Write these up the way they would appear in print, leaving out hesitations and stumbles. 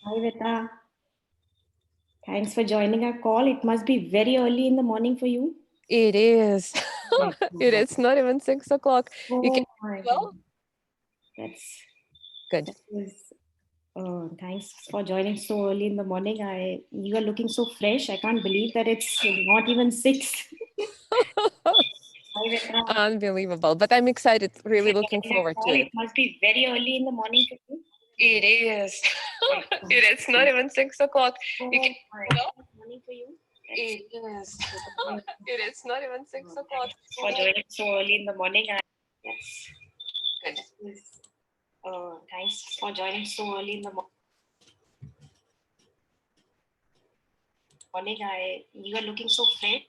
Hi, Vita. Thanks for joining our call. It must be very early in the morning for you. It is. It's not even 6 o'clock. Oh, You can my well? God. That's Good. that is, thanks for joining so early in the morning. You are looking so fresh. I can't believe that it's not even 6. Hi, Vita. Unbelievable. But I'm excited. Really looking forward to it. It must be very early in the morning for you. It is. It's not even 6 o'clock. You can well? Morning for you. It is. It's not even 6 o'clock. For joining so early in the morning. Yes. Good. Thanks for joining so early in the morning. You are looking so fresh.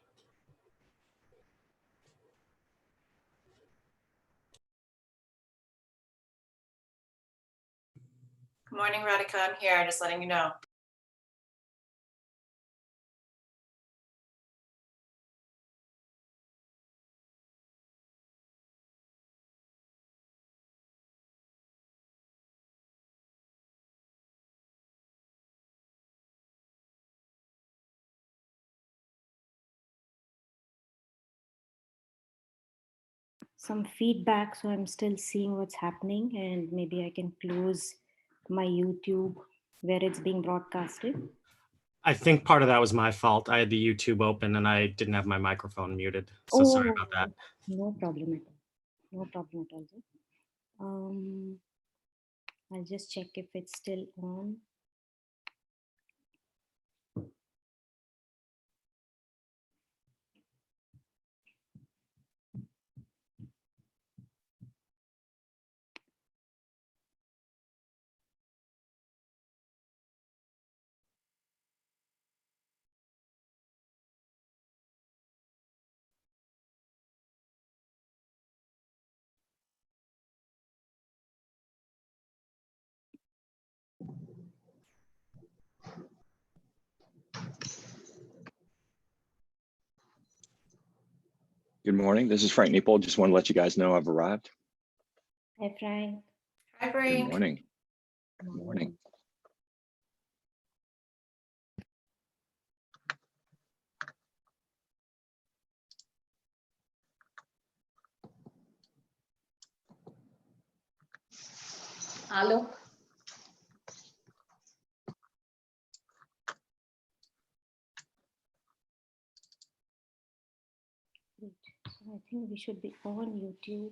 Good morning, Radhika. I'm here, just letting you know. Some feedback, so I'm still seeing what's happening, and maybe I can close my YouTube where it's being broadcasted. I think part of that was my fault. I had the YouTube open and I didn't have my microphone muted. So sorry about that. No problem at all. No problem at all. I'll just check if it's still on. Good morning. This is Frank Nepal. Just want to let you guys know I've arrived. Hi, Frank. Hi, Frank. Good morning. Good morning. Hello. So I think we should be on YouTube.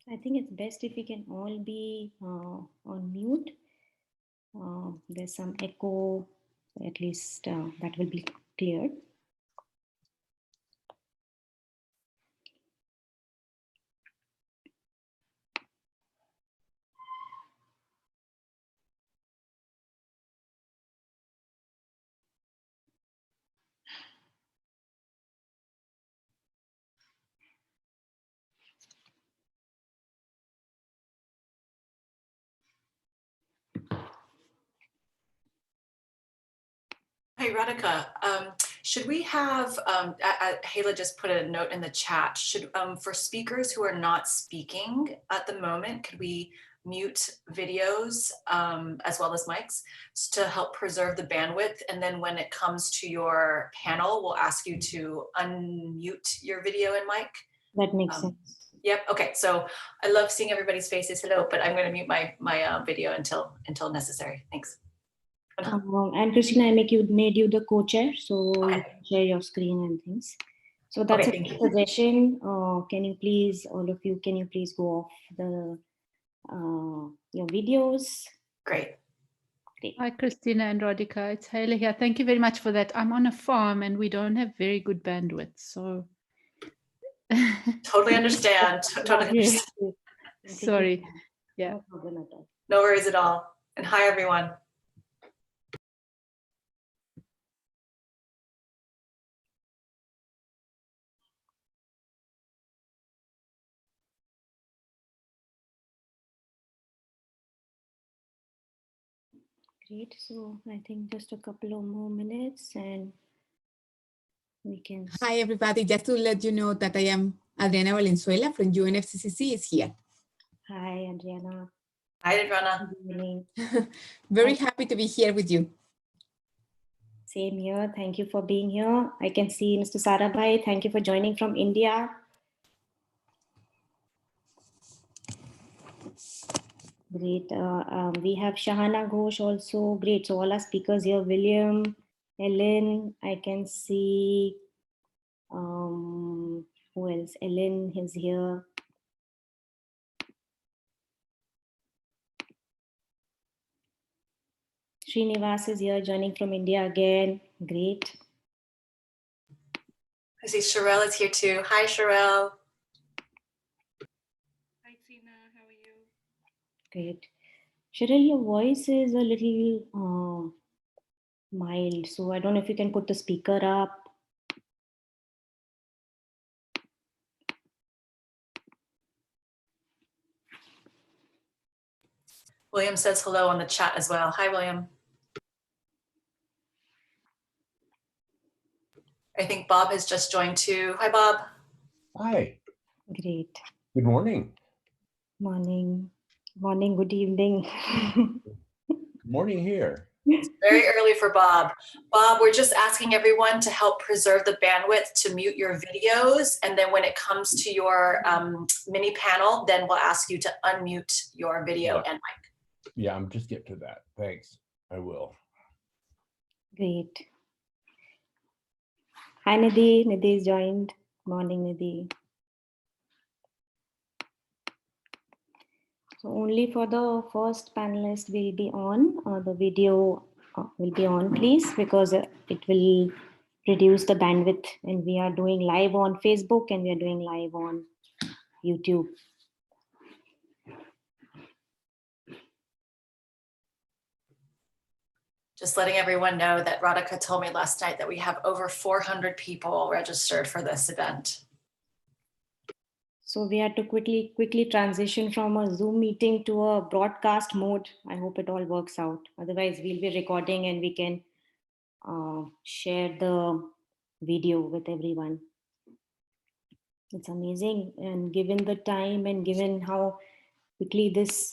I think it's best if we can all be on mute. There's some echo, at least that will be cleared. Hey, Radhika, should we have, Hala just put a note in the chat, should for speakers who are not speaking at the moment, could we mute videos as well as mics to help preserve the bandwidth? And then when it comes to your panel, we'll ask you to unmute your video and mic. That makes sense. Yep. Okay. So I love seeing everybody's faces. Hello, but I'm going to mute my video until necessary. Thanks. And Christina, I made you the co-chair, so you can share your screen and things. So that's Okay, a thank you. suggestion. Can you please, all of you, can you please go off your videos? Great. Great. Hi, Christina and Radhika. It's Haley here. Thank you very much for that. I'm on a farm and we don't have very good bandwidth, so Totally understand. Totally Yes, understand. yes. sorry. Yeah. No problem at all. No worries at all. And hi, everyone. Great. So I think just a couple of more minutes and we can. Hi, everybody. Just to let you know that I am Adriana Valenzuela from UNFCCC is here. Hi, Adriana. Hi, Adriana. Good evening. Very happy to be here with you. Same here. Thank you for being here. I can see Mr. Sarabhai. Thank you for joining from India. Great. We have Shahana Ghosh also. Great. So all our speakers here, William, Ellen, I can see, who else? Ellen is here. Srinivas is here joining from India again. Great. I see Sherelle is here too. Hi, Sherelle. Hi, Tina. How are you? Great. Cheryl, your voice is a little mild. So I don't know if you can put the speaker up. William says hello on the chat as well. Hi, William. I think Bob has just joined too. Hi, Bob. Hi, Great. good morning. Morning. Morning, good evening. Good morning here. It's very early for Bob. Bob, we're just asking everyone to help preserve the bandwidth to mute your videos. And then when it comes to your mini panel, then we'll ask you to unmute your video and mic. Yeah, I'm just getting to that. Thanks. I will. Great. Hi, Nidhi. Nidhi is joined. Morning, Nidhi. So only for the first panelist will be on. The video will be on, please, because it will reduce the bandwidth. And we are doing live on Facebook and we are doing live on YouTube. Just letting everyone know that Radhika told me last night that we have over 400 people registered for this event. So we had to quickly transition from a Zoom meeting to a broadcast mode. I hope it all works out. Otherwise, we'll be recording and we can share the video with everyone. It's amazing. And given the time and given how quickly this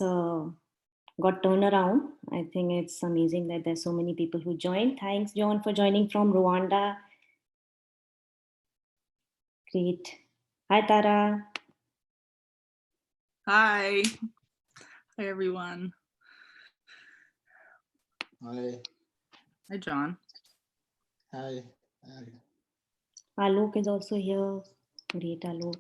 got turned around, I think it's amazing that there's so many people who joined. Thanks, John, for joining from Rwanda. Great. Hi, Tara. Hi. Hi, everyone. Hi. Hi, John. Hi. Hi. Alok is also here. Great, Alok.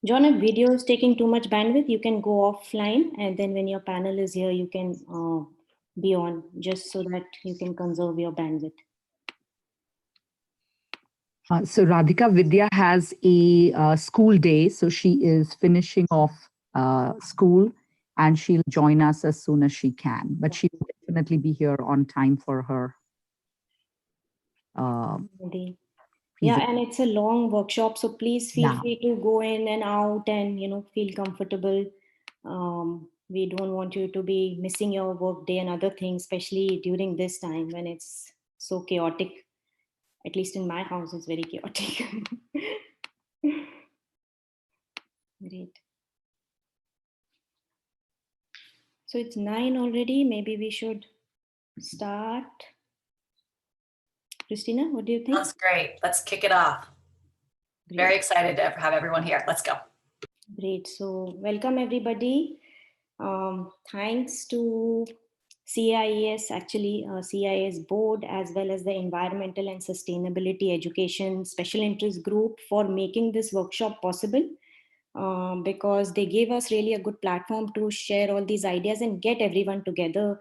John, if video is taking too much bandwidth, you can go offline, and then when your panel is here, you can be on, just so that you can conserve your bandwidth. So Radhika, Vidya has a school day, so she is finishing off school and she'll join us as soon as she can, but she will definitely be here on time for her. Yeah, and it's a long workshop, so please feel Yeah. free to go in and out and feel comfortable. We don't want you to be missing your work day and other things, especially during this time when it's so chaotic. At least in my house, it's very chaotic. Great. So it's 9 already. Maybe we should start. Christina, what do you think? Sounds great. Let's kick it off. Great. Very excited to have everyone here. Let's go. Great. So welcome everybody. Thanks to CIES, actually CIES board, as well as the Environmental and Sustainability Education Special Interest Group for making this workshop possible. Because they gave us really a good platform to share all these ideas and get everyone together.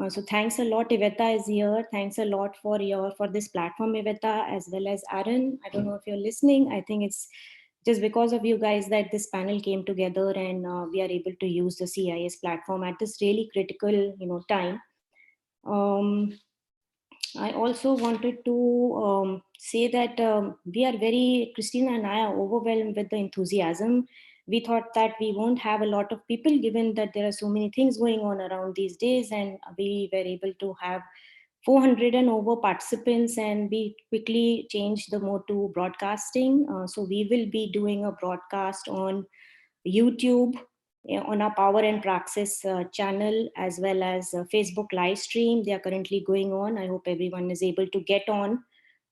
So thanks a lot. Iveta is here. Thanks a lot for this platform, Iveta, as well as Aaron. I don't know if you're listening. I think it's just because of you guys that this panel came together, and we are able to use the CIS platform at this really critical, time. I also wanted to say that Christina and I are overwhelmed with the enthusiasm. We thought that we won't have a lot of people, given that there are so many things going on around these days, and we were able to have 400 and over participants, and we quickly changed the mode to broadcasting. So we will be doing a broadcast on YouTube, on our Power and Praxis channel, as well as Facebook live stream. They are currently going on. I hope everyone is able to get on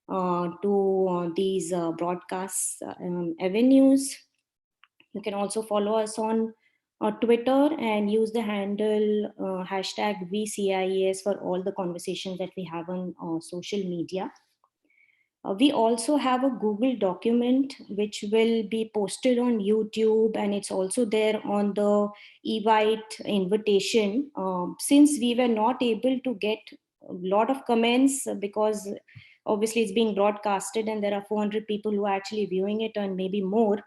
to these broadcast avenues. You can also follow us on Twitter and use the handle hashtag VCIES for all the conversations that we have on social media. We also have a Google document which will be posted on YouTube, and it's also there on the Evite invitation. Since we were not able to get a lot of comments, because obviously it's being broadcasted and there are 400 people who are actually viewing it and maybe more,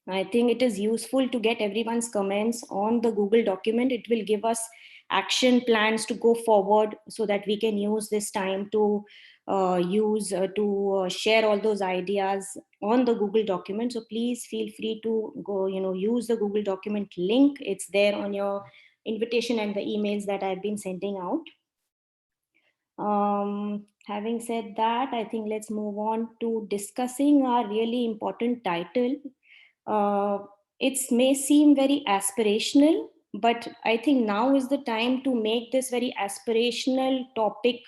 I think it is useful to get everyone's comments on the Google document. It will give us action plans to go forward so that we can use this time to share all those ideas on the Google document. So please feel free to go, use the Google document link. It's there on your invitation and the emails that I've been sending out. Having said that, I think let's move on to discussing our really important title. It may seem very aspirational, but I think now is the time to make this very aspirational topic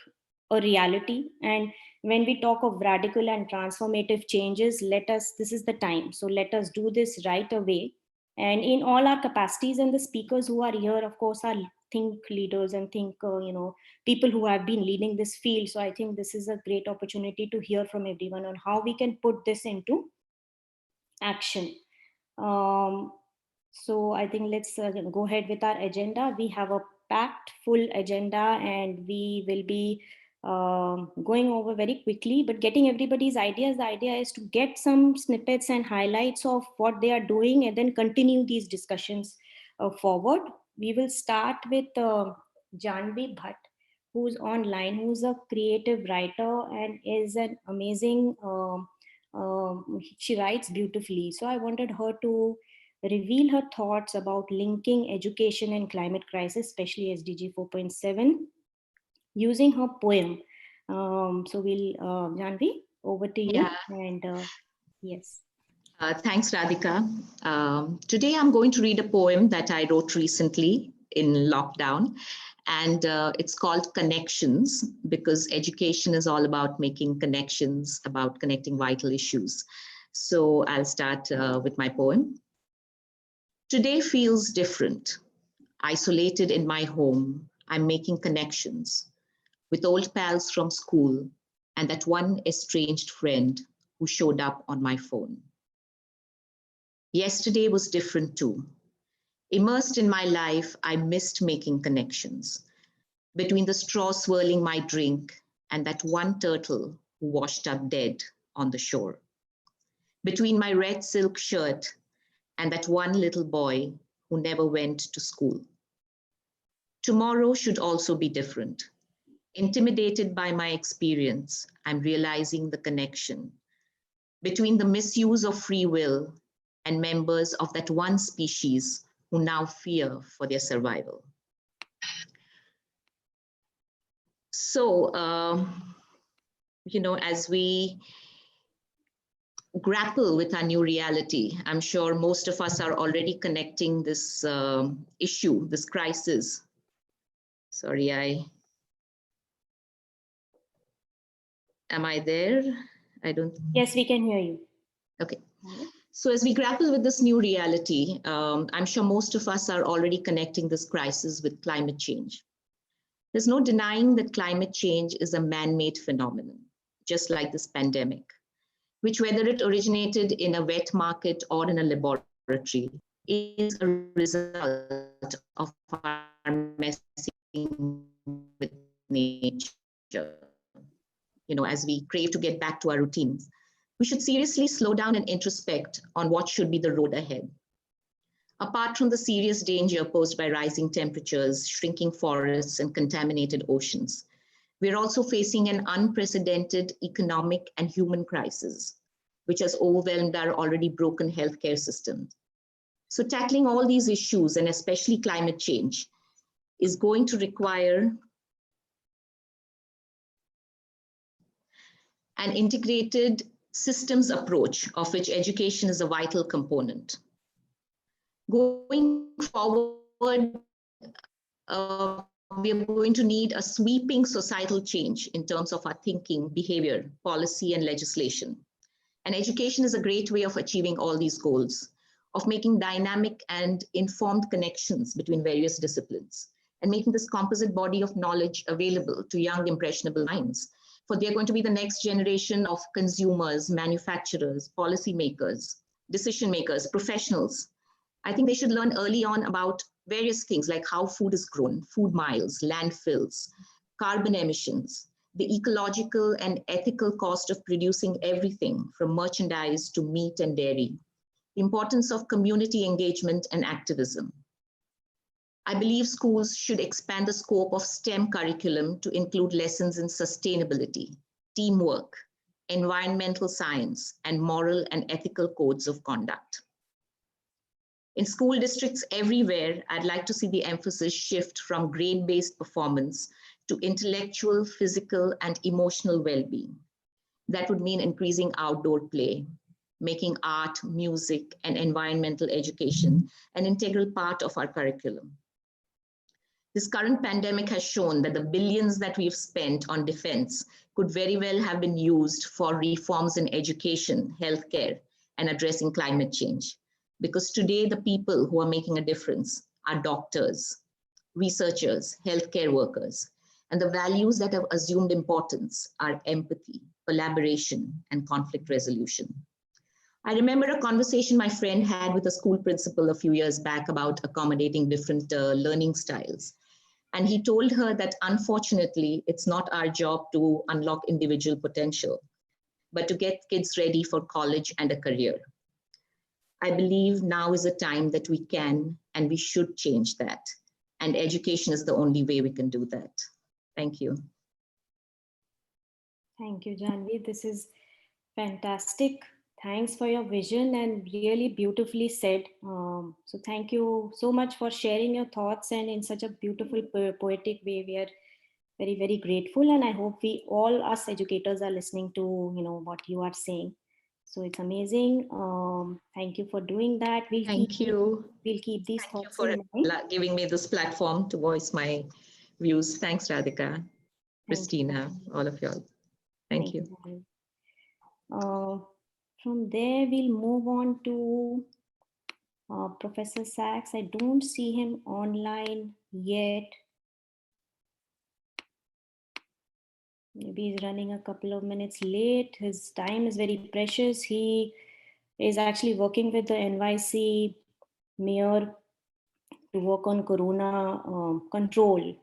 a reality. And when we talk of radical and transformative changes, this is the time. So let us do this right away. And in all our capacities, and the speakers who are here, of course, are think leaders and people who have been leading this field. So I think this is a great opportunity to hear from everyone on how we can put this into action. So I think let's go ahead with our agenda. We have a packed full agenda, and we will be going over very quickly, but getting everybody's ideas. The idea is to get some snippets and highlights of what they are doing, and then continue these discussions forward. We will start with Janvi Bhatt, who's online, who's a creative writer and is an amazing she writes beautifully. So I wanted her to reveal her thoughts about linking education and climate crisis, especially SDG 4.7, using her poem. So we'll, Janvi, over to you. Yeah. And yes. Thanks, Radhika. Today I'm going to read a poem that I wrote recently in lockdown. And it's called Connections, because education is all about making connections, about connecting vital issues. So I'll start with my poem. Today feels different. Isolated in my home, I'm making connections with old pals from school and that one estranged friend who showed up on my phone. Yesterday was different too. Immersed in my life, I missed making connections between the straw swirling my drink and that one turtle who washed up dead on the shore. Between my red silk shirt and that one little boy who never went to school. Tomorrow should also be different. Intimidated by my experience, I'm realizing the connection between the misuse of free will and members of that one species who now fear for their survival. So, as we grapple with our new reality, I'm sure most of us are already connecting this issue, this crisis. Sorry, am I there? I don't. Yes, we can hear you. Okay. So as we grapple with this new reality, I'm sure most of us are already connecting this crisis with climate change. There's no denying that climate change is a man-made phenomenon, just like this pandemic, which, whether it originated in a wet market or in a laboratory, is a result of our messing with nature. As we crave to get back to our routines, we should seriously slow down and introspect on what should be the road ahead. Apart from the serious danger posed by rising temperatures, shrinking forests, and contaminated oceans, we're also facing an unprecedented economic and human crisis, which has overwhelmed our already broken healthcare system. So tackling all these issues, and especially climate change, is going to require an integrated systems approach, of which education is a vital component. Going forward, we are going to need a sweeping societal change in terms of our thinking, behavior, policy, and legislation. And education is a great way of achieving all these goals, of making dynamic and informed connections between various disciplines, and making this composite body of knowledge available to young, impressionable minds. For they're going to be the next generation of consumers, manufacturers, policymakers, decision makers, professionals. I think they should learn early on about various things like how food is grown, food miles, landfills, carbon emissions, the ecological and ethical cost of producing everything from merchandise to meat and dairy, the importance of community engagement and activism. I believe schools should expand the scope of STEM curriculum to include lessons in sustainability, teamwork, environmental science, and moral and ethical codes of conduct. In school districts everywhere, I'd like to see the emphasis shift from grade-based performance to intellectual, physical, and emotional well-being. That would mean increasing outdoor play, making art, music, and environmental education an integral part of our curriculum. This current pandemic has shown that the billions that we've spent on defense could very well have been used for reforms in education, healthcare, and addressing climate change. Because today, the people who are making a difference are doctors, researchers, healthcare workers, and the values that have assumed importance are empathy, collaboration, and conflict resolution. I remember a conversation my friend had with a school principal a few years back about accommodating different learning styles. And he told her that unfortunately, it's not our job to unlock individual potential, but to get kids ready for college and a career. I believe now is a time that we can and we should change that. And education is the only way we can do that. Thank you. Thank you, Janvi. This is fantastic. Thanks for your vision and really beautifully said. So thank you so much for sharing your thoughts and in such a beautiful poetic way. We are very, very grateful. And I hope we all us educators are listening to what you are saying. So it's amazing. Thank you for doing that. We'll keep these thoughts in mind. Thank you for giving me this platform to voice my views. Thanks, Radhika, Christina, all of y'all. Thank you. From there, we'll move on to Professor Sachs. I don't see him online yet. Maybe he's running a couple of minutes late. His time is very precious. He is actually working with the NYC mayor to work on Corona control,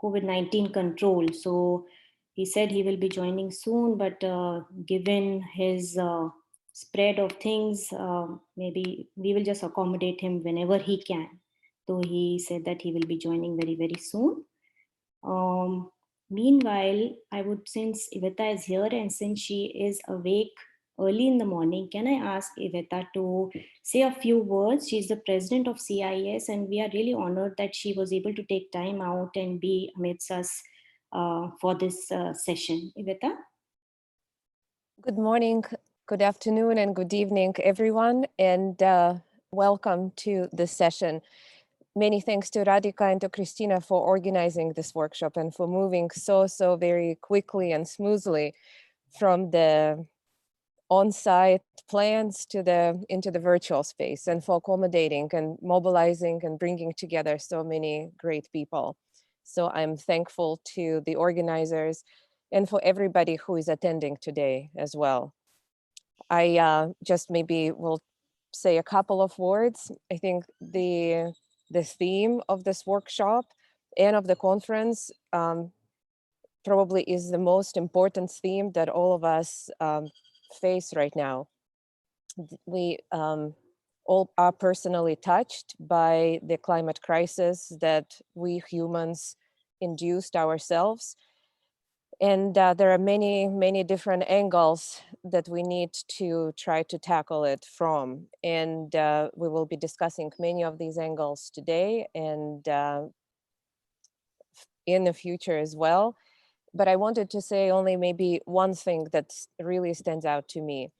COVID-19 control. So he said he will be joining soon, but given his spread of things, maybe we will just accommodate him whenever he can. So he said that he will be joining very, very soon. Meanwhile, I would, since Iveta is here and since she is awake early in the morning, can I ask Iveta to say a few words? She's the president of CIS, and we are really honored that she was able to take time out and be amidst us for this session. Iveta? Good morning, good afternoon, and good evening, everyone, and welcome to this session. Many thanks to Radhika and to Christina for organizing this workshop and for moving so very quickly and smoothly from the on-site plans to into the virtual space, and for accommodating and mobilizing and bringing together so many great people. So I'm thankful to the organizers and for everybody who is attending today as well. I just maybe will say a couple of words. I think the theme of this workshop and of the conference probably is the most important theme that all of us face right now. We all are personally touched by the climate crisis that we humans induced ourselves. And there are many, many different angles that we need to try to tackle it from. And we will be discussing many of these angles today and in the future as well. But I wanted to say only maybe one thing that really stands out to me.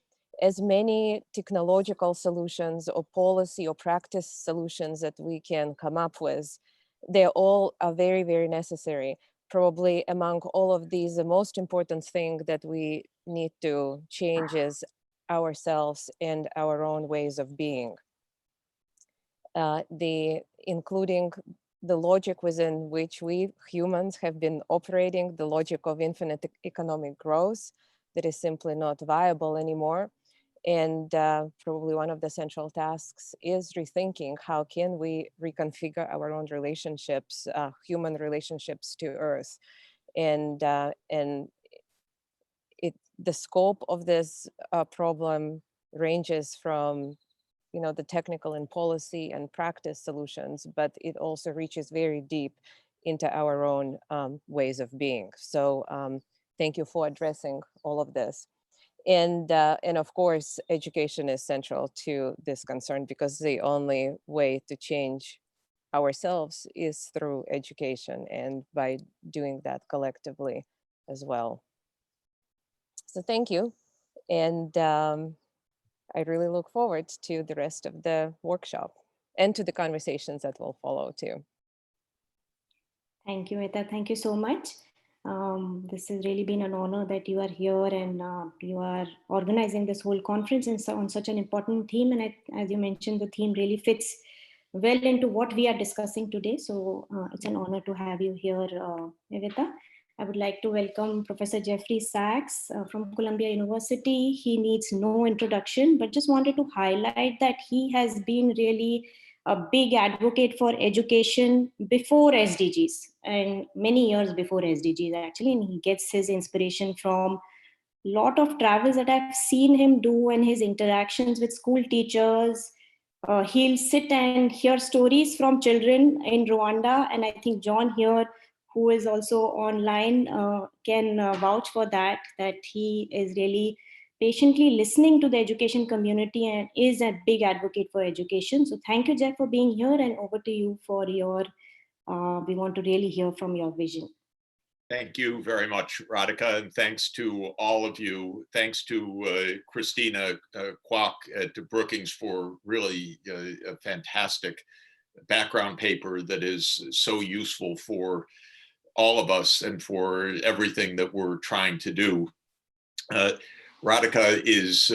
As many technological solutions or policy or practice solutions that we can come up with, they all are very, very necessary. Probably among all of these, the most important thing that we need to change is ourselves and our own ways of being. Including the logic within which we humans have been operating, the logic of infinite economic growth that is simply not viable anymore. And probably one of the central tasks is rethinking how can we reconfigure our own relationships, human relationships to Earth. And the scope of this problem ranges from the technical and policy and practice solutions, but it also reaches very deep into our own ways of being. So thank you for addressing all of this. And of course, education is central to this concern because the only way to change ourselves is through education and by doing that collectively as well. So thank you. And I really look forward to the rest of the workshop and to the conversations that will follow too. Thank you, Meta. Thank you so much. This has really been an honor that you are here and you are organizing this whole conference on such an important theme. And as you mentioned, the theme really fits well into what we are discussing today. So it's an honor to have you here, Evita. I would like to welcome Professor Jeffrey Sachs from Columbia University. He needs no introduction, but just wanted to highlight that he has been really a big advocate for education before SDGs and many years before SDGs actually. And he gets his inspiration from a lot of travels that I've seen him do and his interactions with school teachers. He'll sit and hear stories from children in Rwanda. And I think John here, who is also online, can vouch for that he is really patiently listening to the education community and is a big advocate for education. So thank you, Jeff, for being here, and over to you for your, we want to really hear from your vision. Thank you very much, Radhika, and thanks to all of you. Thanks to Christina Kwok at Brookings for really a fantastic background paper that is so useful for all of us and for everything that we're trying to do. Radhika is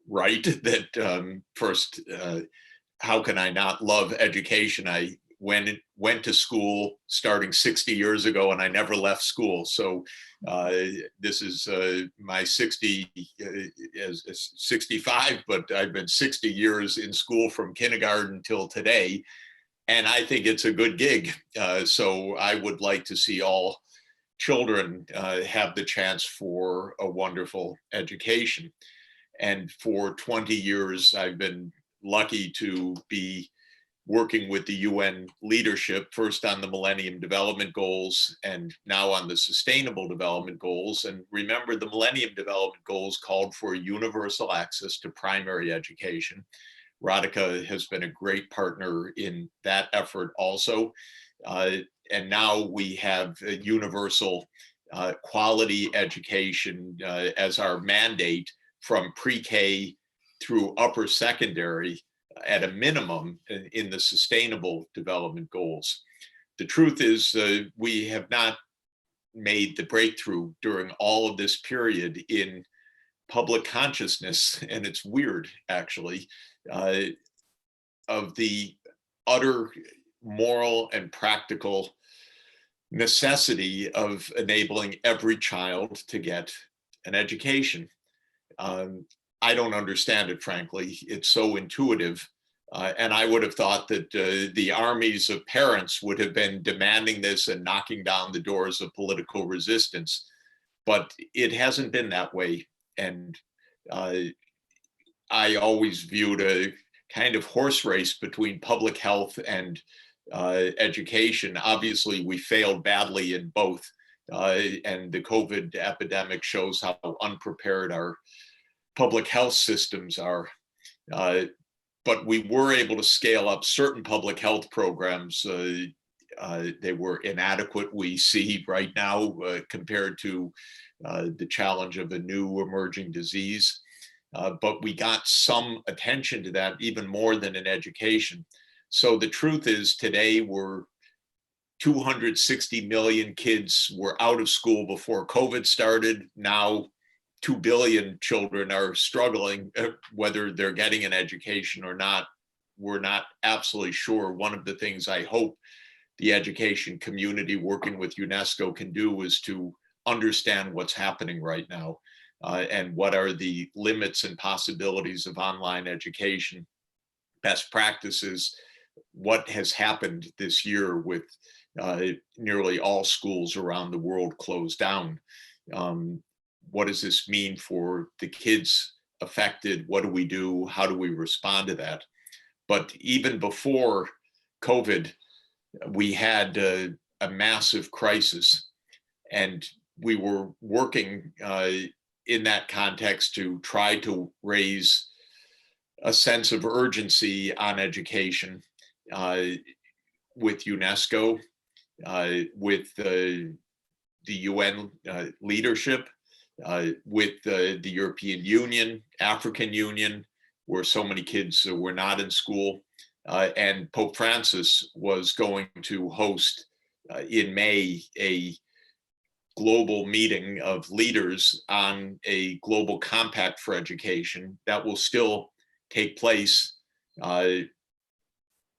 right that first, how can I not love education? I went to school starting 60 years ago and I never left school. So this is my 65, but I've been 60 years in school from kindergarten till today. And I think it's a good gig. So I would like to see all children have the chance for a wonderful education. And for 20 years, I've been lucky to be working with the UN leadership, first on the Millennium Development Goals and now on the Sustainable Development Goals. And remember, the Millennium Development Goals called for universal access to primary education. Radhika has been a great partner in that effort also. And now we have a universal quality education as our mandate from pre-K through upper secondary at a minimum in the Sustainable Development Goals. The truth is we have not made the breakthrough during all of this period in public consciousness, and it's weird actually, of the utter moral and practical necessity of enabling every child to get an education. I don't understand it, frankly. It's so intuitive. And I would have thought that the armies of parents would have been demanding this and knocking down the doors of political resistance. But it hasn't been that way. And I always viewed a kind of horse race between public health and education. Obviously, we failed badly in both. And the COVID epidemic shows how unprepared our public health systems are. But we were able to scale up certain public health programs. They were inadequate, we see right now, compared to the challenge of a new emerging disease. But we got some attention to that, even more than in education. So the truth is, today we're 260 million kids were out of school before COVID started. Now 2 billion children are struggling, whether they're getting an education or not. We're not absolutely sure. One of the things I hope the education community working with UNESCO can do is to understand what's happening right now and what are the limits and possibilities of online education, best practices, what has happened this year with nearly all schools around the world closed down. What does this mean for the kids affected? What do we do? How do we respond to that? But even before COVID, we had a massive crisis, and we were working in that context to try to raise a sense of urgency on education with UNESCO, with the UN leadership, with the European Union, African Union, where so many kids were not in school. And Pope Francis was going to host in May a global meeting of leaders on a global compact for education that will still take place.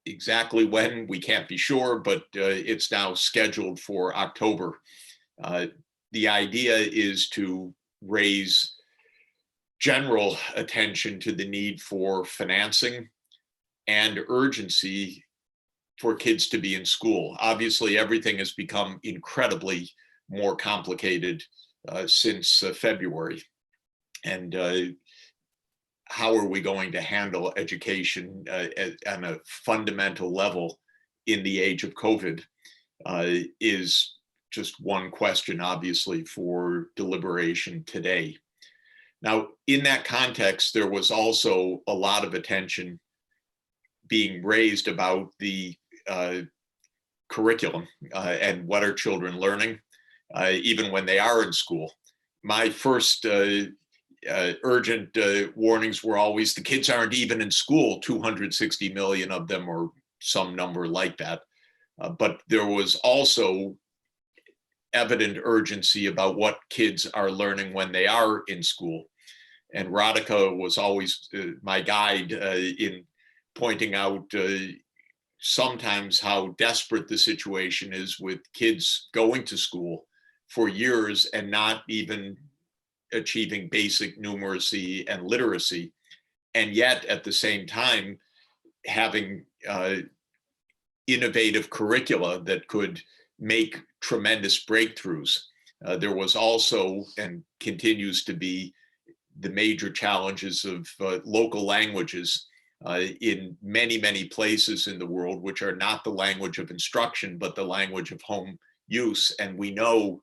Exactly when, we can't be sure, but it's now scheduled for October. The idea is to raise general attention to the need for financing and urgency for kids to be in school. Obviously, everything has become incredibly more complicated since February. And how are we going to handle education on a fundamental level in the age of COVID is just one question, obviously, for deliberation today. Now, in that context, there was also a lot of attention being raised about the curriculum and what are children learning, even when they are in school. My first urgent warnings were always, the kids aren't even in school, 260 million of them, or some number like that. But there was also evident urgency about what kids are learning when they are in school. And Radhika was always my guide in pointing out sometimes how desperate the situation is with kids going to school for years and not even achieving basic numeracy and literacy, and yet at the same time having innovative curricula that could make tremendous breakthroughs. There was also, and continues to be, the major challenges of local languages in many, many places in the world, which are not the language of instruction, but the language of home use. And we know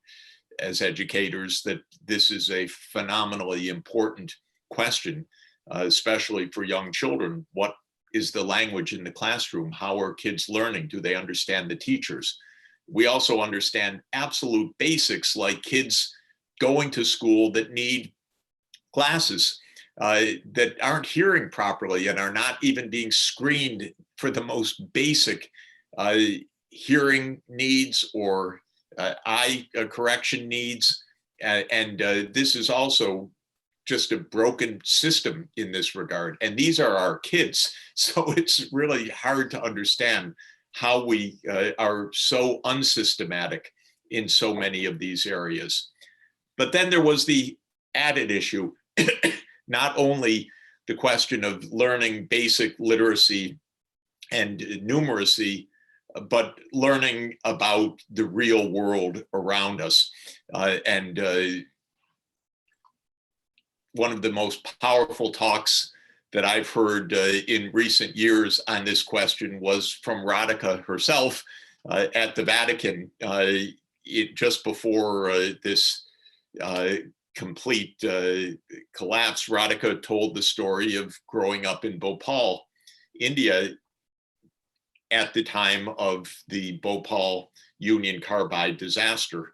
as educators that this is a phenomenally important question, especially for young children. What is the language in the classroom? How are kids learning? Do they understand the teachers? We also understand absolute basics like kids going to school that need glasses, that aren't hearing properly and are not even being screened for the most basic hearing needs or eye correction needs. And this is also just a broken system in this regard. And these are our kids. So it's really hard to understand how we are so unsystematic in so many of these areas. But then there was the added issue, not only the question of learning basic literacy and numeracy, but learning about the real world around us. One of the most powerful talks that I've heard in recent years on this question was from Radhika herself at the Vatican just before this complete collapse. Radhika told the story of growing up in Bhopal, India, at the time of the Bhopal Union Carbide disaster.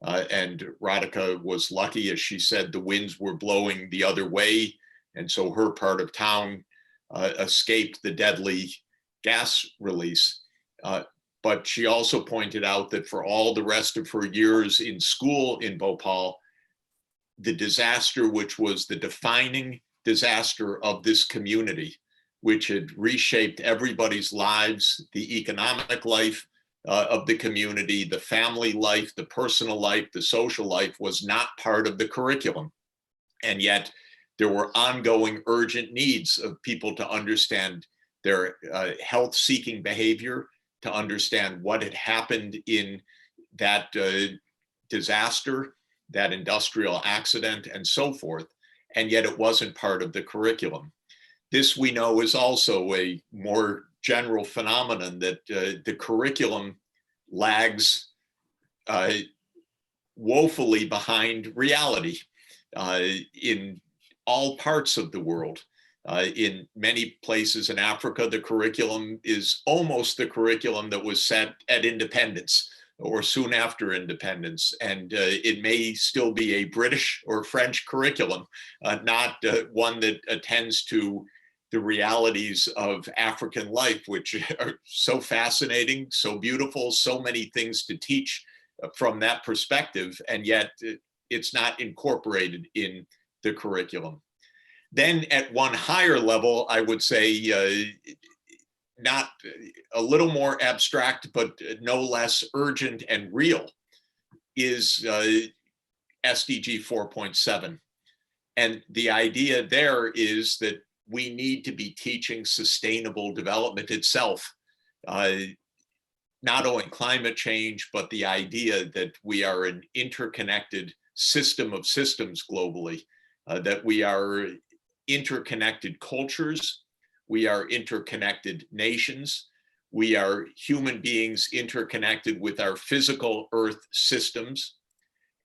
And Radhika was lucky, as she said, the winds were blowing the other way. And so her part of town escaped the deadly gas release. But she also pointed out that for all the rest of her years in school in Bhopal, the disaster, which was the defining disaster of this community, which had reshaped everybody's lives, the economic life of the community, the family life, the personal life, the social life, was not part of the curriculum. And yet there were ongoing urgent needs of people to understand their health-seeking behavior, to understand what had happened in that disaster, that industrial accident, and so forth. And yet it wasn't part of the curriculum. This, we know, is also a more general phenomenon, that the curriculum lags woefully behind reality in all parts of the world. In many places in Africa, the curriculum is almost the curriculum that was set at independence or soon after independence. And it may still be a British or French curriculum, not one that attends to the realities of African life, which are so fascinating, so beautiful, so many things to teach from that perspective, and yet it's not incorporated in the curriculum. Then at one higher level, I would say, not a little more abstract, but no less urgent and real, is SDG 4.7. And the idea there is that we need to be teaching sustainable development itself, not only climate change, but the idea that we are an interconnected system of systems globally, that we are interconnected cultures, we are interconnected nations, we are human beings interconnected with our physical Earth systems.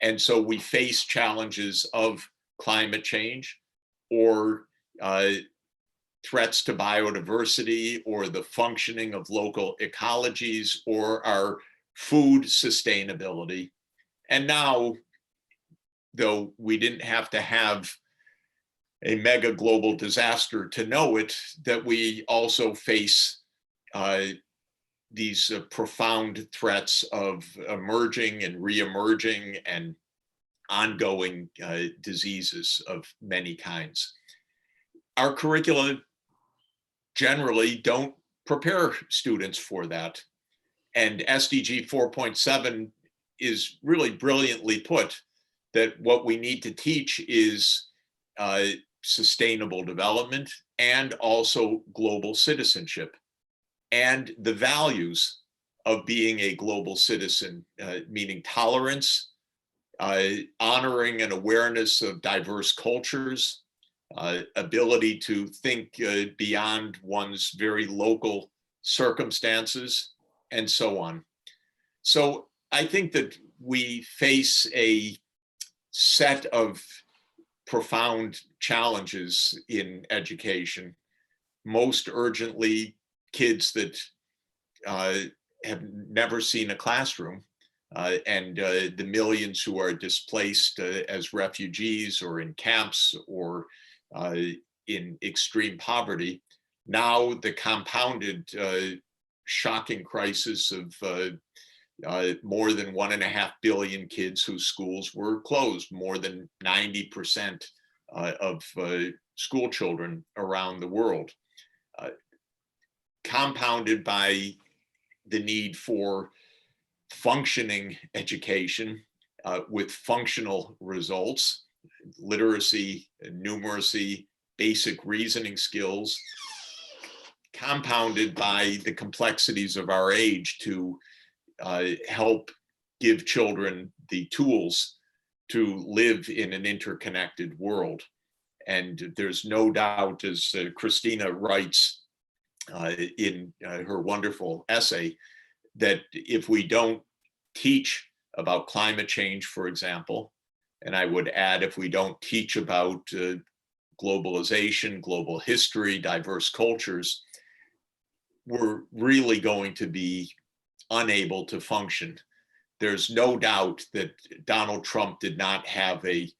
And so we face challenges of climate change or threats to biodiversity or the functioning of local ecologies or our food sustainability. And now, though we didn't have to have a mega global disaster to know it, that we also face these profound threats of emerging and re-emerging and ongoing diseases of many kinds. Our curricula generally don't prepare students for that. And SDG 4.7 is really brilliantly put, that what we need to teach is sustainable development and also global citizenship and the values of being a global citizen, meaning tolerance, honoring and awareness of diverse cultures, ability to think beyond one's very local circumstances, and so on. So I think that we face a set of profound challenges in education, most urgently kids that have never seen a classroom, and the millions who are displaced as refugees or in camps or in extreme poverty. Now the compounded shocking crisis of more than 1.5 billion kids whose schools were closed, more than 90% of school children around the world, compounded by the need for functioning education with functional results, literacy, numeracy, basic reasoning skills, compounded by the complexities of our age to help give children the tools to live in an interconnected world. And there's no doubt, as Christina writes in her wonderful essay, that if we don't teach about climate change, for example, and I would add, if we don't teach about globalization, global history, diverse cultures, we're really going to be unable to function. There's no doubt that Donald Trump did not have a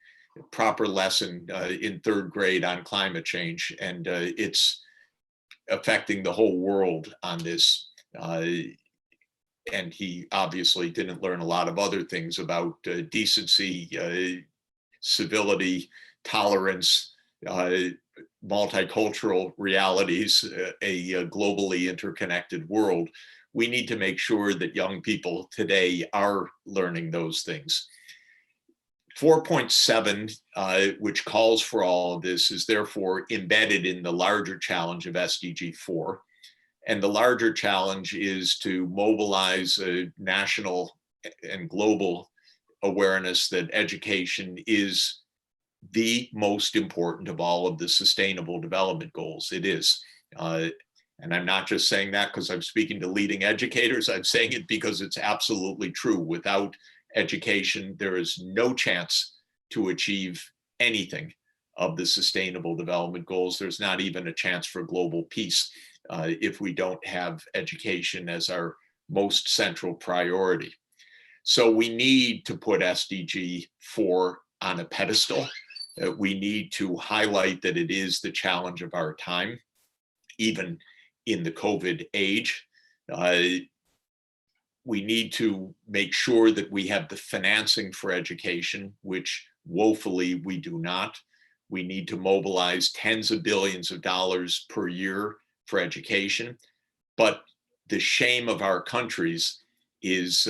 proper lesson in third grade on climate change, and it's affecting the whole world on this. And he obviously didn't learn a lot of other things about decency, civility, tolerance, multicultural realities, a globally interconnected world. We need to make sure that young people today are learning those things. 4.7, which calls for all of this, is therefore embedded in the larger challenge of SDG 4. And the larger challenge is to mobilize a national and global awareness that education is the most important of all of the sustainable development goals. It is. And I'm not just saying that because I'm speaking to leading educators. I'm saying it because it's absolutely true. Without education, there is no chance to achieve anything of the sustainable development goals. There's not even a chance for global peace if we don't have education as our most central priority. So we need to put SDG 4 on a pedestal. We need to highlight that it is the challenge of our time, even in the COVID age. We need to make sure that we have the financing for education, which woefully we do not. We need to mobilize tens of billions of dollars per year for education. But the shame of our countries is,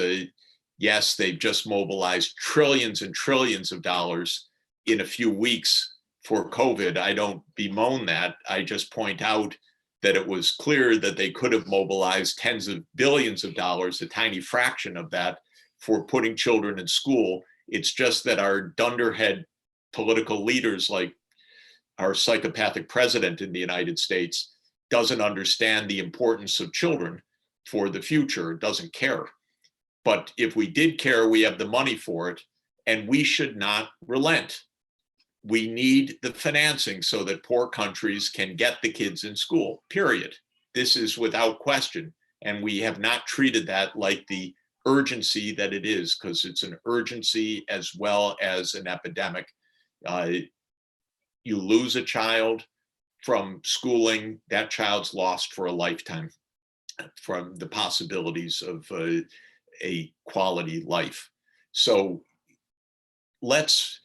yes, they've just mobilized trillions and trillions of dollars in a few weeks for COVID. I don't bemoan that. I just point out that it was clear that they could have mobilized tens of billions of dollars, a tiny fraction of that, for putting children in school. It's just that our dunderhead political leaders, like our psychopathic president in the United States, doesn't understand the importance of children for the future, doesn't care. But if we did care, we have the money for it, and we should not relent. We need the financing so that poor countries can get the kids in school, period. This is without question. And we have not treated that like the urgency that it is, because it's an urgency as well as an epidemic. You lose a child from schooling, that child's lost for a lifetime from the possibilities of a quality life. So let's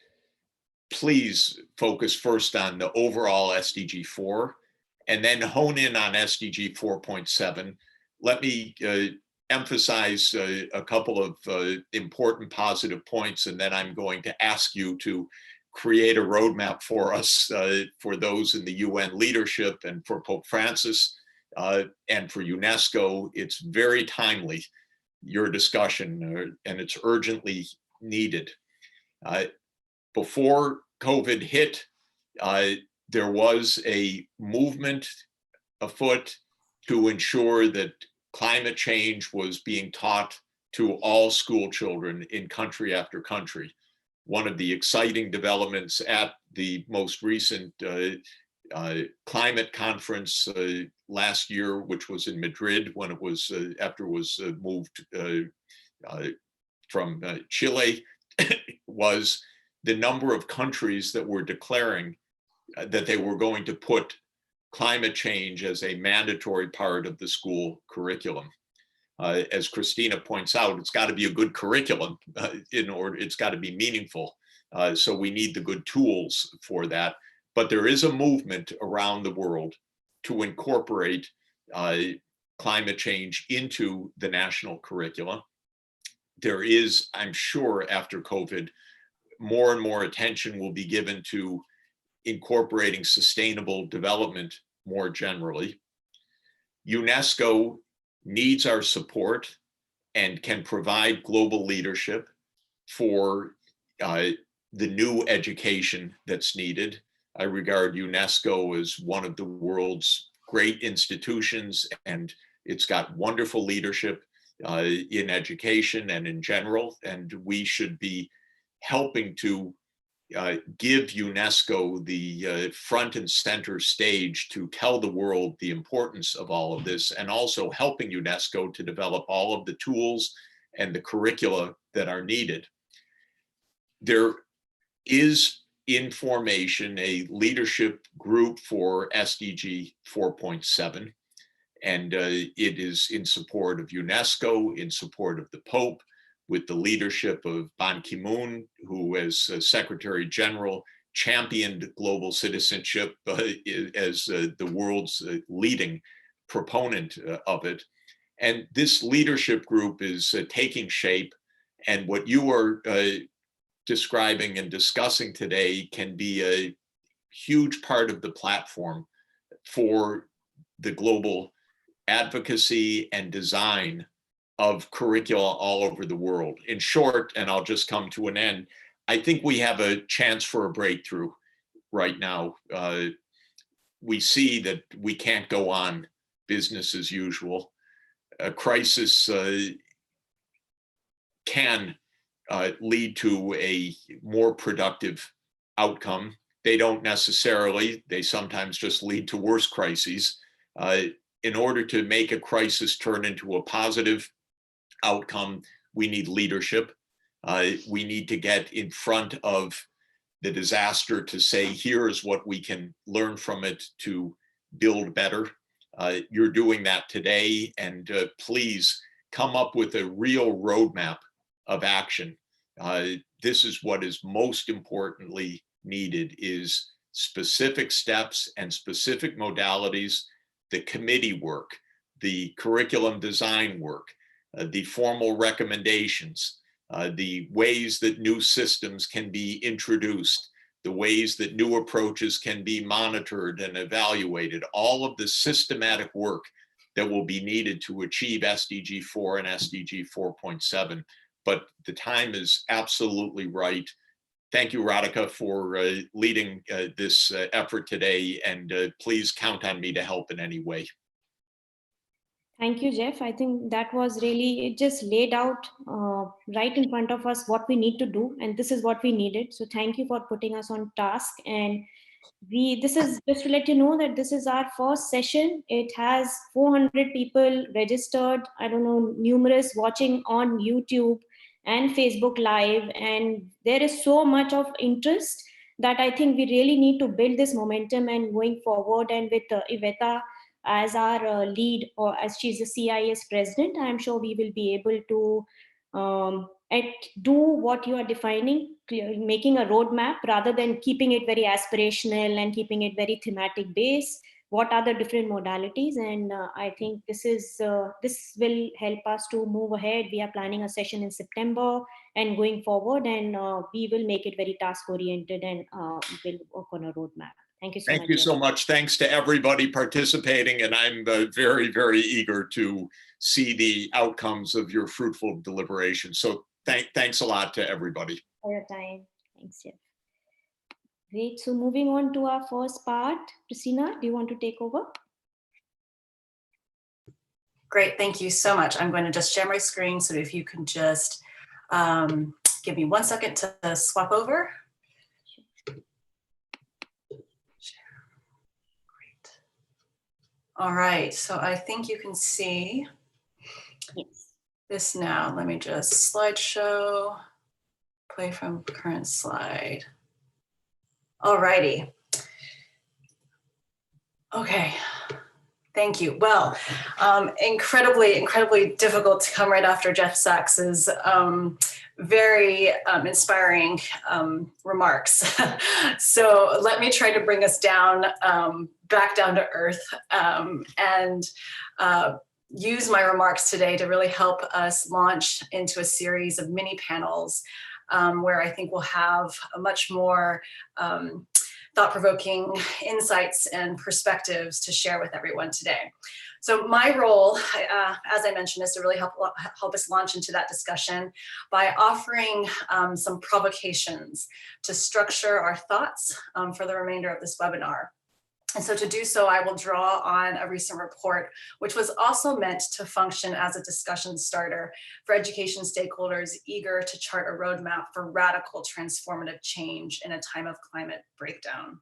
please focus first on the overall SDG 4 and then hone in on SDG 4.7. Let me emphasize a couple of important positive points, and then I'm going to ask you to create a roadmap for us, for those in the UN leadership and for Pope Francis and for UNESCO. It's very timely, your discussion, and it's urgently needed. Before COVID hit, there was a movement afoot to ensure that climate change was being taught to all school children in country after country. One of the exciting developments at the most recent climate conference last year, which was in Madrid, when it was after it was moved from Chile, was the number of countries that were declaring that they were going to put climate change as a mandatory part of the school curriculum. As Christina points out, it's got to be a good curriculum in order, it's got to be meaningful. So we need the good tools for that. But there is a movement around the world to incorporate climate change into the national curriculum. there is, I'm sure, after COVID, more and more attention will be given to incorporating sustainable development more generally. UNESCO needs our support and can provide global leadership for the new education that's needed. I regard UNESCO as one of the world's great institutions, and it's got wonderful leadership in education and in general, and we should be helping to give UNESCO the front and center stage to tell the world the importance of all of this, and also helping UNESCO to develop all of the tools and the curricula that are needed. There is in formation a leadership group for SDG 4.7, and it is in support of UNESCO, in support of the Pope, with the leadership of Ban Ki-moon, who as Secretary General championed global citizenship as the world's leading proponent of it. And this leadership group is taking shape, and what you are describing and discussing today can be a huge part of the platform for the global advocacy and design of curricula all over the world. In short, and I'll just come to an end, I think we have a chance for a breakthrough right now. We see that we can't go on business as usual. A crisis can lead to a more productive outcome. They don't necessarily, they sometimes just lead to worse crises. In order to make a crisis turn into a positive outcome, we need leadership. We need to get in front of the disaster to say, here's what we can learn from it to build better. You're doing that today, and please come up with a real roadmap of action. This is what is most importantly needed, is specific steps and specific modalities, the committee work, the curriculum design work, the formal recommendations, the ways that new systems can be introduced, the ways that new approaches can be monitored and evaluated, all of the systematic work that will be needed to achieve SDG 4 and SDG 4.7. But the time is absolutely right. Thank you, Radhika, for leading this effort today, and please count on me to help in any way. Thank you, Jeff. I think that was really, it just laid out right in front of us what we need to do, and this is what we needed. So thank you for putting us on task. And this is just to let you know that this is our first session. It has 400 people registered, I don't know, numerous watching on YouTube and Facebook Live, and there is so much of interest that I think we really need to build this momentum and going forward. And with Iveta as our lead, or as she's the CIS president, I'm sure we will be able to do what you are defining, making a roadmap rather than keeping it very aspirational and keeping it very thematic based. What are the different modalities? And I think this will help us to move ahead. We are planning a session in September and going forward, and we will make it very task oriented, and we'll work on a roadmap. Thank you so much. Thank you so much. Thanks to everybody participating, and I'm very, very eager to see the outcomes of your fruitful deliberation. So thanks a lot to everybody. For your time. Thanks, Jeff. Great. So moving on to our first part, Christina, do you want to take over? Great, thank you so much. I'm going to just share my screen, so if you can just give me 1 second to swap over. Great. All right, so I think you can see this now. Let me just slideshow, play from current slide. All righty. Okay, thank you. Well, incredibly difficult to come right after Jeff Sachs's very inspiring remarks. So let me try to bring us down, back down to earth, and use my remarks today to really help us launch into a series of mini panels where I think we'll have a much more thought-provoking insights and perspectives to share with everyone today. So my role, as I mentioned, is to really help us launch into that discussion by offering some provocations to structure our thoughts for the remainder of this webinar. And so to do so, I will draw on a recent report, which was also meant to function as a discussion starter for education stakeholders eager to chart a roadmap for radical transformative change in a time of climate breakdown.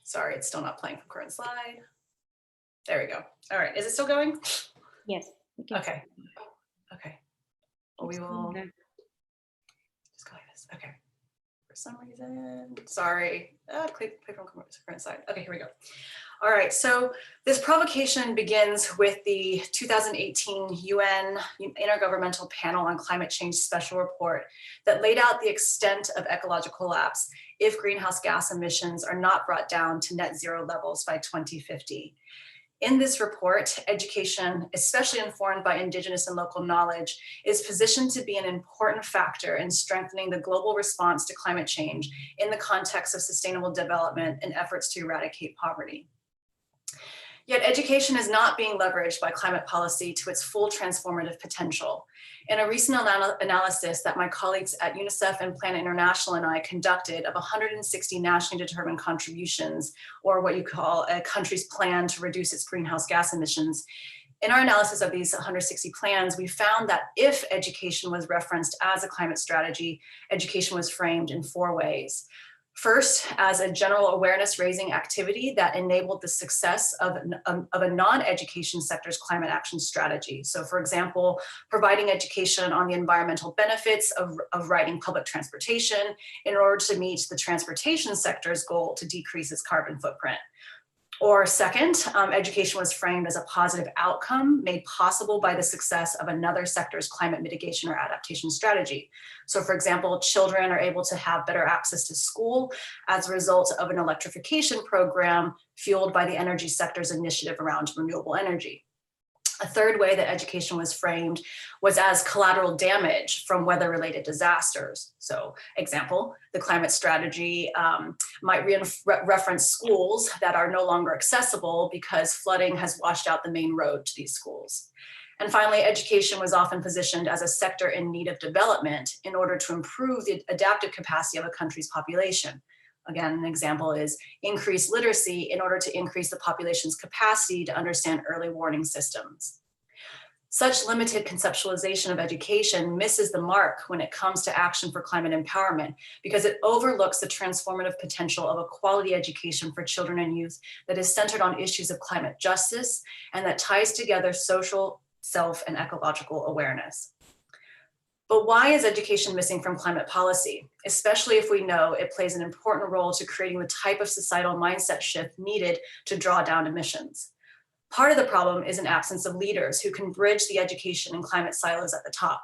Sorry, it's still not playing from current slide. There we go. All right, is it still going? Yes. Okay. Okay. Well, we will just go like this. Okay. For some reason, sorry. Click from current slide. Okay, here we go. All right, so this provocation begins with the 2018 UN Intergovernmental Panel on Climate Change Special Report that laid out the extent of ecological collapse if greenhouse gas emissions are not brought down to net zero levels by 2050. In this report, education, especially informed by Indigenous and local knowledge, is positioned to be an important factor in strengthening the global response to climate change in the context of sustainable development and efforts to eradicate poverty. Yet education is not being leveraged by climate policy to its full transformative potential. In a recent analysis that my colleagues at UNICEF and Planet International and I conducted of 160 nationally determined contributions, or what you call a country's plan to reduce its greenhouse gas emissions, in our analysis of these 160 plans, we found that if education was referenced as a climate strategy, education was framed in 4 ways. First, as a general awareness raising activity that enabled the success of a non-education sector's climate action strategy. So for example, providing education on the environmental benefits of riding public transportation in order to meet the transportation sector's goal to decrease its carbon footprint. Or second, education was framed as a positive outcome made possible by the success of another sector's climate mitigation or adaptation strategy. So for example, children are able to have better access to school as a result of an electrification program fueled by the energy sector's initiative around renewable energy. A third way that education was framed was as collateral damage from weather-related disasters. So example, the climate strategy might reference schools that are no longer accessible because flooding has washed out the main road to these schools. And finally, education was often positioned as a sector in need of development in order to improve the adaptive capacity of a country's population. Again, an example is increased literacy in order to increase the population's capacity to understand early warning systems. Such limited conceptualization of education misses the mark when it comes to action for climate empowerment because it overlooks the transformative potential of a quality education for children and youth that is centered on issues of climate justice and that ties together social, self, and ecological awareness. But why is education missing from climate policy, especially if we know it plays an important role to creating the type of societal mindset shift needed to draw down emissions? Part of the problem is an absence of leaders who can bridge the education and climate silos at the top.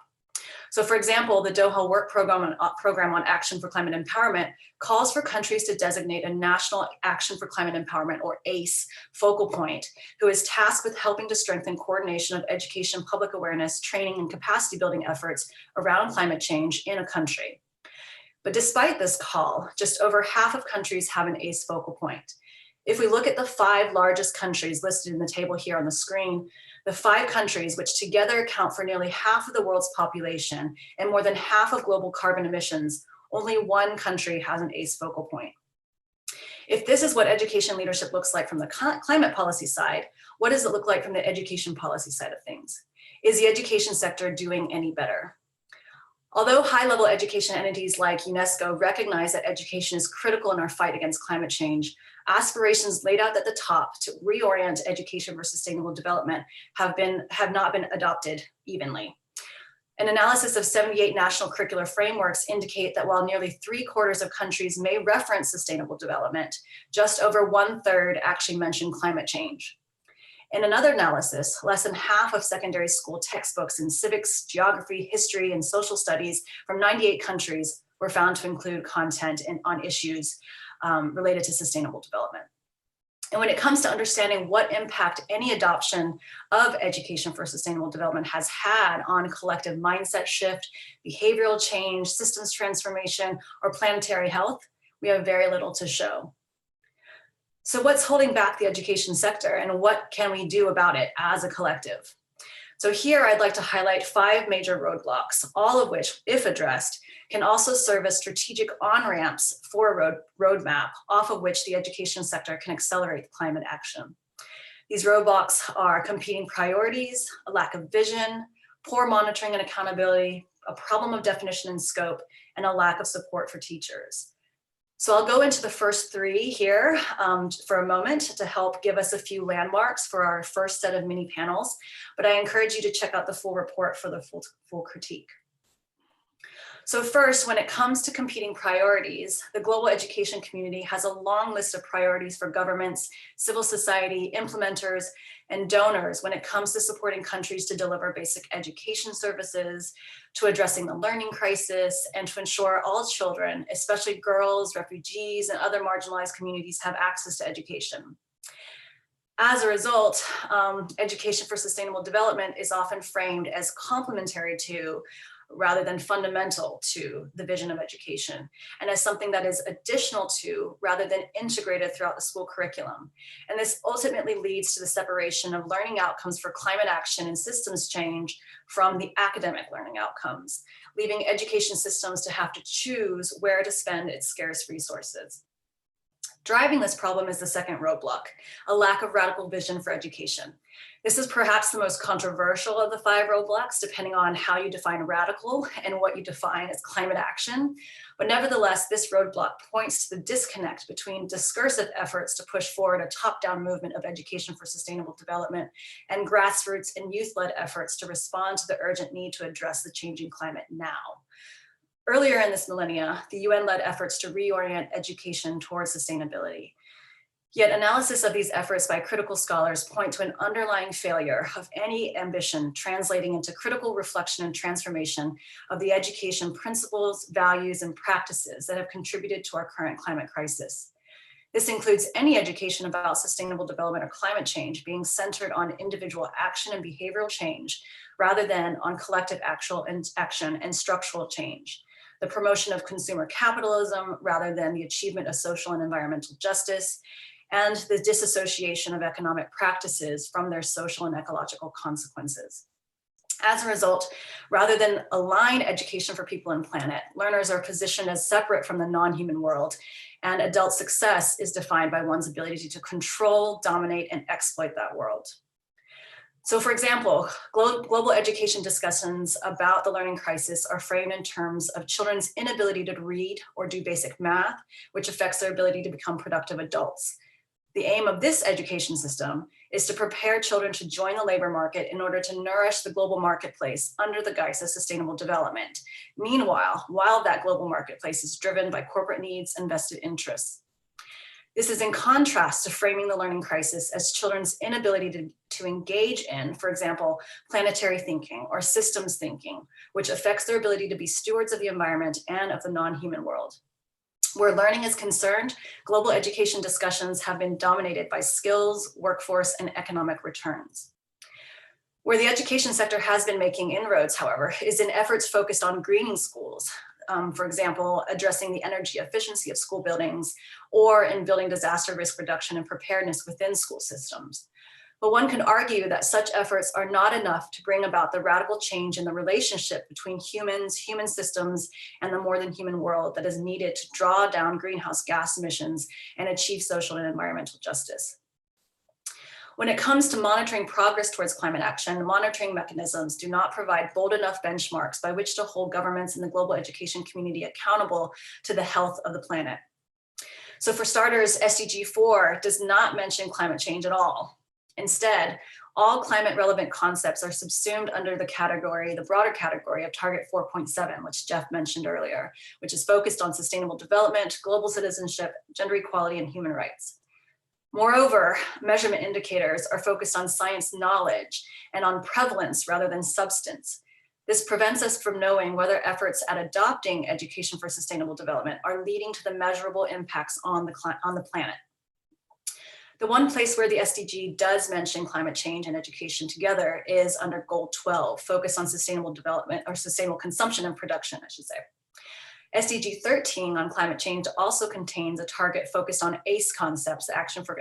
So for example, the Doha Work Program on Action for Climate Empowerment calls for countries to designate a National Action for Climate Empowerment, or ACE, focal point, who is tasked with helping to strengthen coordination of education, public awareness, training, and capacity building efforts around climate change in a country. But despite this call, just over half of countries have an ACE focal point. If we look at the 5 largest countries listed in the table here on the screen, the 5 countries, which together account for nearly half of the world's population and more than half of global carbon emissions, only 1 country has an ACE focal point. If this is what education leadership looks like from the climate policy side, what does it look like from the education policy side of things? Is the education sector doing any better? Although high-level education entities like UNESCO recognize that education is critical in our fight against climate change, aspirations laid out at the top to reorient education for sustainable development have not been adopted evenly. An analysis of 78 national curricular frameworks indicate that while nearly 3/4 of countries may reference sustainable development, just over 1/3 actually mention climate change. In another analysis, less than half of secondary school textbooks in civics, geography, history, and social studies from 98 countries were found to include content on issues related to sustainable development. And when it comes to understanding what impact any adoption of education for sustainable development has had on collective mindset shift, behavioral change, systems transformation, or planetary health, we have very little to show. So what's holding back the education sector, and what can we do about it as a collective? So here I'd like to highlight 5 major roadblocks, all of which, if addressed, can also serve as strategic on-ramps for a roadmap off of which the education sector can accelerate climate action. These roadblocks are competing priorities, a lack of vision, poor monitoring and accountability, a problem of definition and scope, and a lack of support for teachers. So I'll go into the first 3 here for a moment to help give us a few landmarks for our first set of mini panels, but I encourage you to check out the full report for the full critique. So first, when it comes to competing priorities, the global education community has a long list of priorities for governments, civil society, implementers, and donors when it comes to supporting countries to deliver basic education services, to addressing the learning crisis, and to ensure all children, especially girls, refugees, and other marginalized communities, have access to education. As a result, education for sustainable development is often framed as complementary to, rather than fundamental to, the vision of education, and as something that is additional to, rather than integrated throughout the school curriculum. And this ultimately leads to the separation of learning outcomes for climate action and systems change from the academic learning outcomes, leaving education systems to have to choose where to spend its scarce resources. Driving this problem is the second roadblock, a lack of radical vision for education. This is perhaps the most controversial of the 5 roadblocks, depending on how you define radical and what you define as climate action. But nevertheless, this roadblock points to the disconnect between discursive efforts to push forward a top-down movement of education for sustainable development and grassroots and youth-led efforts to respond to the urgent need to address the changing climate now. Earlier in this millennia, the UN led efforts to reorient education towards sustainability. Yet analysis of these efforts by critical scholars point to an underlying failure of any ambition translating into critical reflection and transformation of the education principles, values, and practices that have contributed to our current climate crisis. This includes any education about sustainable development or climate change being centered on individual action and behavioral change, rather than on collective action and structural change. The promotion of consumer capitalism rather than the achievement of social and environmental justice, and the disassociation of economic practices from their social and ecological consequences. As a result, rather than align education for people and planet, learners are positioned as separate from the non-human world, and adult success is defined by one's ability to control, dominate, and exploit that world. So for example, global education discussions about the learning crisis are framed in terms of children's inability to read or do basic math, which affects their ability to become productive adults. The aim of this education system is to prepare children to join the labor market in order to nourish the global marketplace under the guise of sustainable development. Meanwhile, while that global marketplace is driven by corporate needs and vested interests. This is in contrast to framing the learning crisis as children's inability to engage in, for example, planetary thinking or systems thinking, which affects their ability to be stewards of the environment and of the non-human world. Where learning is concerned, global education discussions have been dominated by skills, workforce, and economic returns. Where the education sector has been making inroads, however, is in efforts focused on greening schools. For example, addressing the energy efficiency of school buildings, or in building disaster risk reduction and preparedness within school systems. But one can argue that such efforts are not enough to bring about the radical change in the relationship between humans, human systems, and the more than human world that is needed to draw down greenhouse gas emissions and achieve social and environmental justice. When it comes to monitoring progress towards climate action, monitoring mechanisms do not provide bold enough benchmarks by which to hold governments and the global education community accountable to the health of the planet. So for starters, SDG 4 does not mention climate change at all. Instead, all climate relevant concepts are subsumed under the broader category of Target 4.7, which Jeff mentioned earlier, which is focused on sustainable development, global citizenship, gender equality, and human rights. Moreover, measurement indicators are focused on science knowledge and on prevalence rather than substance. This prevents us from knowing whether efforts at adopting education for sustainable development are leading to the measurable impacts on the planet. The one place where the SDG does mention climate change and education together is under Goal 12, focus on sustainable development or sustainable consumption and production, I should say. SDG 13 on climate change also contains a target focused on ACE concepts, action for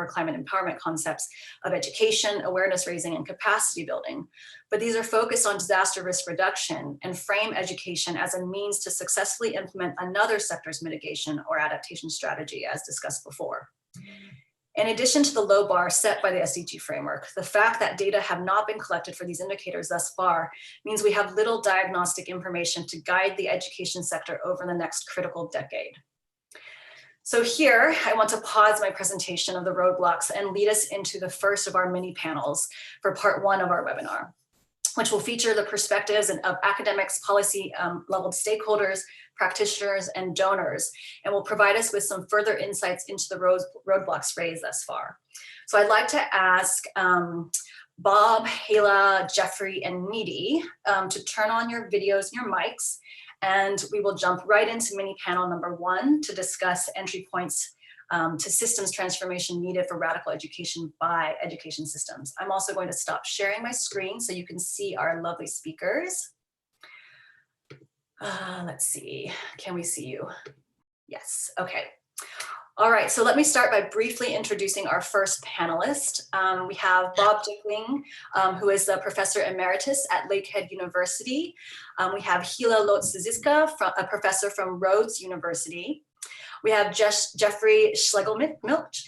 climate empowerment concepts of education, awareness raising, and capacity building. But these are focused on disaster risk reduction and frame education as a means to successfully implement another sector's mitigation or adaptation strategy, as discussed before. In addition to the low bar set by the SDG framework, the fact that data have not been collected for these indicators thus far means we have little diagnostic information to guide the education sector over the next critical decade. So here, I want to pause my presentation of the roadblocks and lead us into the first of our mini panels for part 1 of our webinar, which will feature the perspectives of academics, policy level stakeholders, practitioners, and donors, and will provide us with some further insights into the roadblocks raised thus far. So I'd like to ask Bob, Hala, Jeffrey, and Needy to turn on your videos and your mics, and we will jump right into mini panel number 1 to discuss entry points to systems transformation needed for radical education by education systems. I'm also going to stop sharing my screen so you can see our lovely speakers. Let's see, can we see you? Yes, okay. All right, so let me start by briefly introducing our first panelist. We have Bob Dickling, who is the Professor Emeritus at Lakehead University. We have Hala Lotziziska, a professor from Rhodes University. We have Jeffrey Schlegelmilch,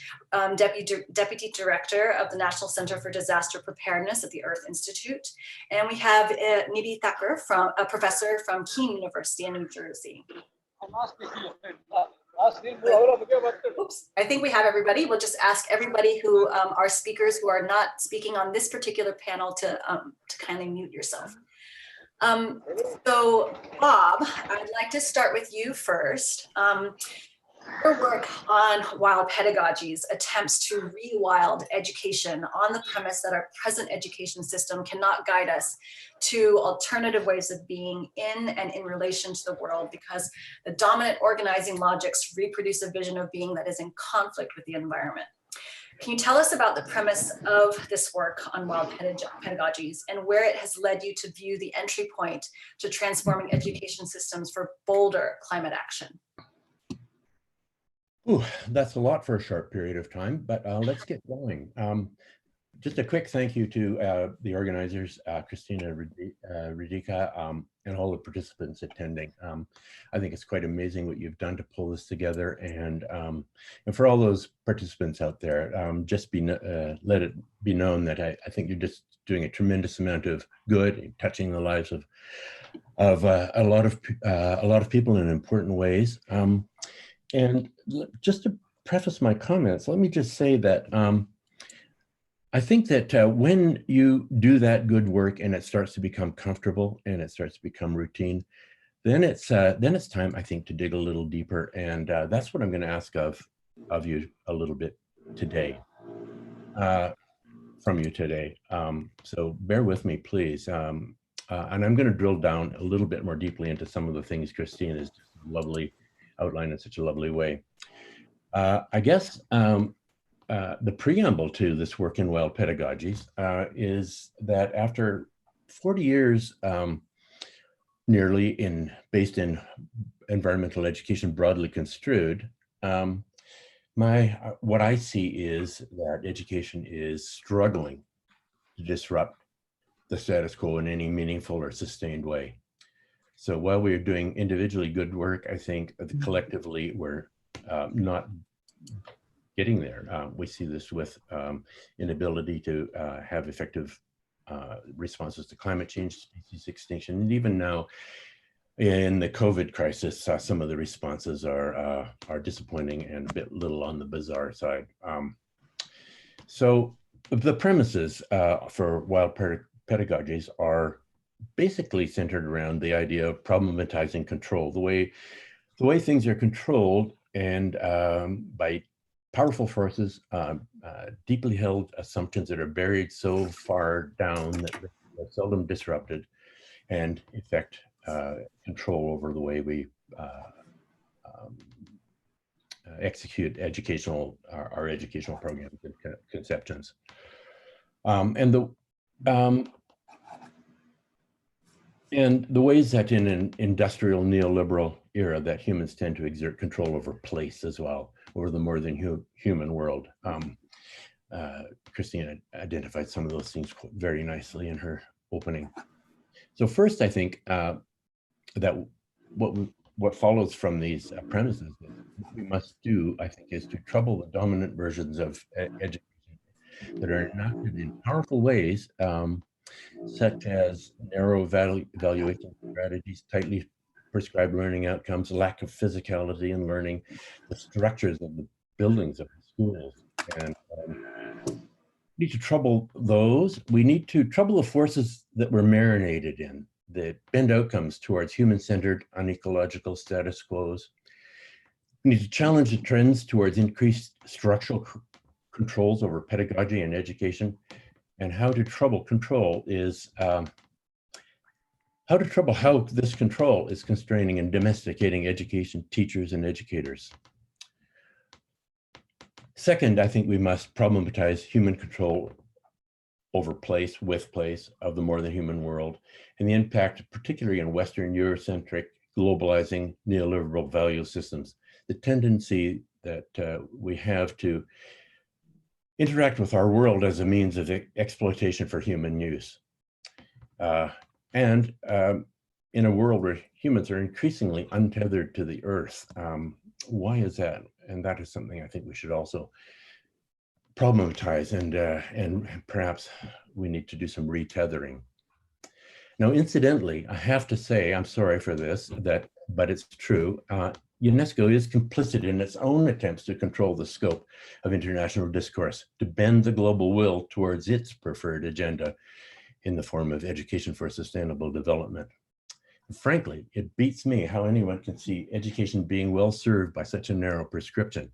Deputy Director of the National Center for Disaster Preparedness at the Earth Institute. And we have Needy Thakur, a professor from Keene University in New Jersey. Oops, I think we have everybody. We'll just ask everybody who are speakers who are not speaking on this particular panel to kindly mute yourself. So Bob, I'd like to start with you first. Your work on wild pedagogies attempts to rewild education on the premise that our present education system cannot guide us to alternative ways of being in and in relation to the world, because the dominant organizing logics reproduce a vision of being that is in conflict with the environment. Can you tell us about the premise of this work on wild pedagogies and where it has led you to view the entry point to transforming education systems for bolder climate action? Ooh, that's a lot for a short period of time, but let's get going. Just a quick thank you to the organizers, Christina, Radhika, and all the participants attending. I think it's quite amazing what you've done to pull this together, and for all those participants out there, just let it be known that I think you're just doing a tremendous amount of good, and touching the lives of a lot of people in important ways. And just to preface my comments, let me just say that I think that when you do that good work and it starts to become comfortable and it starts to become routine, then it's time, I think, to dig a little deeper. And that's what I'm going to ask of you a little bit today, from you today. So bear with me, please. And I'm going to drill down a little bit more deeply into some of the things Christine has lovely outlined in such a lovely way. I guess the preamble to this work in wild pedagogies is that after 40 years nearly based in environmental education broadly construed, what I see is that education is struggling to disrupt the status quo in any meaningful or sustained way. So while we're doing individually good work, I think collectively we're not getting there. We see this with inability to have effective responses to climate change, species extinction, and even now in the COVID crisis, some of the responses are disappointing and a bit little on the bizarre side. So the premises for wild pedagogies are basically centered around the idea of problematizing control, the way things are controlled, and by powerful forces, deeply held assumptions that are buried so far down that they're seldom disrupted, and effect control over the way we execute our educational programs and conceptions. And the ways that in an industrial neoliberal era that humans tend to exert control over place as well, over the more than human world. Christina identified some of those things very nicely in her opening. So first, I think that what follows from these premises, what we must do, I think, is to trouble the dominant versions of education that are enacted in powerful ways, such as narrow evaluation strategies, tightly prescribed learning outcomes, lack of physicality in learning, the structures of the buildings of the schools. And we need to trouble those. We need to trouble the forces that we're marinated in, that bend outcomes towards human-centered, unecological status quos. We need to challenge the trends towards increased structural controls over pedagogy and education. And how to trouble control is, how this control is constraining and domesticating education, teachers, and educators. Second, I think we must problematize human control over place, with place, of the more than human world, and the impact, particularly in Western Eurocentric, globalizing neoliberal value systems, the tendency that we have to interact with our world as a means of exploitation for human use. And in a world where humans are increasingly untethered to the earth. Why is that? And that is something I think we should also problematize, and perhaps we need to do some retethering. Now, incidentally, I have to say, I'm sorry for this, but it's true. UNESCO is complicit in its own attempts to control the scope of international discourse, to bend the global will towards its preferred agenda in the form of education for sustainable development. And frankly, it beats me how anyone can see education being well served by such a narrow prescription.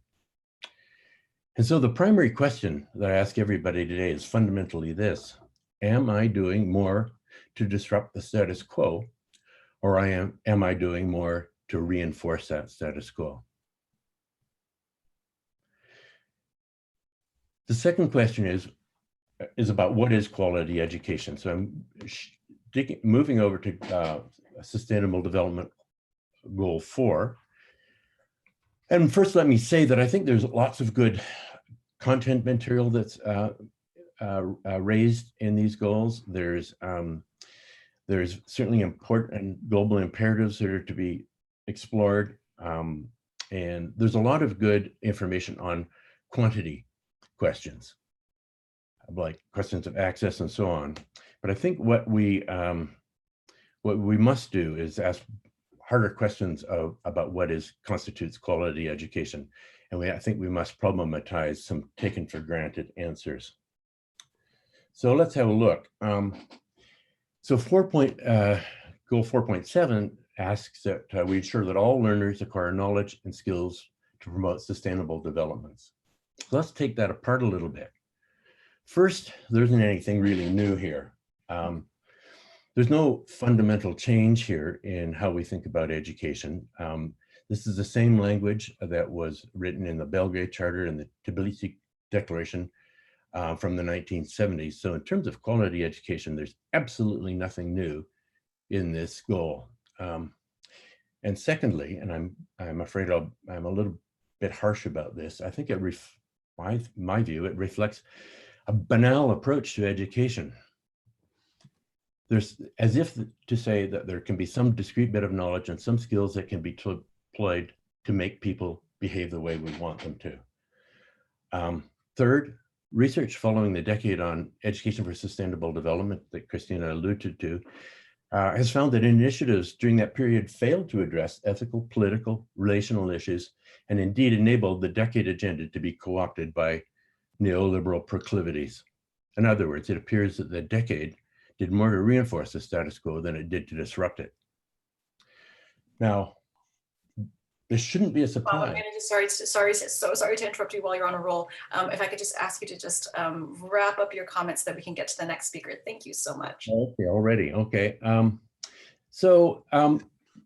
And so the primary question that I ask everybody today is fundamentally this: am I doing more to disrupt the status quo, or am I doing more to reinforce that status quo? The second question is about what is quality education. So I'm moving over to Sustainable Development Goal 4. And first, let me say that I think there's lots of good content material that's raised in these goals. There's certainly important global imperatives that are to be explored. And there's a lot of good information on quantity questions, like questions of access and so on. But I think what we must do is ask harder questions about what constitutes quality education. And I think we must problematize some taken for granted answers. So let's have a look. So Goal 4.7 asks that we ensure that all learners acquire knowledge and skills to promote sustainable developments. So let's take that apart a little bit. First, there isn't anything really new here. There's no fundamental change here in how we think about education. This is the same language that was written in the Belgrade Charter and the Tbilisi Declaration from the 1970s. So in terms of quality education, there's absolutely nothing new in this goal. And secondly, and I'm afraid I'm a little bit harsh about this, I think my view, it reflects a banal approach to education. There's as if to say that there can be some discrete bit of knowledge and some skills that can be deployed to make people behave the way we want them to. Third, research following the decade on education for sustainable development that Christina alluded to has found that initiatives during that period failed to address ethical, political, relational issues, and indeed enabled the decade agenda to be co-opted by neoliberal proclivities. In other words, it appears that the decade did more to reinforce the status quo than it did to disrupt it. Now, this shouldn't be a surprise. I'm so sorry to interrupt you while you're on a roll. If I could just ask you to just wrap up your comments so that we can get to the next speaker. Thank you so much. Okay, already, okay.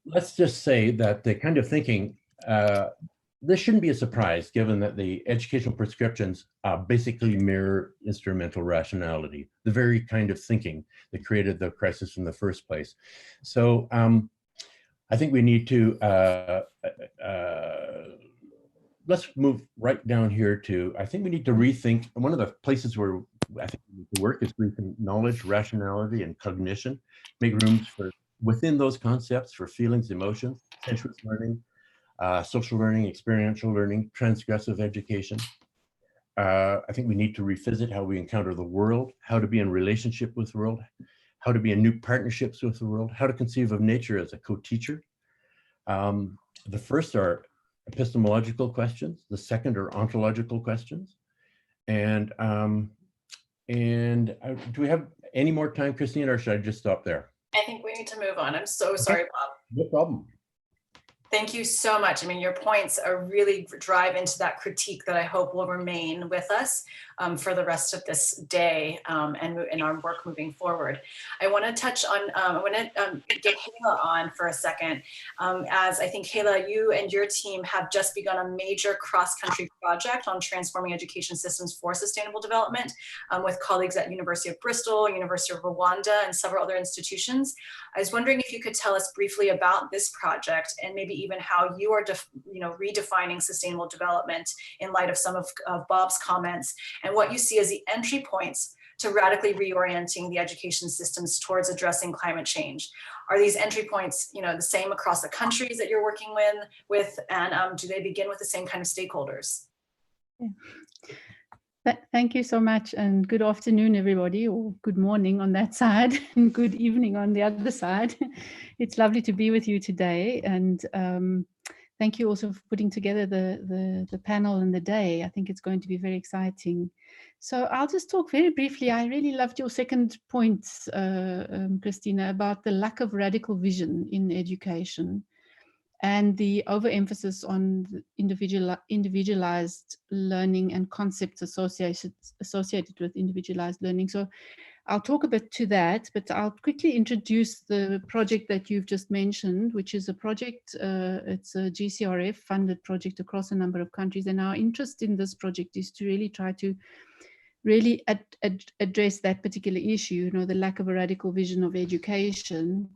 Let's just say that the kind of thinking this shouldn't be a surprise, given that the educational prescriptions basically mirror instrumental rationality, the very kind of thinking that created the crisis in the first place. So I think we need to, let's move right down here to, I think we need to rethink, one of the places where I think we need to work is rethink knowledge, rationality, and cognition, make rooms for, within those concepts, for feelings, emotions, sensuous learning, social learning, experiential learning, transgressive education. I think we need to revisit how we encounter the world, how to be in relationship with the world, how to be in new partnerships with the world, how to conceive of nature as a co-teacher. The first are epistemological questions. The second are ontological questions. And do we have any more time, Christine, or should I just stop there? I think we need to move on. I'm so sorry, Bob. No problem. Thank you so much. I mean, your points are really drive into that critique that I hope will remain with us for the rest of this day and in our work moving forward. I want to touch on, I want to get Hala on for a second, as I think, Hala, you and your team have just begun a major cross-country project on transforming education systems for sustainable development with colleagues at University of Bristol, University of Rwanda, and several other institutions. I was wondering if you could tell us briefly about this project and maybe even how you are redefining sustainable development in light of some of Bob's comments, and what you see as the entry points to radically reorienting the education systems towards addressing climate change. Are these entry points, the same across the countries that you're working with, and do they begin with the same kind of stakeholders? Yeah. Thank you so much, and good afternoon, everybody, or good morning on that side, and good evening on the other side. It's lovely to be with you today, and thank you also for putting together the panel and the day. I think it's going to be very exciting. So I'll just talk very briefly. I really loved your second point, Christina, about the lack of radical vision in education and the overemphasis on individualized learning and concepts associated with individualized learning. So I'll talk a bit to that, but I'll quickly introduce the project that you've just mentioned, which is a project, it's a GCRF funded project across a number of countries. And our interest in this project is to really try to address that particular issue, the lack of a radical vision of education.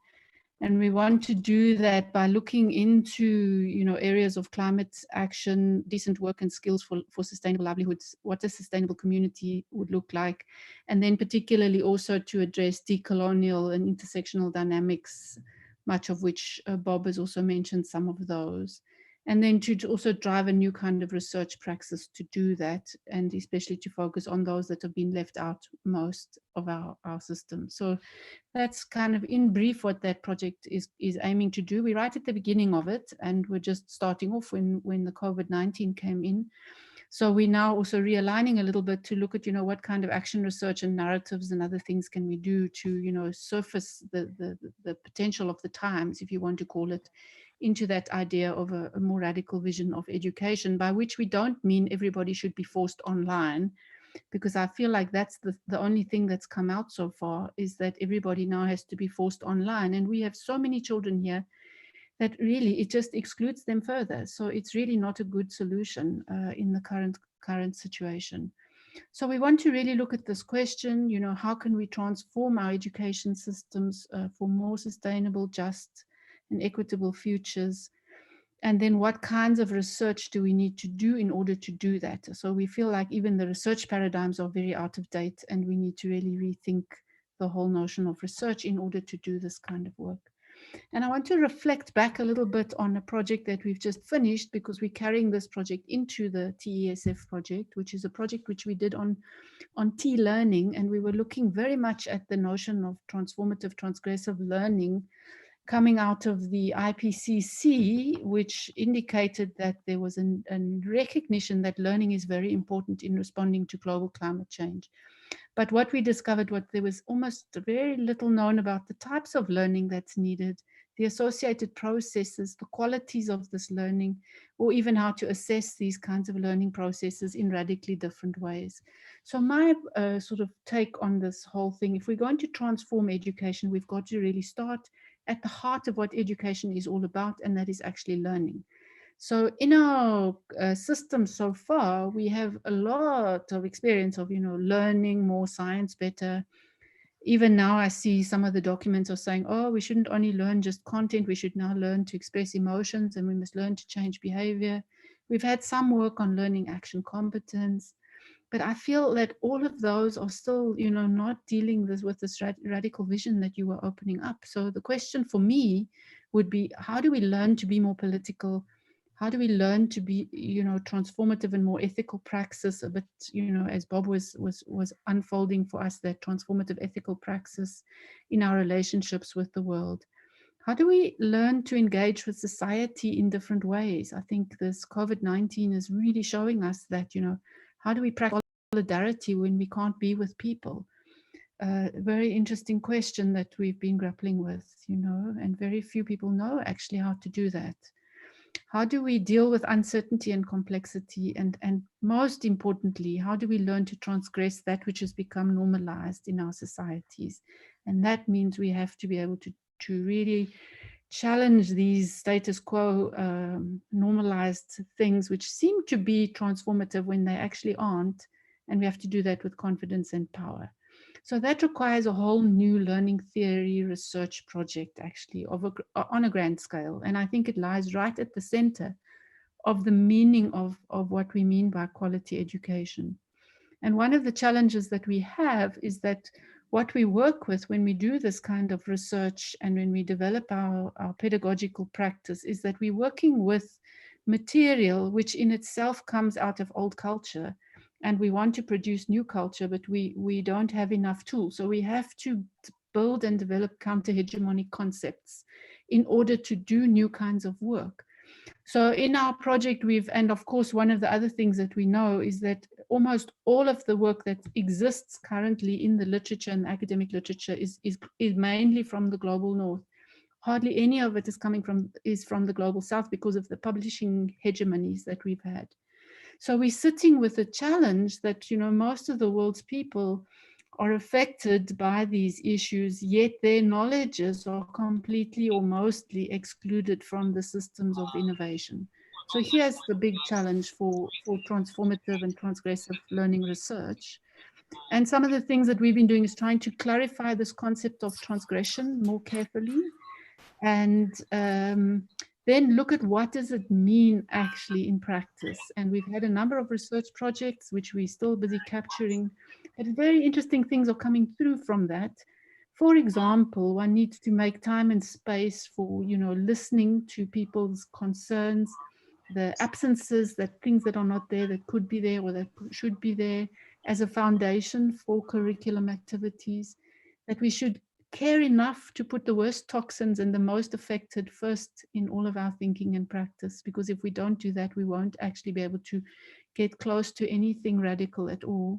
And we want to do that by looking into, areas of climate action, decent work and skills for sustainable livelihoods, what a sustainable community would look like, and then particularly also to address decolonial and intersectional dynamics, much of which Bob has also mentioned some of those. And then to also drive a new kind of research praxis to do that, and especially to focus on those that have been left out most of our system. So that's kind of in brief what that project is aiming to do. We're right at the beginning of it, and we're just starting off when the COVID-19 came in. So we're now also realigning a little bit to look at, what kind of action research and narratives and other things can we do to, surface the potential of the times, if you want to call it, into that idea of a more radical vision of education, by which we don't mean everybody should be forced online, because I feel like that's the only thing that's come out so far, is that everybody now has to be forced online. And we have so many children here that really it just excludes them further. So it's really not a good solution in the current situation. So we want to really look at this question, how can we transform our education systems for more sustainable, just, and equitable futures? And then what kinds of research do we need to do in order to do that? So we feel like even the research paradigms are very out of date, and we need to really rethink the whole notion of research in order to do this kind of work. And I want to reflect back a little bit on a project that we've just finished, because we're carrying this project into the TESF project, which is a project which we did on T-learning. And we were looking very much at the notion of transformative, transgressive learning coming out of the IPCC, which indicated that there was a recognition that learning is very important in responding to global climate change. But what we discovered, there was almost very little known about the types of learning that's needed, the associated processes, the qualities of this learning, or even how to assess these kinds of learning processes in radically different ways. So my sort of take on this whole thing, if we're going to transform education, we've got to really start at the heart of what education is all about, and that is actually learning. So in our system so far, we have a lot of experience of, learning more science better. Even now I see some of the documents are saying, oh, we shouldn't only learn just content, we should now learn to express emotions, and we must learn to change behavior. We've had some work on learning action competence, but I feel that all of those are still, not dealing with this radical vision that you were opening up. So the question for me would be, how do we learn to be more political? How do we learn to be, transformative and more ethical praxis? But, as Bob was unfolding for us, that transformative ethical praxis in our relationships with the world. How do we learn to engage with society in different ways? I think this COVID-19 is really showing us that, how do we practice solidarity when we can't be with people? Very interesting question that we've been grappling with, and very few people know actually how to do that. How do we deal with uncertainty and complexity? And most importantly, how do we learn to transgress that which has become normalized in our societies? And that means we have to be able to really challenge these status quo normalized things which seem to be transformative when they actually aren't. And we have to do that with confidence and power. So that requires a whole new learning theory research project, actually, on a grand scale. And I think it lies right at the center of the meaning of what we mean by quality education. And one of the challenges that we have is that what we work with when we do this kind of research and when we develop our pedagogical practice is that we're working with material which in itself comes out of old culture. And we want to produce new culture, but we don't have enough tools. So we have to build and develop counter-hegemonic concepts in order to do new kinds of work. So in our project, and of course, one of the other things that we know is that almost all of the work that exists currently in the literature and academic literature is mainly from the global north. Hardly any of it is from the global south because of the publishing hegemonies that we've had. So we're sitting with a challenge that, most of the world's people are affected by these issues, yet their knowledges are completely or mostly excluded from the systems of innovation. So here's the big challenge for transformative and transgressive learning research. And some of the things that we've been doing is trying to clarify this concept of transgression more carefully, and then look at what does it mean actually in practice. And we've had a number of research projects which we're still busy capturing, but very interesting things are coming through from that. For example, one needs to make time and space for, listening to people's concerns, the absences, that things that are not there that could be there or that should be there as a foundation for curriculum activities, that we should care enough to put the worst toxins and the most affected first in all of our thinking and practice, because if we don't do that, we won't actually be able to get close to anything radical at all.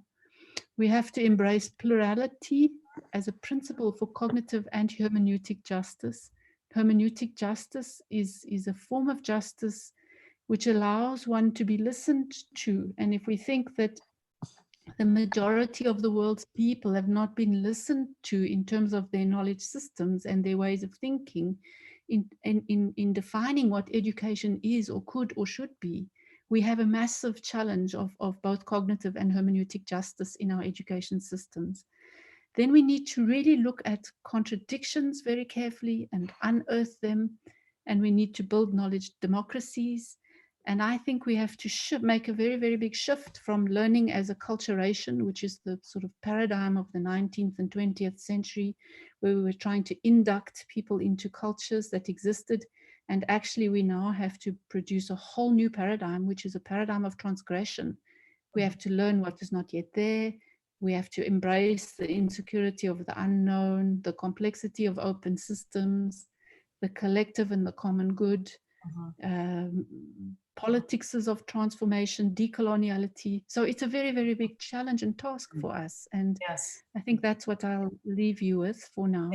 We have to embrace plurality as a principle for cognitive and hermeneutic justice. Hermeneutic justice is a form of justice which allows one to be listened to. And if we think that the majority of the world's people have not been listened to in terms of their knowledge systems and their ways of thinking in defining what education is or could or should be, we have a massive challenge of both cognitive and hermeneutic justice in our education systems. Then we need to really look at contradictions very carefully and unearth them. And we need to build knowledge democracies. And I think we have to make a very, very big shift from learning as acculturation, which is the sort of paradigm of the 19th and 20th century, where we were trying to induct people into cultures that existed. And actually, we now have to produce a whole new paradigm, which is a paradigm of transgression. We have to learn what is not yet there. We have to embrace the insecurity of the unknown, the complexity of open systems, the collective and the common good. Politics of transformation, decoloniality. So it's a very, very big challenge and task for us. And yes, I think that's what I'll leave you with for now.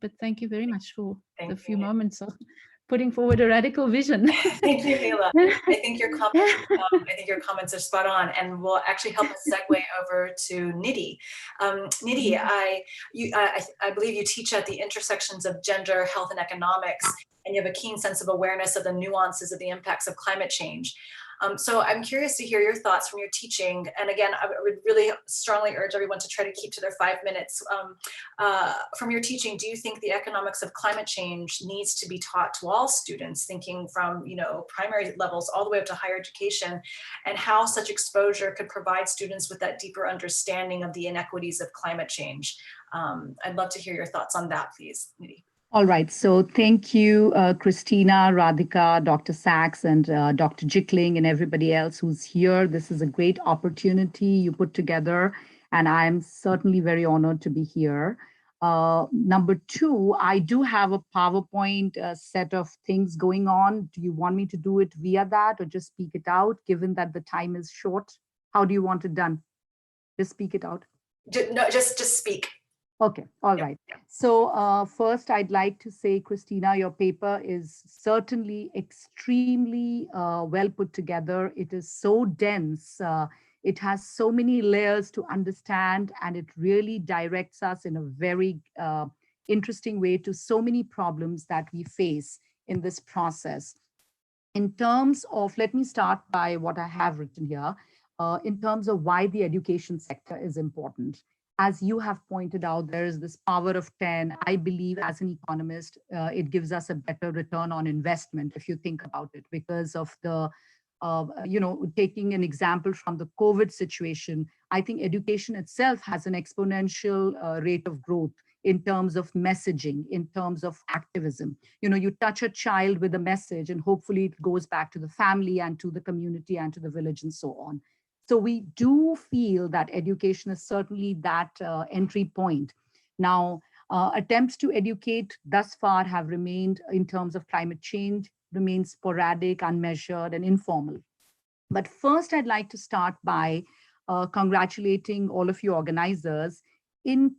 But thank you very much for the few moments of putting forward a radical vision. Thank you, Hela. I think your comments are spot on, and will actually help us segue over to Nidhi. Nidhi, I believe you teach at the intersections of gender, health, and economics. and you have a keen sense of awareness of the nuances of the impacts of climate change. So I'm curious to hear your thoughts from your teaching. And again, I would really strongly urge everyone to try to keep to their 5 minutes. From your teaching, do you think the economics of climate change needs to be taught to all students, thinking from primary levels all the way up to higher education, and how such exposure could provide students with that deeper understanding of the inequities of climate change? I'd love to hear your thoughts on that, please. Nidhi. All right. So thank you, Christina, Radhika, Dr. Sachs, and Dr. Jickling, and everybody else who's here. This is a great opportunity you put together, and I'm certainly very honored to be here. Number two, I do have a PowerPoint set of things going on. Do you want me to do it via that or just speak it out, given that the time is short? How do you want it done? Just speak it out? No, just speak. Okay, all right. So first, I'd like to say, Christina, your paper is certainly extremely well put together. It is so dense. It has so many layers to understand, and it really directs us in a very interesting way to so many problems that we face in this process. In terms of, let me start by what I have written here, in terms of why the education sector is important. As you have pointed out, there is this power of 10. I believe as an economist, it gives us a better return on investment if you think about it, because of the, taking an example from the COVID situation, I think education itself has an exponential rate of growth in terms of messaging, in terms of activism. You touch a child with a message and hopefully it goes back to the family and to the community and to the village and so on. So we do feel that education is certainly that entry point. Now, attempts to educate thus far have remained, in terms of climate change, remain sporadic, unmeasured, and informal. But first, I'd like to start by congratulating all of you organizers in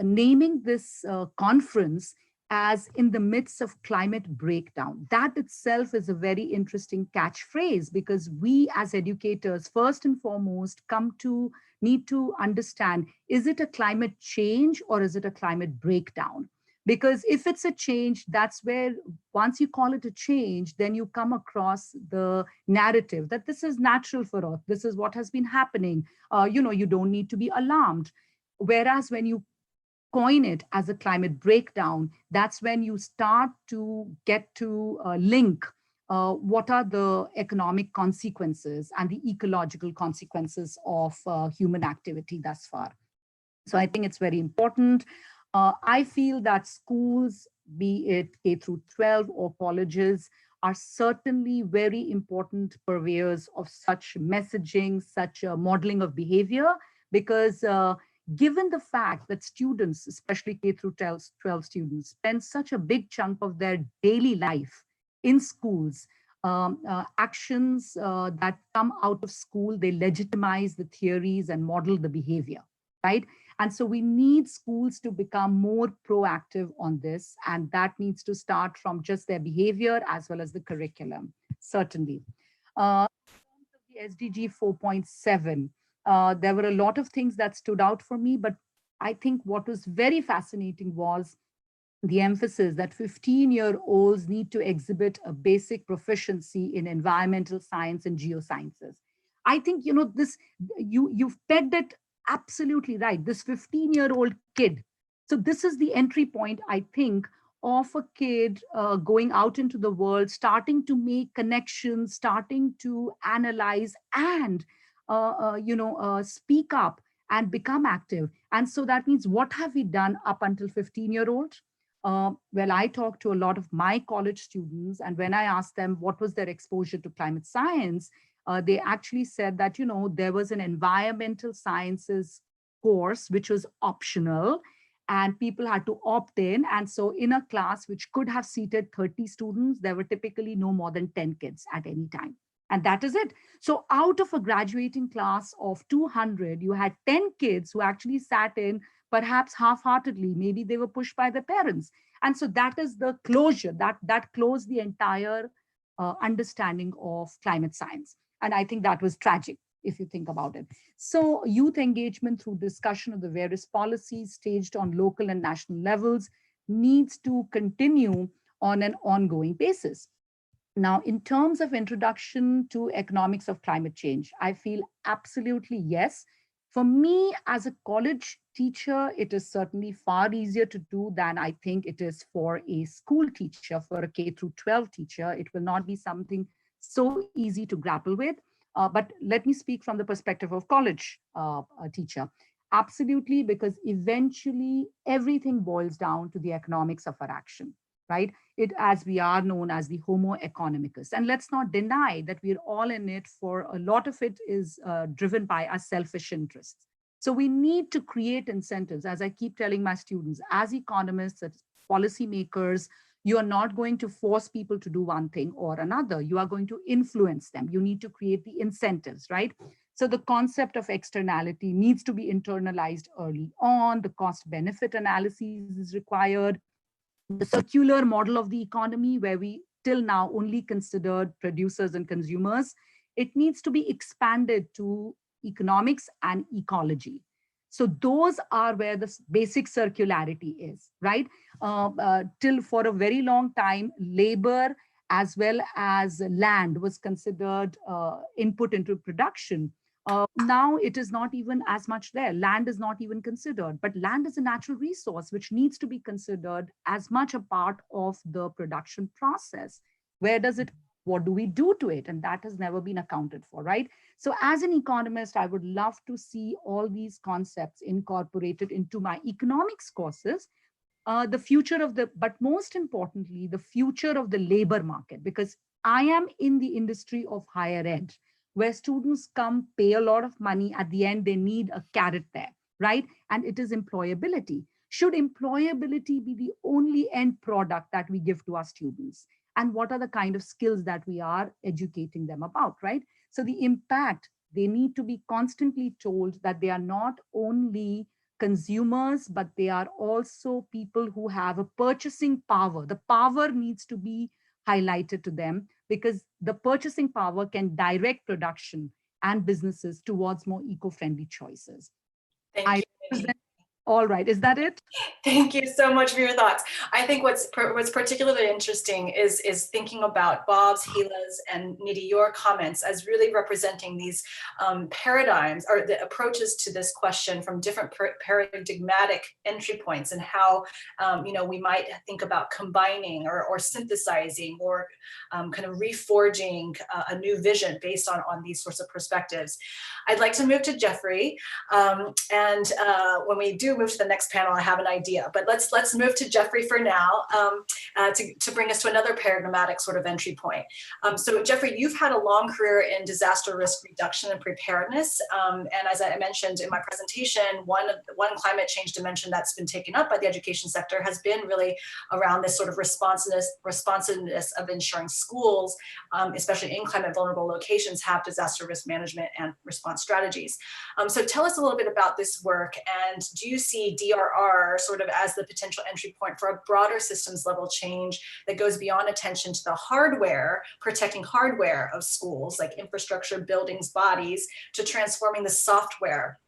naming this conference as in the midst of climate breakdown. That itself is a very interesting catchphrase, because we as educators, first and foremost, need to understand, is it a climate change or is it a climate breakdown? Because if it's a change, that's where, once you call it a change, then you come across the narrative that this is natural for Earth. This is what has been happening. You don't need to be alarmed. Whereas when you coin it as a climate breakdown, that's when you start to get to link what are the economic consequences and the ecological consequences of human activity thus far. So I think it's very important. I feel that schools, be it K through 12 or colleges, are certainly very important purveyors of such messaging, such modeling of behavior, because given the fact that students, especially K through 12 students, spend such a big chunk of their daily life in schools, actions that come out of school, they legitimize the theories and model the behavior, right? And so we need schools to become more proactive on this, and that needs to start from just their behavior as well as the curriculum, certainly. In terms of the SDG 4.7, there were a lot of things that stood out for me, but I think what was very fascinating was the emphasis that 15-year-olds need to exhibit a basic proficiency in environmental science and geosciences. I think, you've pegged it absolutely right, this 15-year-old kid. So this is the entry point, I think, of a kid going out into the world, starting to make connections, starting to analyze and speak up and become active. And so that means, what have we done up until 15-year-old? Well, I talked to a lot of my college students, and when I asked them what was their exposure to climate science, they actually said that, there was an environmental sciences course, which was optional, and people had to opt in. And so in a class which could have seated 30 students, there were typically no more than 10 kids at any time. And that is it. So out of a graduating class of 200, you had 10 kids who actually sat in, perhaps half-heartedly. Maybe they were pushed by their parents. And so that is the closure, that closed the entire understanding of climate science. And I think that was tragic, if you think about it. So youth engagement through discussion of the various policies staged on local and national levels needs to continue on an ongoing basis. Now, in terms of introduction to economics of climate change, I feel absolutely yes. For me, as a college teacher, it is certainly far easier to do than I think it is for a school teacher, for a K through 12 teacher. It will not be something so easy to grapple with. But let me speak from the perspective of college teacher. Absolutely, because eventually everything boils down to the economics of our action, right? It, as we are known as the Homo economicus. And let's not deny that we're all in it for a lot of it is driven by our selfish interests. So we need to create incentives, as I keep telling my students, as economists, as policymakers, you are not going to force people to do one thing or another. You are going to influence them. You need to create the incentives, right? So the concept of externality needs to be internalized early on. The cost benefit analysis is required. The circular model of the economy, where we till now only considered producers and consumers, it needs to be expanded to economics and ecology. So those are where the basic circularity is, right? Till for a very long time, labor as well as land was considered input into production. Now it is not even as much there. Land is not even considered, but land is a natural resource which needs to be considered as much a part of the production process. Where does it, what do we do to it? And that has never been accounted for, right? So as an economist, I would love to see all these concepts incorporated into my economics courses. The future of the, but most importantly, the future of the labor market, because I am in the industry of higher ed, where students come, pay a lot of money. At the end, they need a carrot there, right? And it is employability. Should employability be the only end product that we give to our students? And what are the kind of skills that we are educating them about, right? So the impact, they need to be constantly told that they are not only consumers, but they are also people who have a purchasing power. The power needs to be highlighted to them, because the purchasing power can direct production and businesses towards more eco-friendly choices. Thank you. All right, is that it? Thank you so much for your thoughts. I think what's particularly interesting is thinking about Bob's, Gila's, and Nidhi, your comments as really representing these paradigms or the approaches to this question from different paradigmatic entry points, and how we might think about combining or synthesizing or kind of reforging a new vision based on these sorts of perspectives. I'd like to move to Jeffrey, and when we do move to the next panel, I have an idea, but let's move to Jeffrey for now to bring us to another paradigmatic sort of entry point. So Jeffrey, you've had a long career in disaster risk reduction and preparedness. And as I mentioned in my presentation, one climate change dimension that's been taken up by the education sector has been really around this sort of responsiveness of ensuring schools, especially in climate vulnerable locations, have disaster risk management and response strategies. So tell us a little bit about this work, and do you see DRR sort of as the potential entry point for a broader systems level change that goes beyond attention to the hardware, protecting hardware of schools like infrastructure, buildings, bodies, to transforming the software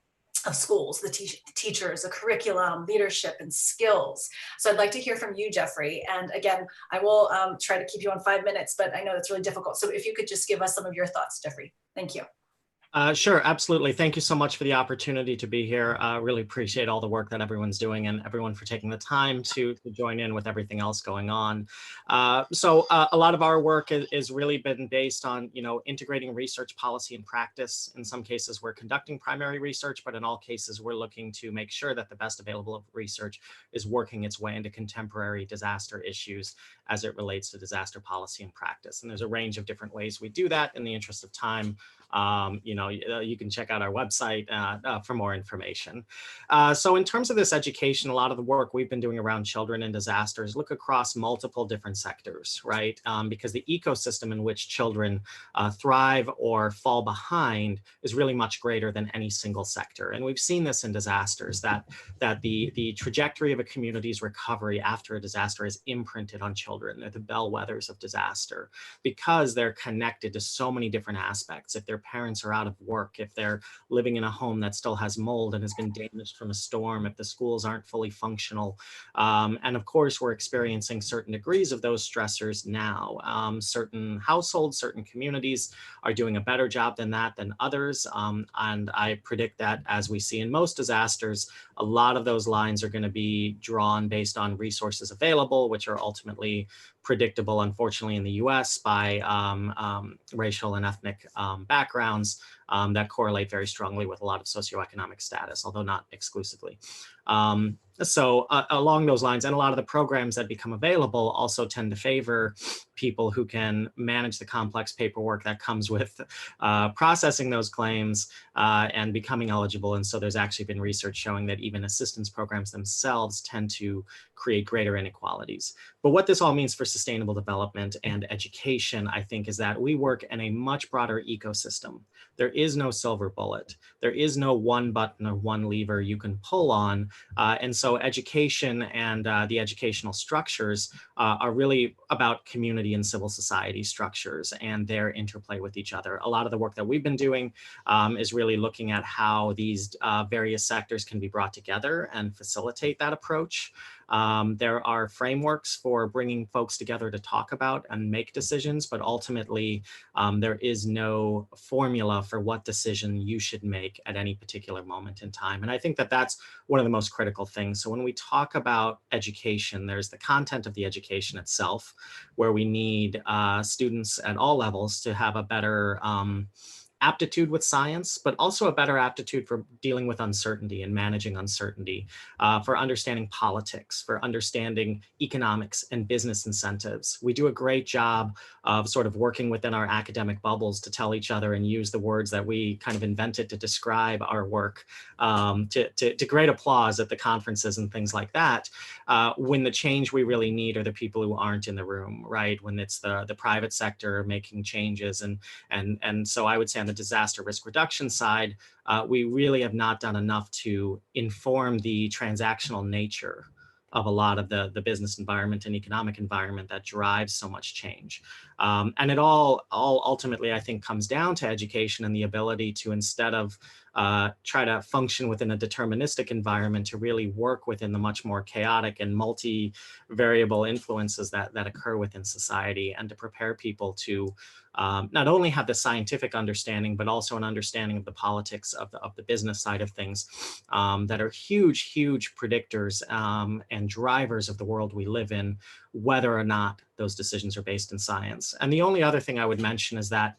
of schools, the teachers, the curriculum, leadership, and skills? So I'd like to hear from you, Jeffrey. And again, I will try to keep you on 5 minutes, but I know that's really difficult. So if you could just give us some of your thoughts, Jeffrey. Thank you. Sure, absolutely. Thank you so much for the opportunity to be here. Really appreciate all the work that everyone's doing, and everyone for taking the time to join in with everything else going on. So a lot of our work is really been based on, integrating research, policy, and practice. In some cases, we're conducting primary research, but in all cases, we're looking to make sure that the best available research is working its way into contemporary disaster issues as it relates to disaster policy and practice. And there's a range of different ways we do that. In the interest of time, you can check out our website for more information. So in terms of this education, a lot of the work we've been doing around children and disasters look across multiple different sectors, right? Because the ecosystem in which children thrive or fall behind is really much greater than any single sector. And we've seen this in disasters, that the trajectory of a community's recovery after a disaster is imprinted on children. They're the bellwethers of disaster because they're connected to so many different aspects. If their parents are out out of work, if they're living in a home that still has mold and has been damaged from a storm, if the schools aren't fully functional. And of course, we're experiencing certain degrees of those stressors now. Certain households, certain communities are doing a better job than that than others. And I predict that, as we see in most disasters, a lot of those lines are going to be drawn based on resources available, which are ultimately predictable, unfortunately, in the US by racial and ethnic backgrounds that correlate very strongly with a lot of socioeconomic status, although not exclusively. So along those lines, and a lot of the programs that become available also tend to favor people who can manage the complex paperwork that comes with processing those claims and becoming eligible. And so there's actually been research showing that even assistance programs themselves tend to create greater inequalities. But what this all means for sustainable development and education, I think, is that we work in a much broader ecosystem. There is no silver bullet. There is no one button or one lever you can pull on. And so education and the educational structures are really about community and civil society structures and their interplay with each other. A lot of the work that we've been doing is really looking at how these various sectors can be brought together and facilitate that approach. There are frameworks for bringing folks together to talk about and make decisions, but ultimately there is no formula for what decision you should make at any particular moment in time. And I think that that's one of the most critical things. So when we talk about education, there's the content of the education itself, where we need students at all levels to have a better aptitude with science, but also a better aptitude for dealing with uncertainty and managing uncertainty, for understanding politics, for understanding economics and business incentives. We do a great job of sort of working within our academic bubbles to tell each other and use the words that we kind of invented to describe our work to great applause at the conferences and things like that. When the change we really need are the people who aren't in the room, right? When it's the private sector making changes. And so I would say on the disaster risk reduction side, we really have not done enough to inform the transactional nature of a lot of the business environment and economic environment that drives so much change. And it all ultimately, I think, comes down to education and the ability to, instead of try to function within a deterministic environment, to really work within the much more chaotic and multi-variable influences that occur within society, and to prepare people to not only have the scientific understanding, but also an understanding of the politics of the business side of things that are huge, huge predictors and drivers of the world we live in, whether or not those decisions are based in science. And the only other thing I would mention is that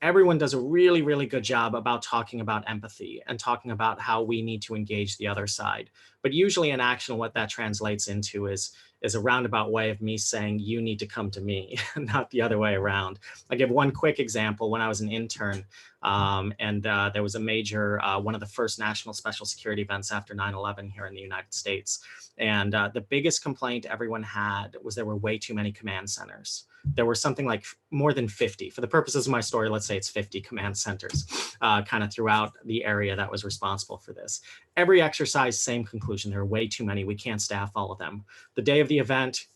everyone does a really, really good job about talking about empathy and talking about how we need to engage the other side. But usually in action, what that translates into is a roundabout way of me saying, you need to come to me, not the other way around. I'll give one quick example. When I was an intern, there was a major, one of the first national special security events after 9/11 here in the United States. And the biggest complaint everyone had was there were way too many command centers. There were something like more than 50. For the purposes of my story, let's say it's 50 command centers kind of throughout the area that was responsible for this. Every exercise, same conclusion. There are way too many. We can't staff all of them. The day of the event,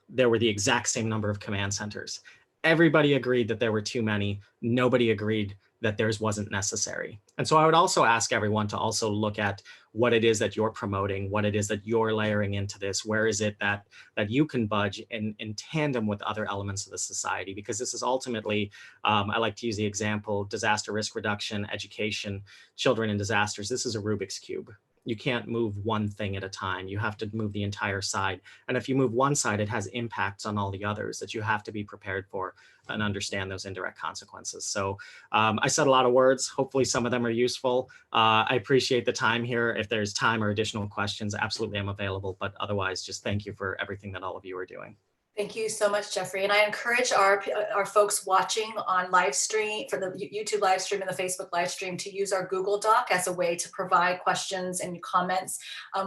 there were the exact same number of command centers. Everybody agreed that there were too many. Nobody agreed that theirs wasn't necessary. And so I would also ask everyone to also look at what it is that you're promoting, what it is that you're layering into this, where is it that you can budge in tandem with other elements of the society, because this is ultimately, I like to use the example, disaster risk reduction, education, children in disasters. This is a Rubik's Cube. You can't move one thing at a time. You have to move the entire side. And if you move one side, it has impacts on all the others that you have to be prepared for and understand those indirect consequences. So I said a lot of words. Hopefully some of them are useful. I appreciate the time here. If there's time or additional questions, absolutely I'm available. But otherwise, just thank you for everything that all of you are doing. Thank you so much, Jeffrey. And I encourage our folks watching on live stream, for the YouTube live stream and the Facebook live stream, to use our Google Doc as a way to provide questions and comments.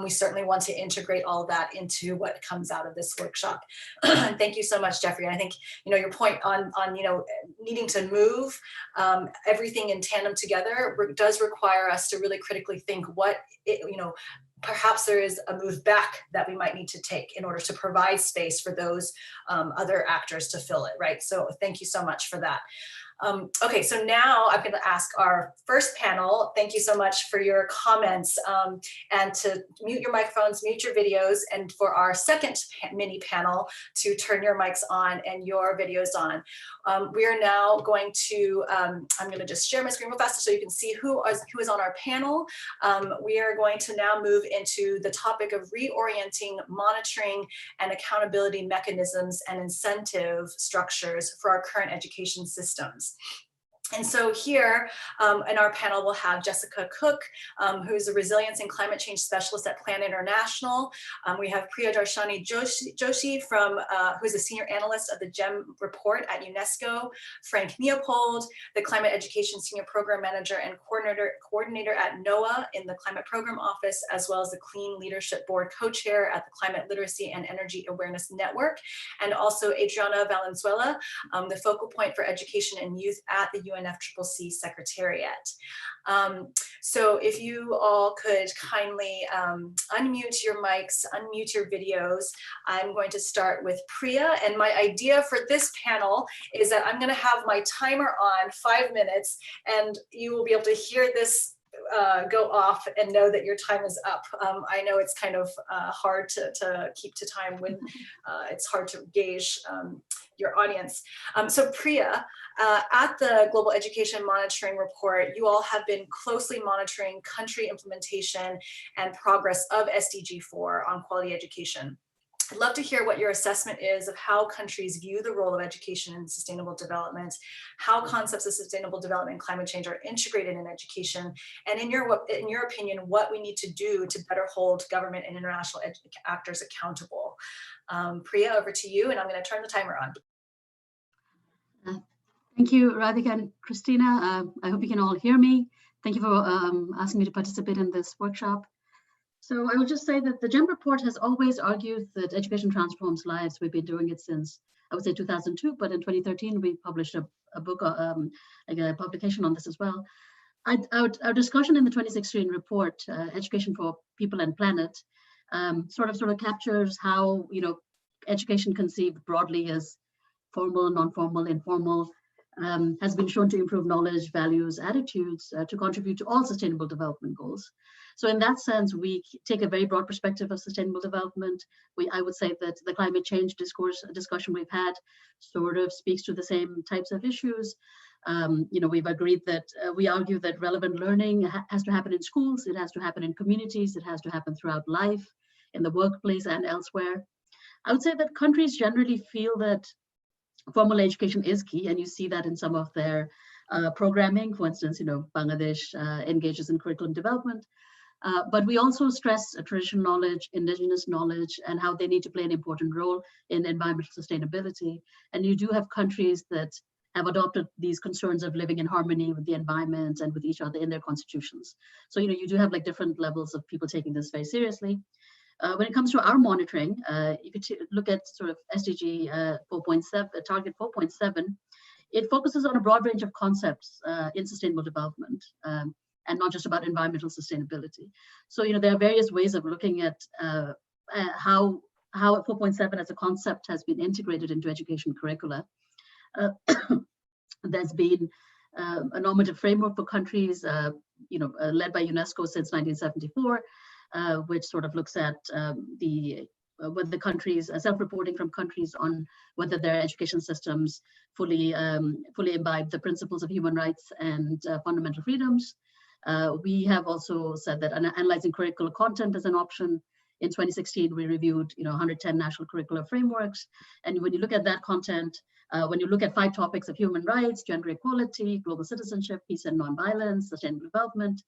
We certainly want to integrate all of that into what comes out of this workshop. Thank you so much, Jeffrey. And I think, your point on needing to move everything in tandem together does require us to really critically think perhaps there is a move back that we might need to take in order to provide space for those other actors to fill it, right? So thank you so much for that. Okay, so now I'm going to ask our first panel. Thank you so much for your comments, and to mute your microphones, mute your videos, and for our second mini panel to turn your mics on and your videos on. We are now going to, I'm going to just share my screen real fast so you can see who is on our panel. We are going to now move into the topic of reorienting, monitoring, and accountability mechanisms and incentive structures for our current education systems. And so here in our panel, we'll have Jessica Cook, who's a resilience and climate change specialist at Plan International. We have Priya Darshani Joshi, who's a senior analyst of the GEM report at UNESCO. Frank Neopold, the climate education senior program manager and coordinator at NOAA in the climate program office, as well as the Clean Leadership Board co-chair at the Climate Literacy and Energy Awareness Network. And also Adriana Valenzuela, the focal point for education and youth at the UNFCCC Secretariat. So if you all could kindly unmute your mics, unmute your videos. I'm going to start with Priya, and my idea for this panel is that I'm going to have my timer on 5 minutes, and you will be able to hear this go off and know that your time is up. I know it's kind of hard to keep to time when it's hard to gauge your audience. So Priya, at the Global Education Monitoring Report, you all have been closely monitoring country implementation and progress of SDG 4 on quality education. I'd love to hear what your assessment is of how countries view the role of education in sustainable development, how concepts of sustainable development and climate change are integrated in education, and in your opinion, what we need to do to better hold government and international actors accountable. Priya, over to you, and I'm going to turn the timer on. Thank you, Radhika and Christina. I hope you can all hear me. Thank you for asking me to participate in this workshop. So I will just say that the GEM report has always argued that education transforms lives. We've been doing it since, I would say 2002, but in 2013, we published a book, like a publication on this as well. Our discussion in the 2016 report, Education for People and Planet, sort of captures how, education conceived broadly as formal, non-formal, informal, has been shown to improve knowledge, values, attitudes, to contribute to all sustainable development goals. So in that sense, we take a very broad perspective of sustainable development. I would say that the climate change discussion we've had sort of speaks to the same types of issues. We've agreed that we argue that relevant learning has to happen in schools, it has to happen in communities, it has to happen throughout life, in the workplace and elsewhere. I would say that countries generally feel that formal education is key, and you see that in some of their programming. For instance, Bangladesh engages in curriculum development, but we also stress traditional knowledge, indigenous knowledge, and how they need to play an important role in environmental sustainability. And you do have countries that have adopted these concerns of living in harmony with the environment and with each other in their constitutions. So, you do have like different levels of people taking this very seriously. When it comes to our monitoring, if you look at sort of SDG 4.7, target 4.7, it focuses on a broad range of concepts in sustainable development, and not just about environmental sustainability. So, there are various ways of looking at how 4.7 as a concept has been integrated into education curricula. There's been a normative framework for countries, led by UNESCO since 1974, which sort of looks at what the countries, self-reporting from countries on whether their education systems fully imbibe the principles of human rights and fundamental freedoms. We have also said that analyzing curricular content is an option. In 2016, we reviewed 110 national curricular frameworks. And when you look at that content, when you look at 5 topics of human rights, gender equality, global citizenship, peace and nonviolence, sustainable development,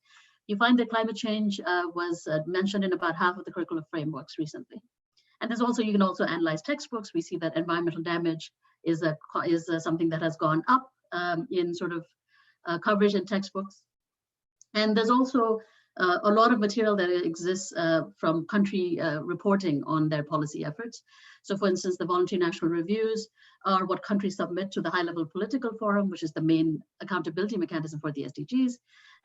you find that climate change was mentioned in about half of the curricular frameworks recently. And you can also analyze textbooks. We see that environmental damage is something that has gone up in sort of coverage in textbooks. And there's also a lot of material that exists from country reporting on their policy efforts. So for instance, the voluntary national reviews are what countries submit to the high-level political forum, which is the main accountability mechanism for the SDGs.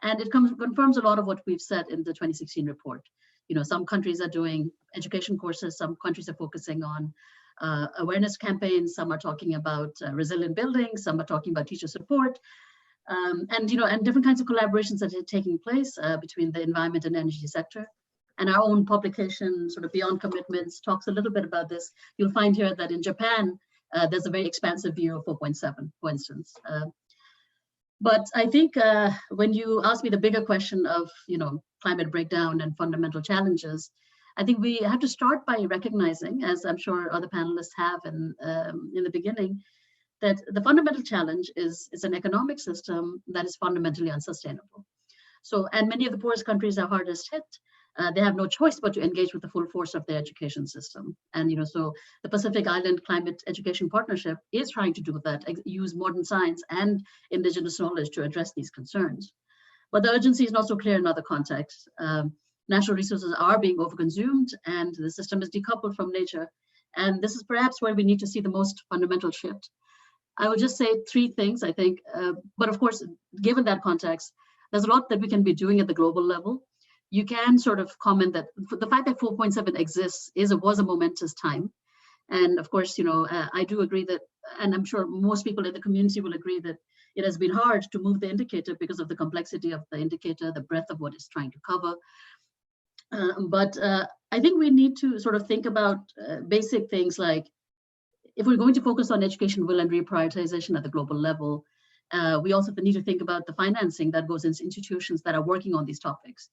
And it confirms a lot of what we've said in the 2016 report. Some countries are doing education courses, some countries are focusing on awareness campaigns, some are talking about resilient building, some are talking about teacher support, and different kinds of collaborations that are taking place between the environment and energy sector. And our own publication, sort of Beyond Commitments, talks a little bit about this. You'll find here that in Japan, there's a very expansive view of 4.7, for instance. But I think when you ask me the bigger question of climate breakdown and fundamental challenges, I think we have to start by recognizing, as I'm sure other panelists have in the beginning, that the fundamental challenge is an economic system that is fundamentally unsustainable. So, and many of the poorest countries are hardest hit. They have no choice but to engage with the full force of their education system. And so the Pacific Island Climate Education Partnership is trying to do that, use modern science and indigenous knowledge to address these concerns. But the urgency is not so clear in other contexts. Natural resources are being overconsumed and the system is decoupled from nature. And this is perhaps where we need to see the most fundamental shift. I will just say three things, I think, but of course, given that context, there's a lot that we can be doing at the global level. You can sort of comment that the fact that 4.7 exists was a momentous time. And of course, I do agree that, and I'm sure most people in the community will agree that it has been hard to move the indicator because of the complexity of the indicator, the breadth of what it's trying to cover. But I think we need to sort of think about basic things like, if we're going to focus on education will and reprioritization at the global level, we also need to think about the financing that goes into institutions that are working on these topics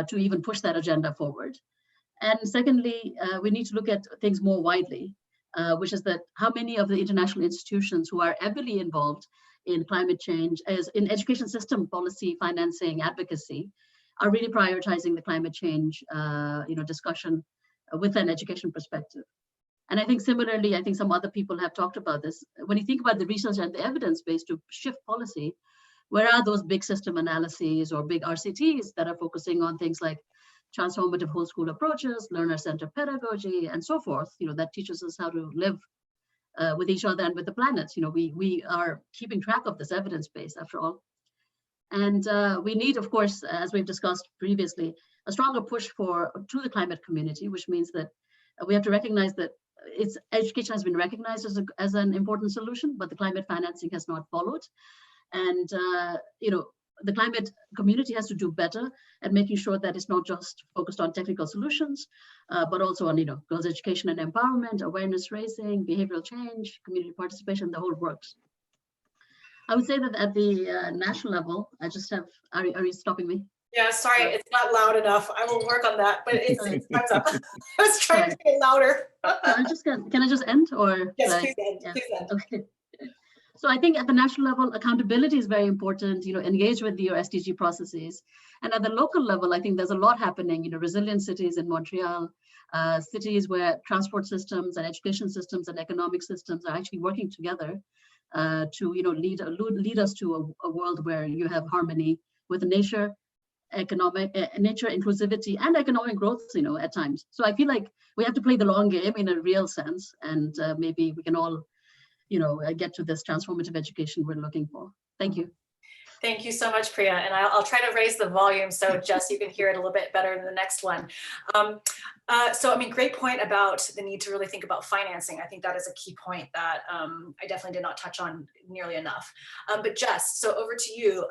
to even push that agenda forward. And secondly, we need to look at things more widely, which is that how many of the international institutions who are heavily involved in climate change, as in education system policy, financing, advocacy, are really prioritizing the climate change discussion with an education perspective. And I think similarly, I think some other people have talked about this. When you think about the research and the evidence base to shift policy, where are those big system analyses or big RCTs that are focusing on things like transformative whole school approaches, learner-centered pedagogy, and so forth, that teaches us how to live with each other and with the planet. We are keeping track of this evidence base after all. And we need, of course, as we've discussed previously, a stronger push to the climate community, which means that we have to recognize that education has been recognized as an important solution, but the climate financing has not followed. And the climate community has to do better at making sure that it's not just focused on technical solutions, but also on girls' education and empowerment, awareness raising, behavioral change, community participation, the whole works. I would say that at the national level, I just have, are you stopping me? Yeah, sorry, it's not loud enough. I will work on that, but it's time's up. I was trying to get louder. Can I just end or? Yes, please end. Yeah. Please end. Okay. So I think at the national level, accountability is very important, engage with your SDG processes. And at the local level, I think there's a lot happening, resilient cities in Montreal, cities where transport systems and education systems and economic systems are actually working together to, lead us to a world where you have harmony with nature, nature inclusivity and economic growth, at times. So I feel like we have to play the long game in a real sense, and maybe we can all get to this transformative education we're looking for. Thank you. Thank you so much, Priya. And I'll try to raise the volume so Jess, you can hear it a little bit better in the next one. Great point about the need to really think about financing. I think that is a key point that I definitely did not touch on nearly enough. But Jess, so over to you.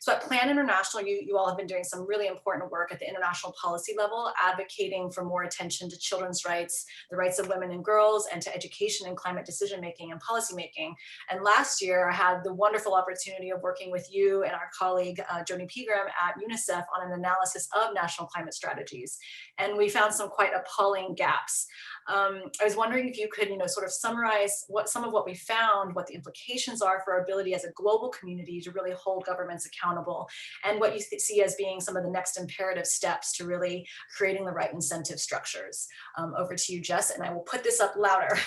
So at Plan International, you all have been doing some really important work at the international policy level, advocating for more attention to children's rights, the rights of women and girls, and to education and climate decision-making and policymaking. And last year, I had the wonderful opportunity of working with you and our colleague, Joni Pegram at UNICEF on an analysis of national climate strategies. And we found some quite appalling gaps. I was wondering if you could, sort of summarize some of what we found, what the implications are for our ability as a global community to really hold governments accountable, and what you see as being some of the next imperative steps to really creating the right incentive structures. Over to you, Jess, and I will put this up louder.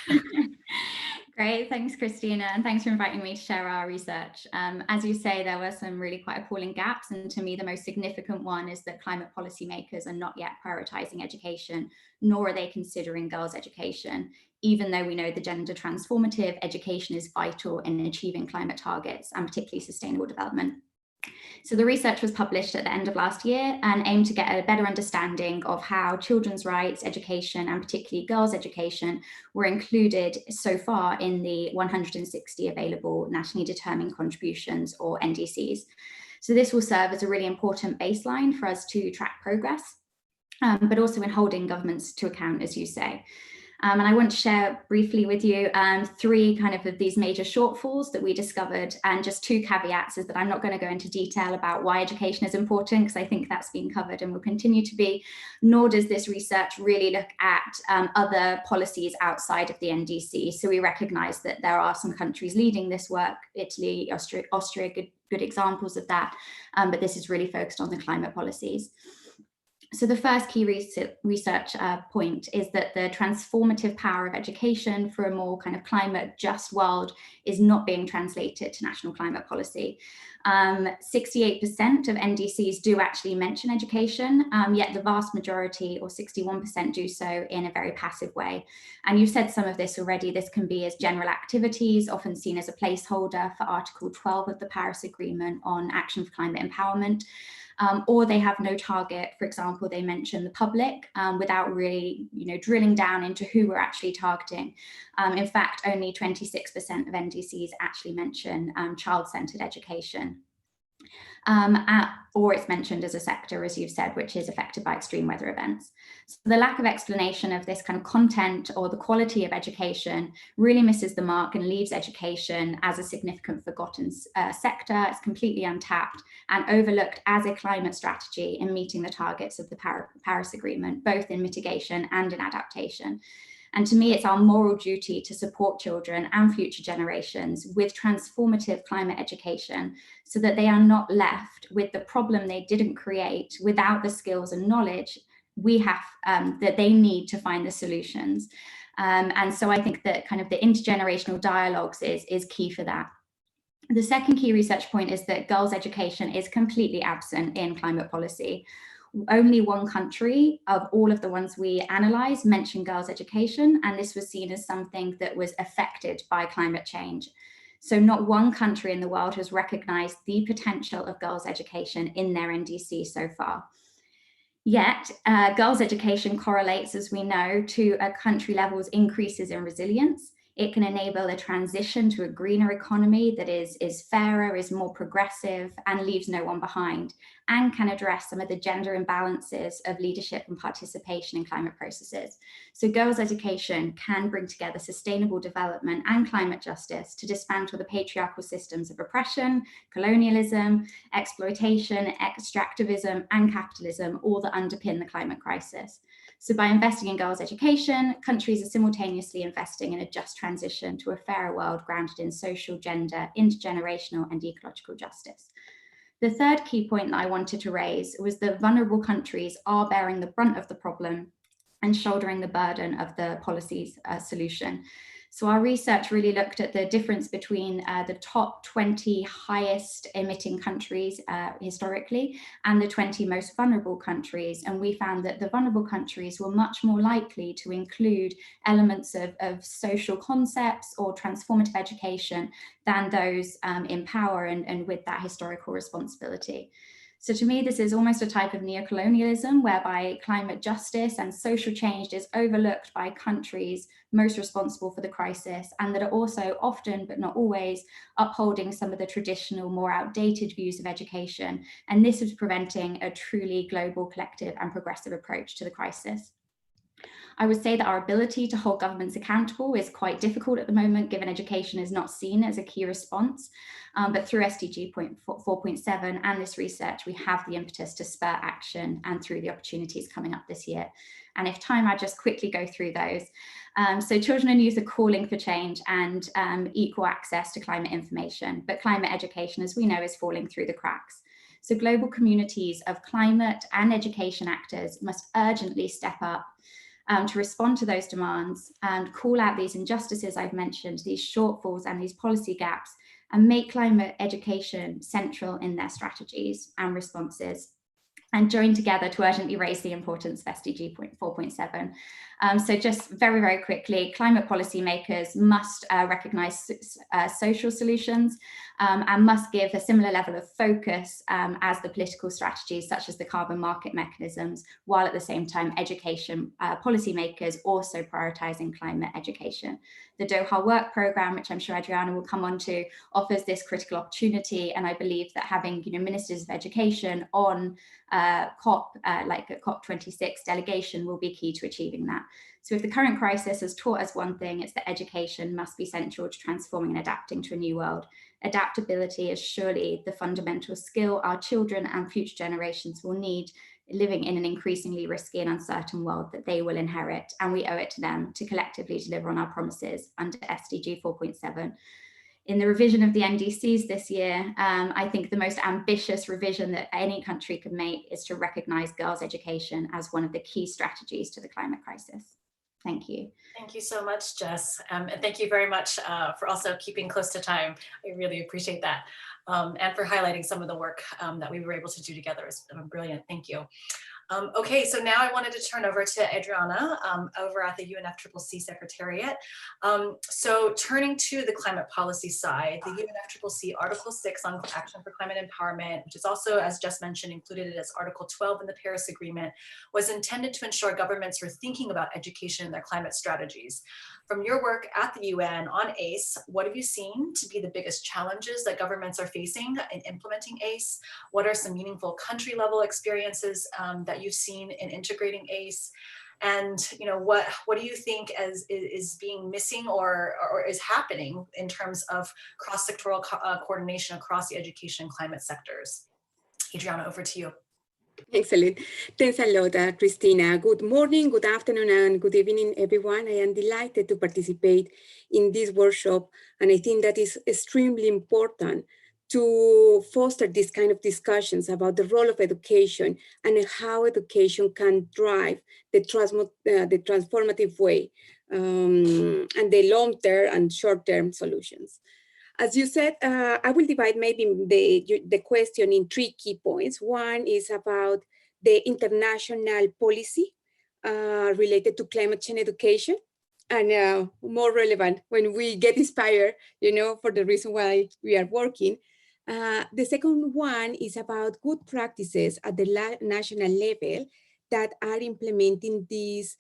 Great, thanks, Christina, and thanks for inviting me to share our research. As you say, there were some really quite appalling gaps, and to me, the most significant one is that climate policymakers are not yet prioritizing education, nor are they considering girls' education, even though we know the gender transformative education is vital in achieving climate targets and particularly sustainable development. So the research was published at the end of last year and aimed to get a better understanding of how children's rights, education, and particularly girls' education were included so far in the 160 available nationally determined contributions, or NDCs. So this will serve as a really important baseline for us to track progress, but also in holding governments to account, as you say. And I want to share briefly with you three kind of these major shortfalls that we discovered, and just two caveats is that I'm not going to go into detail about why education is important, because I think that's been covered and will continue to be, nor does this research really look at other policies outside of the NDC. So we recognize that there are some countries leading this work, Italy, Austria, good examples of that, but this is really focused on the climate policies. So the first key research point is that the transformative power of education for a more kind of climate just world is not being translated to national climate policy. 68% of NDCs do actually mention education, yet the vast majority, or 61%, do so in a very passive way. And you've said some of this already. This can be as general activities, often seen as a placeholder for Article 12 of the Paris Agreement on action for climate empowerment. Or they have no target. For example, they mention the public without really, drilling down into who we're actually targeting. In fact, only 26% of NDCs actually mention child-centered education. Or it's mentioned as a sector, as you've said, which is affected by extreme weather events. So the lack of explanation of this kind of content or the quality of education really misses the mark and leaves education as a significant forgotten sector. It's completely untapped and overlooked as a climate strategy in meeting the targets of the Paris Agreement, both in mitigation and in adaptation. And to me, it's our moral duty to support children and future generations with transformative climate education so that they are not left with the problem they didn't create without the skills and knowledge we have that they need to find the solutions. And so I think that kind of the intergenerational dialogues is key for that. The second key research point is that girls' education is completely absent in climate policy. Only one country of all of the ones we analysed mentioned girls' education, and this was seen as something that was affected by climate change. So not one country in the world has recognised the potential of girls' education in their NDC so far. Yet, girls' education correlates, as we know, to a country level's increases in resilience. It can enable a transition to a greener economy that is fairer, is more progressive, and leaves no one behind, and can address some of the gender imbalances of leadership and participation in climate processes. So girls' education can bring together sustainable development and climate justice to dismantle the patriarchal systems of oppression, colonialism, exploitation, extractivism, and capitalism, all that underpin the climate crisis. So by investing in girls' education, countries are simultaneously investing in a just transition to a fairer world grounded in social, gender, intergenerational, and ecological justice. The third key point that I wanted to raise was that vulnerable countries are bearing the brunt of the problem and shouldering the burden of the policy's solution. So our research really looked at the difference between the top 20 highest emitting countries historically and the 20 most vulnerable countries. And we found that the vulnerable countries were much more likely to include elements of social concepts or transformative education than those in power and with that historical responsibility. So to me, this is almost a type of neocolonialism whereby climate justice and social change is overlooked by countries most responsible for the crisis, and that are also often, but not always, upholding some of the traditional, more outdated views of education. And this is preventing a truly global, collective, and progressive approach to the crisis. I would say that our ability to hold governments accountable is quite difficult at the moment, given education is not seen as a key response. But through SDG 4.7 and this research, we have the impetus to spur action and through the opportunities coming up this year. And if time, I just quickly go through those. So children and youth are calling for change and equal access to climate information, but climate education, as we know, is falling through the cracks. So global communities of climate and education actors must urgently step up to respond to those demands and call out these injustices I've mentioned, these shortfalls and these policy gaps, and make climate education central in their strategies and responses. and join together to urgently raise the importance of SDG 4.7. So just very, very quickly, climate policymakers must recognize social solutions and must give a similar level of focus as the political strategies, such as the carbon market mechanisms, while at the same time education policymakers also prioritizing climate education. The Doha Work Programme, which I'm sure Adriana will come on to, offers this critical opportunity, and I believe that having ministers of education on COP, like a COP26 delegation, will be key to achieving that. So if the current crisis has taught us one thing, it's that education must be central to transforming and adapting to a new world. Adaptability is surely the fundamental skill our children and future generations will need, living in an increasingly risky and uncertain world that they will inherit, and we owe it to them to collectively deliver on our promises under SDG 4.7. In the revision of the NDCs this year, I think the most ambitious revision that any country could make is to recognize girls' education as one of the key strategies to the climate crisis. Thank you. Thank you so much, Jess. And thank you very much for also keeping close to time. I really appreciate that. And for highlighting some of the work that we were able to do together. It was brilliant. Thank you. Okay, so now I wanted to turn over to Adriana over at the UNFCCC Secretariat. So turning to the climate policy side, the UNFCCC Article 6 on Action for Climate Empowerment, which is also, as just mentioned, included as Article 12 in the Paris Agreement, was intended to ensure governments were thinking about education in their climate strategies. From your work at the UN on ACE, what have you seen to be the biggest challenges that governments are facing in implementing ACE? What are some meaningful country level experiences that you've seen in integrating ACE? And what do you think is being missing or is happening in terms of cross-sectoral coordination across the education and climate sectors? Adriana, over to you. Excellent. Thanks a lot, Christina. Good morning, good afternoon, and good evening, everyone. I am delighted to participate in this workshop, and I think that is extremely important to foster this kind of discussions about the role of education and how education can drive the transformative way and the long-term and short-term solutions. As you said, I will divide maybe the question in 3 key points. One is about the international policy related to climate change education, and more relevant when we get inspired, for the reason why we are working. The second one is about good practices at the national level that are implementing this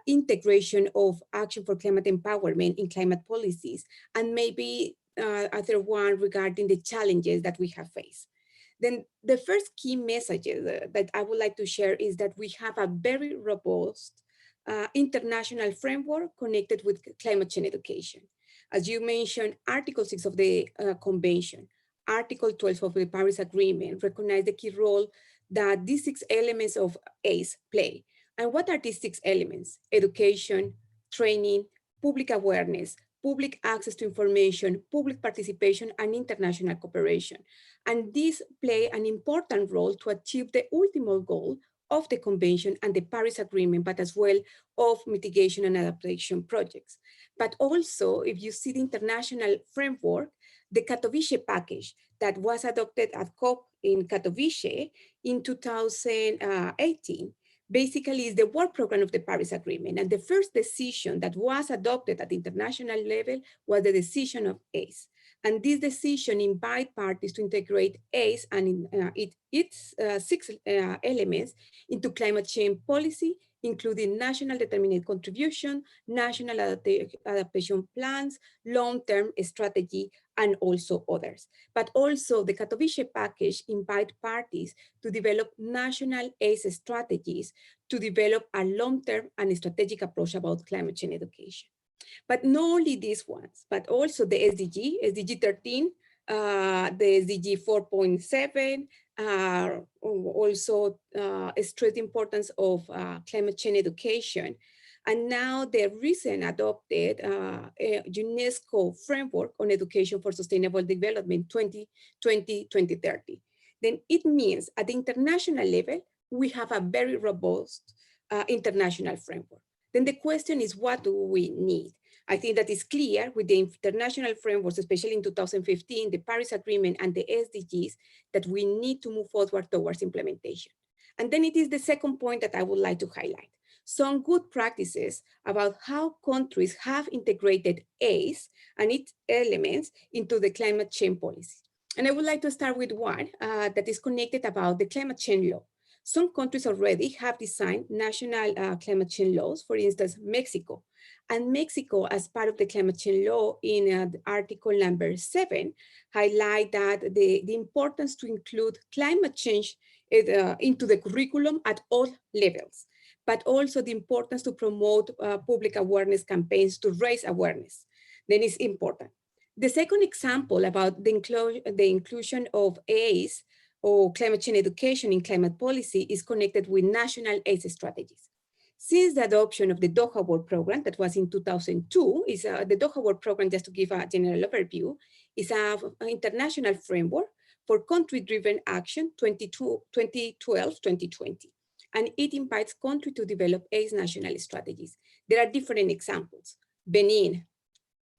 integration of action for climate empowerment in climate policies, and maybe other one regarding the challenges that we have faced. Then the first key message that I would like to share is that we have a very robust international framework connected with climate change education. As you mentioned, Article 6 of the Convention, Article 12 of the Paris Agreement recognize the key role that these 6 elements of ACE play. And what are these 6 elements? Education, training, public awareness, public access to information, public participation, and international cooperation. And these play an important role to achieve the ultimate goal of the Convention and the Paris Agreement, but as well of mitigation and adaptation projects. But also, if you see the international framework, the Katowice package that was adopted at COP in Katowice in 2018, basically is the work program of the Paris Agreement. And the first decision that was adopted at the international level was the decision of ACE. And this decision invite parties to integrate ACE and its 6 elements into climate change policy, including national determined contribution, national adaptation plans, long-term strategy, and also others. But also the Katowice package invite parties to develop national ACE strategies to develop a long-term and strategic approach about climate change education. But not only these ones, but also the SDG 13, the SDG 4.7, also stress the importance of climate change education. And now the recent adopted UNESCO framework on education for sustainable development 2020-2030. Then it means at the international level, we have a very robust international framework. Then the question is, what do we need? I think that is clear with the international frameworks, especially in 2015, the Paris Agreement and the SDGs, that we need to move forward towards implementation. And then it is the second point that I would like to highlight. Some good practices about how countries have integrated ACE and its elements into the climate change policy. And I would like to start with one that is connected about the climate change law. Some countries already have designed national climate change laws, for instance, Mexico. And Mexico, as part of the climate change law in article number 7, highlight that the importance to include climate change into the curriculum at all levels, but also the importance to promote public awareness campaigns to raise awareness. Then it's important. The second example about the inclusion of ACE or climate change education in climate policy is connected with national ACE strategies. Since the adoption of the Doha World Program, that was in 2002, the Doha World Program, just to give a general overview, is an international framework for country-driven action 2012-2020. And it invites countries to develop ACE national strategies. There are different examples: Benin,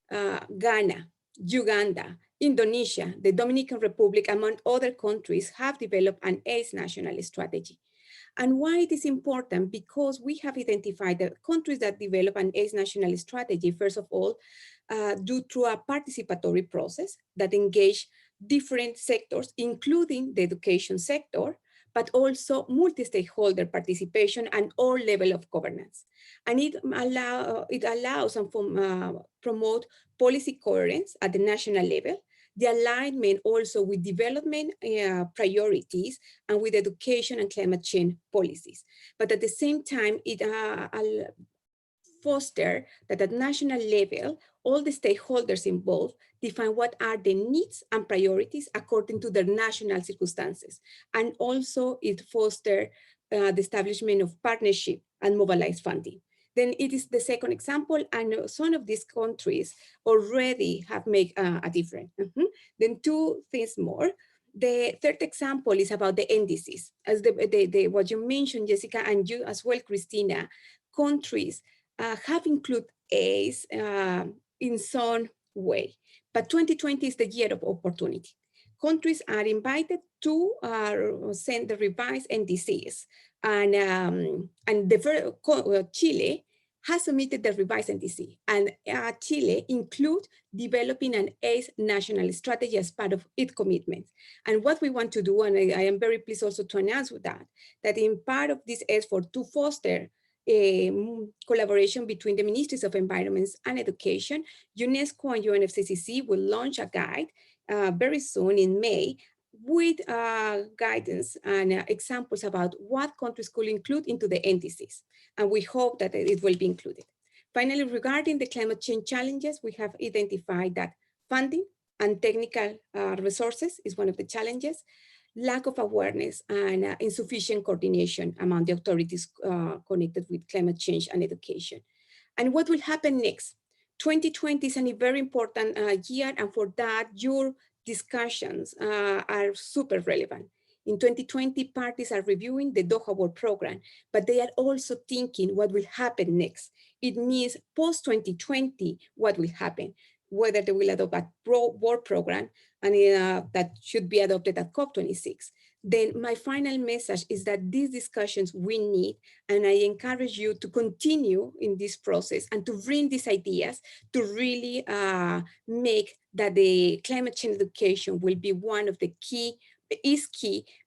Ghana, Uganda, Indonesia, the Dominican Republic, among other countries, have developed an ACE national strategy. And why it is important? Because we have identified that countries that develop an ACE national strategy, first of all, do through a participatory process that engage different sectors, including the education sector, but also multi-stakeholder participation and all level of governance. And it allows and promote policy coherence at the national level, the alignment also with development priorities and with education and climate change policies. But at the same time, it foster that at national level, all the stakeholders involved define what are the needs and priorities according to their national circumstances. And also it foster the establishment of partnership and mobilized funding. Then it is the second example, and some of these countries already have made a difference. Then two things more. The third example is about the NDCs. As what you mentioned, Jessica, and you as well, Christina, countries have included ACE in some way, but 2020 is the year of opportunity. Countries are invited to send the revised NDCs, and Chile has submitted the revised NDC, and Chile include developing an ACE national strategy as part of its commitments. And what we want to do, and I am very pleased also to announce that in part of this effort to foster collaboration between the Ministries of Environment and Education, UNESCO and UNFCCC will launch a guide very soon in May with guidance and examples about what countries could include into the NDCs. And we hope that it will be included. Finally, regarding the climate change challenges, we have identified that funding and technical resources is one of the challenges, lack of awareness and insufficient coordination among the authorities connected with climate change and education. And what will happen next? 2020 is a very important year, and for that, your discussions are super relevant. In 2020, parties are reviewing the Doha World Program, but they are also thinking what will happen next. It means post-2020, what will happen, whether they will adopt a world program and that should be adopted at COP26. Then my final message is that these discussions we need, and I encourage you to continue in this process and to bring these ideas to really make that the climate change education will be one of the key,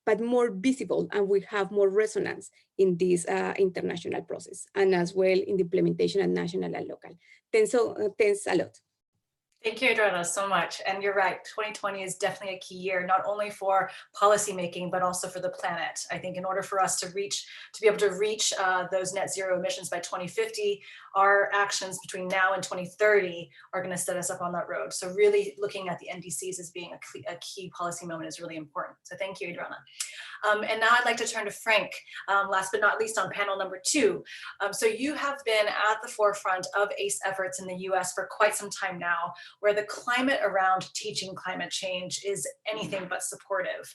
but more visible, and we have more resonance in this international process, and as well in the implementation at national and local. Thanks a lot. Thank you, Adriana, so much. And you're right, 2020 is definitely a key year, not only for policymaking, but also for the planet. I think in order for us to be able to reach those net zero emissions by 2050, our actions between now and 2030 are going to set us up on that road. So really looking at the NDCs as being a key policy moment is really important. So thank you, Adriana. And now I'd like to turn to Frank, last but not least on panel number 2. So you have been at the forefront of ACE efforts in the US for quite some time now. where the climate around teaching climate change is anything but supportive.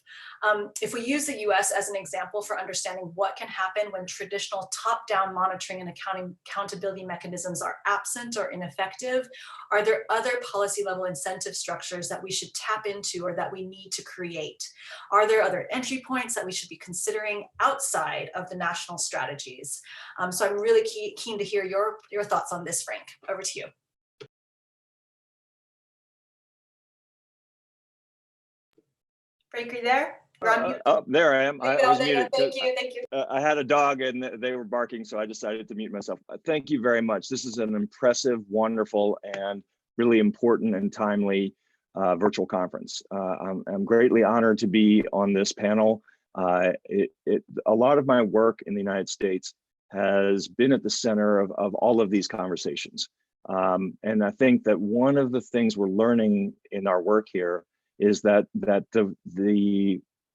If we use the US as an example for understanding what can happen when traditional top-down monitoring and accountability mechanisms are absent or ineffective, are there other policy level incentive structures that we should tap into or that we need to create? Are there other entry points that we should be considering outside of the national strategies? So I'm really keen to hear your thoughts on this, Frank. Over to you. Frank, are you there? Oh, there I am. I was muted. Thank you. I had a dog and they were barking, so I decided to mute myself. Thank you very much. This is an impressive, wonderful, and really important and timely virtual conference. I'm greatly honored to be on this panel. A lot of my work in the United States has been at the center of all of these conversations. And I think that one of the things we're learning in our work here is that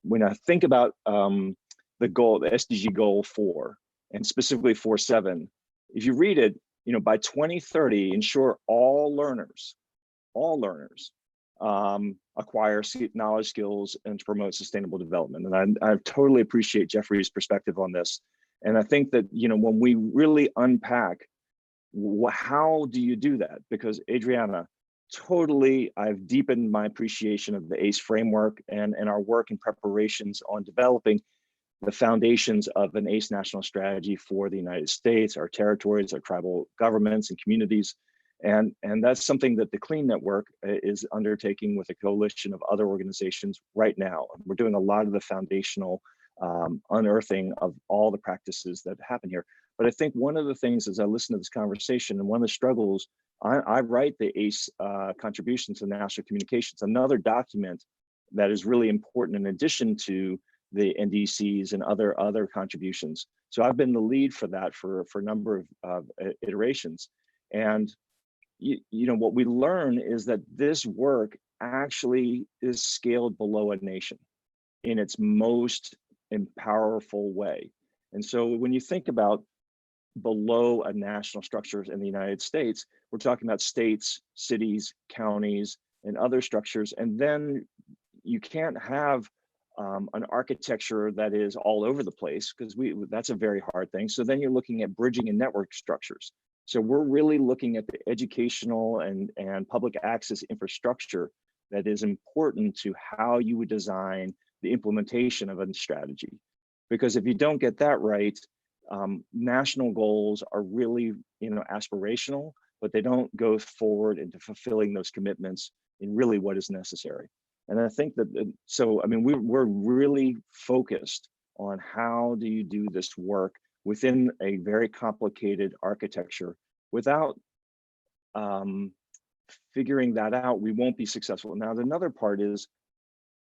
when I think about the goal, the SDG goal 4, and specifically 4.7, if you read it, by 2030, ensure all learners acquire knowledge, skills, and to promote sustainable development. And I totally appreciate Jeffrey's perspective on this. And I think that, when we really unpack, how do you do that? Because Adriana, totally, I've deepened my appreciation of the ACE framework and our work and preparations on developing the foundations of an ACE national strategy for the United States, our territories, our tribal governments and communities. And that's something that the Clean Network is undertaking with a coalition of other organizations right now. We're doing a lot of the foundational unearthing of all the practices that happen here. But I think one of the things as I listen to this conversation, and one of the struggles, I write the ACE contributions to national communications, another document that is really important in addition to the NDCs and other contributions. So I've been the lead for that for a number of iterations. And what we learn is that this work actually is scaled below a nation in its most powerful way. And so when you think about below a national structure in the United States, we're talking about states, cities, counties, and other structures. And then you can't have an architecture that is all over the place, because that's a very hard thing. So then you're looking at bridging and network structures. So we're really looking at the educational and public access infrastructure that is important to how you would design the implementation of a strategy. Because if you don't get that right, national goals are really, aspirational, but they don't go forward into fulfilling those commitments in really what is necessary. And I think that, we're really focused on how do you do this work within a very complicated architecture. Without figuring that out, we won't be successful. Now, another part is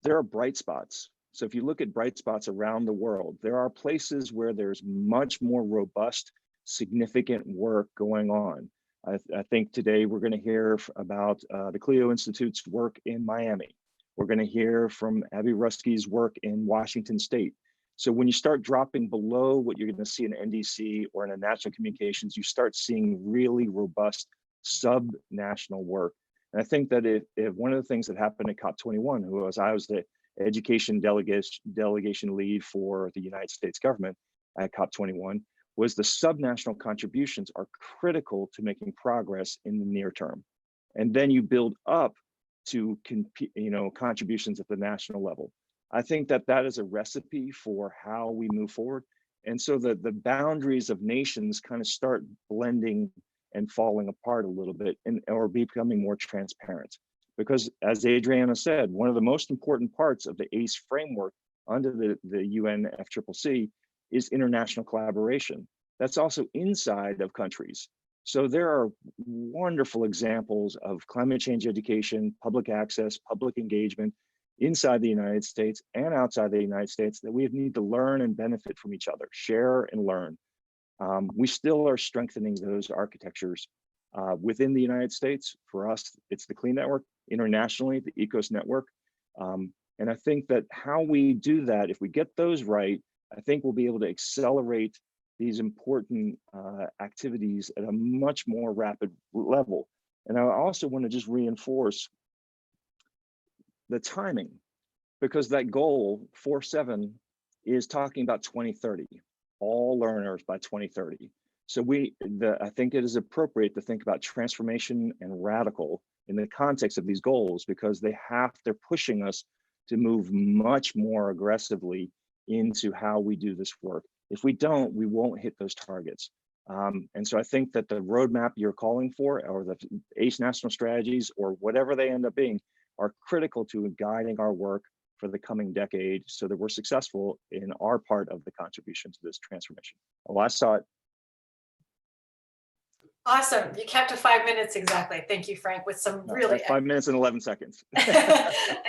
there are bright spots. So if you look at bright spots around the world, there are places where there's much more robust, significant work going on. I think today we're going to hear about the Clio Institute's work in Miami. We're going to hear from Abby Ruskey's work in Washington State. So when you start dropping below what you're going to see in NDC or in a national communications, you start seeing really robust sub-national work. And I think that if one of the things that happened at COP21, I was the education delegation lead for the United States government at COP21, was the subnational contributions are critical to making progress in the near term. And then you build up to contributions at the national level. I think that is a recipe for how we move forward. And so the boundaries of nations kind of start blending and falling apart a little bit or becoming more transparent. Because as Adriana said, one of the most important parts of the ACE framework under the UNFCCC is international collaboration. That's also inside of countries. So there are wonderful examples of climate change education, public access, public engagement inside the United States and outside the United States that we need to learn and benefit from each other, share and learn. We still are strengthening those architectures within the United States. For us, it's the Clean Network. Internationally, the ECOS network. And I think that how we do that, if we get those right, I think we'll be able to accelerate these important activities at a much more rapid level. And I also want to just reinforce the timing, because that goal 4.7 is talking about 2030, all learners by 2030. So I think it is appropriate to think about transformation and radical in the context of these goals, because they're pushing us to move much more aggressively into how we do this work. If we don't, we won't hit those targets. And so I think that the roadmap you're calling for, or the ACE national strategies, or whatever they end up being, are critical to guiding our work for the coming decade, so that we're successful in our part of the contribution to this transformation. Oh, I saw it. Awesome. You kept to 5 minutes exactly. Thank you, Frank, with some really 5 minutes and 11 seconds.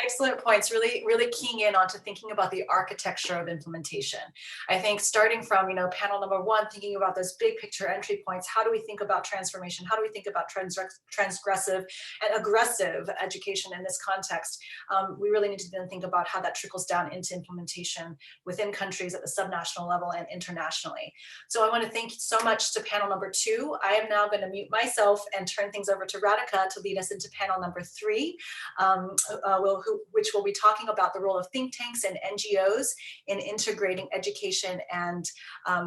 excellent points, really keying in onto thinking about the architecture of implementation. I think starting from, panel number 1, thinking about those big picture entry points, how do we think about transformation? How do we think about transgressive and aggressive education in this context? We really need to then think about how that trickles down into implementation within countries at the subnational level and internationally. So I want to thank you so much to panel number 2. I am now going to mute myself and turn things over to Radhika to lead us into panel number 3, which will be talking about the role of think tanks and NGOs in integrating education and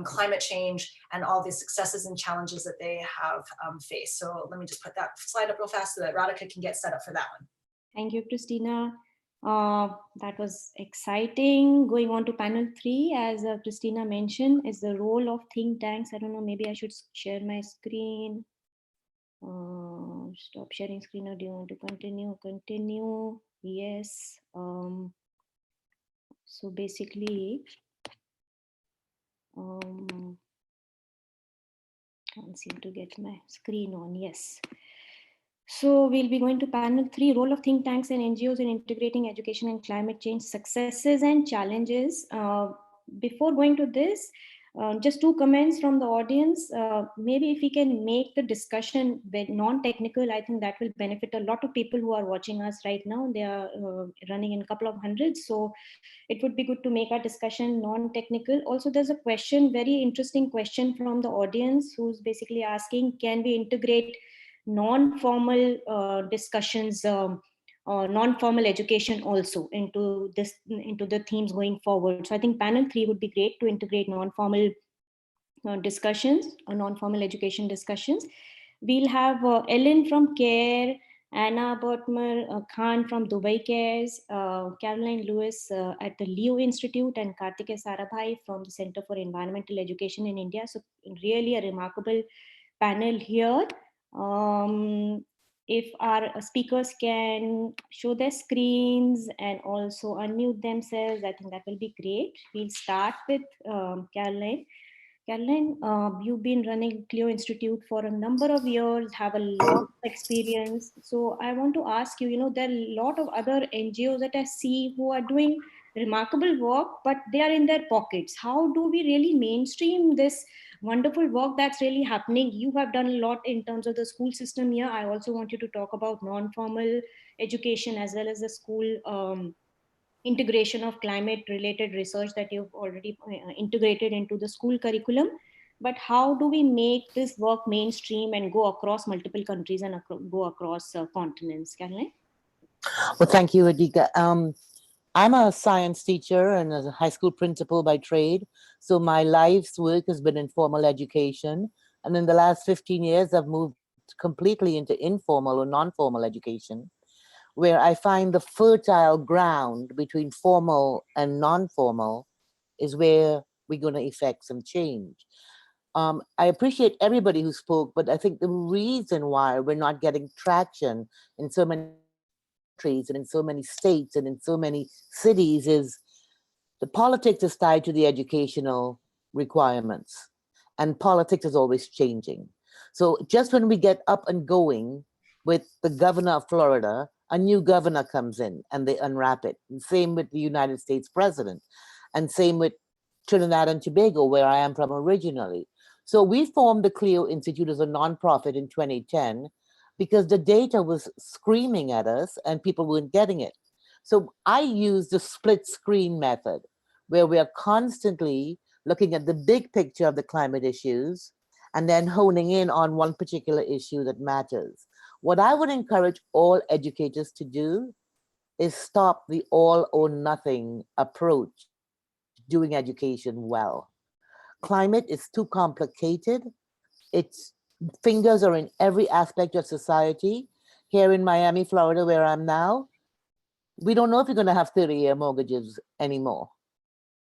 climate change and all the successes and challenges that they have faced. So let me just put that slide up real fast so that Radhika can get set up for that one. Thank you, Christina. That was exciting. Going on to panel 3, as Christina mentioned, is the role of think tanks. I don't know, maybe I should share my screen. Stop sharing screen, or do you want to continue? Continue. Yes. So basically, can't seem to get my screen on. Yes. So we'll be going to panel 3, role of think tanks and NGOs in integrating education and climate change, successes and challenges. Before going to this, just 2 comments from the audience. Maybe if we can make the discussion non-technical, I think that will benefit a lot of people who are watching us right now. They are running in a couple of hundreds. So it would be good to make our discussion non-technical. Also, there's a question, very interesting question from the audience, who's basically asking, can we integrate non-formal discussions or non-formal education also into the themes going forward? So I think panel 3 would be great to integrate non-formal discussions or non-formal education discussions. We'll have Ellen from CARE, Anna Botmer Khan from Dubai Cares, Caroline Lewis at the Leo Institute, and Kartikeya Sarabhai from the Center for Environmental Education in India. So really a remarkable panel here. If our speakers can show their screens and also unmute themselves, I think that will be great. We'll start with Caroline. Caroline, you've been running Clio Institute for a number of years, have a lot of experience. So I want to ask you, there are a lot of other NGOs that I see who are doing remarkable work, but they are in their pockets. How do we really mainstream this wonderful work that's really happening? You have done a lot in terms of the school system here. I also want you to talk about non-formal education as well as the school integration of climate related research that you've already integrated into the school curriculum. But how do we make this work mainstream and go across multiple countries and go across continents? Caroline? Well, thank you, Radhika. I'm a science teacher and a high school principal by trade. So my life's work has been in formal education. And in the last 15 years, I've moved completely into informal or non-formal education, where I find the fertile ground between formal and non-formal is where we're going to effect some change. I appreciate everybody who spoke, but I think the reason why we're not getting traction in so many countries and in so many states and in so many cities is the politics is tied to the educational requirements, and politics is always changing. So just when we get up and going with the governor of Florida, a new governor comes in and they unwrap it. And same with the United States president, and same with Trinidad and Tobago, where I am from originally. So we formed the Clio Institute as a nonprofit in 2010 because the data was screaming at us and people weren't getting it. So I use the split screen method, where we are constantly looking at the big picture of the climate issues and then honing in on one particular issue that matters. What I would encourage all educators to do is stop the all or nothing approach doing education well. Climate is too complicated. Its fingers are in every aspect of society. Here in Miami, Florida, where I'm now, we don't know if you're going to have 30-year mortgages anymore.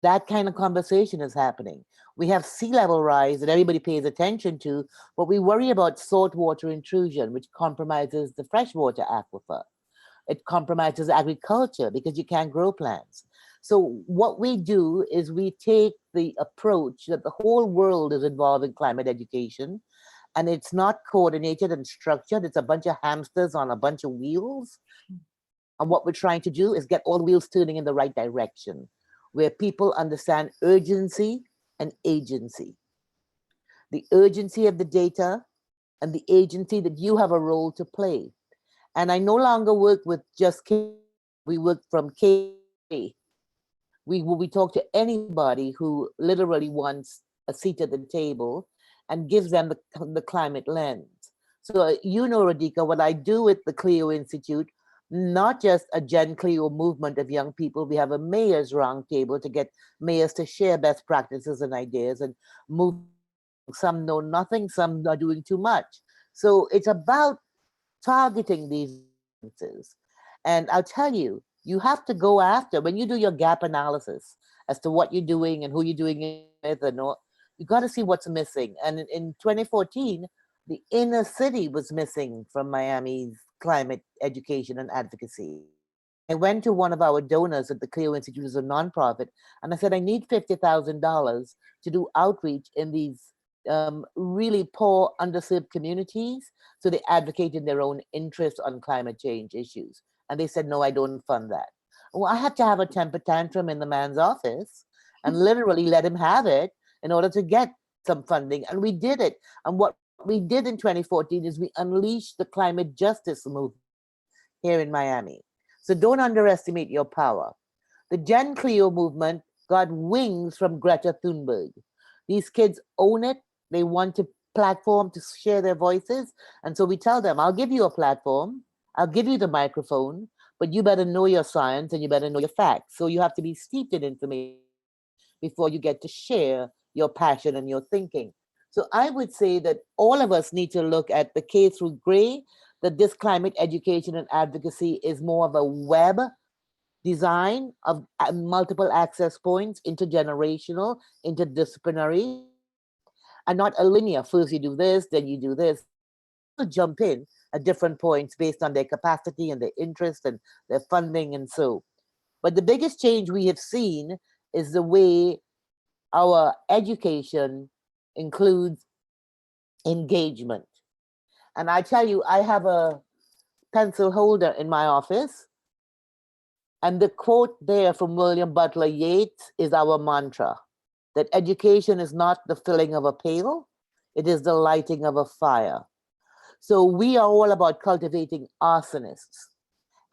That kind of conversation is happening. We have sea level rise that everybody pays attention to, but we worry about saltwater intrusion, which compromises the freshwater aquifer. It compromises agriculture because you can't grow plants. So what we do is we take the approach that the whole world is involved in climate education, and it's not coordinated and structured. It's a bunch of hamsters on a bunch of wheels. And what we're trying to do is get all the wheels turning in the right direction, where people understand urgency and agency. The urgency of the data and the agency that you have a role to play. And I no longer work with just kids. We work from K. We talk to anybody who literally wants a seat at the table and gives them the climate lens. So you know, Radhika, what I do with the Clio Institute, not just a Gen Clio movement of young people. We have a mayor's roundtable to get mayors to share best practices and ideas and move. Some know nothing, some are doing too much. So it's about targeting these differences. And I'll tell you, you have to go after, when you do your gap analysis as to what you're doing and who you're doing it with, and all, you got to see what's missing. And in 2014, the inner city was missing from Miami's climate education and advocacy. I went to one of our donors at the Clio Institute, as a nonprofit, and I said, I need $50,000 to do outreach in these really poor, underserved communities, so they advocate in their own interest on climate change issues. And they said, no, I don't fund that. Well, I had to have a temper tantrum in the man's office and literally let him have it in order to get some funding. And we did it. And what we did in 2014 is we unleashed the climate justice movement here in Miami. So don't underestimate your power. The Gen Clio movement got wings from Greta Thunberg. These kids own it. They want a platform to share their voices. And so we tell them, I'll give you a platform, I'll give you the microphone, but you better know your science and you better know your facts. So you have to be steeped in information before you get to share your passion and your thinking. So I would say that all of us need to look at the K through gray, that this climate education and advocacy is more of a web design of multiple access points, intergenerational, interdisciplinary, and not a linear, first you do this, then you do this. People jump in at different points based on their capacity and their interest and their funding and so. But the biggest change we have seen is the way our education includes engagement. And I tell you, I have a pencil holder in my office, and the quote there from William Butler Yeats is our mantra, that education is not the filling of a pail, it is the lighting of a fire. So we are all about cultivating arsonists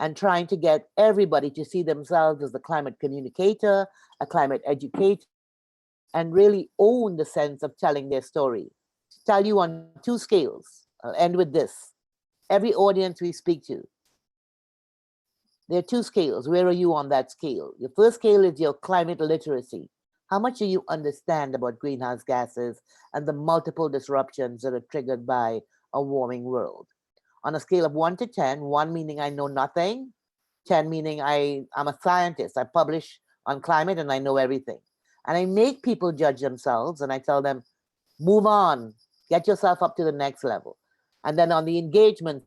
and trying to get everybody to see themselves as a climate communicator, a climate educator, and really own the sense of telling their story. Tell you on 2 scales. I'll end with this. Every audience we speak to, there are 2 scales. Where are you on that scale? Your first scale is your climate literacy. How much do you understand about greenhouse gases and the multiple disruptions that are triggered by a warming world? On a scale of 1 to 10, 1 meaning I know nothing, 10 meaning I'm a scientist. I publish on climate and I know everything. And I make people judge themselves and I tell them, move on, get yourself up to the next level. And then on the engagement,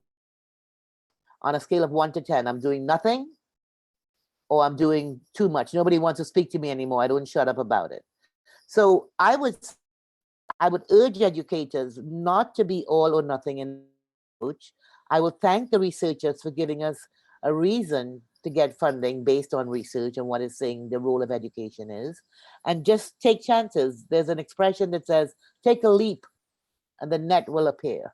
on a scale of 1 to 10, I'm doing nothing or I'm doing too much. Nobody wants to speak to me anymore. I don't shut up about it. So I would urge educators not to be all or nothing in approach. I will thank the researchers for giving us a reason to get funding based on research and what is saying the role of education is, and just take chances. There's an expression that says, take a leap and the net will appear.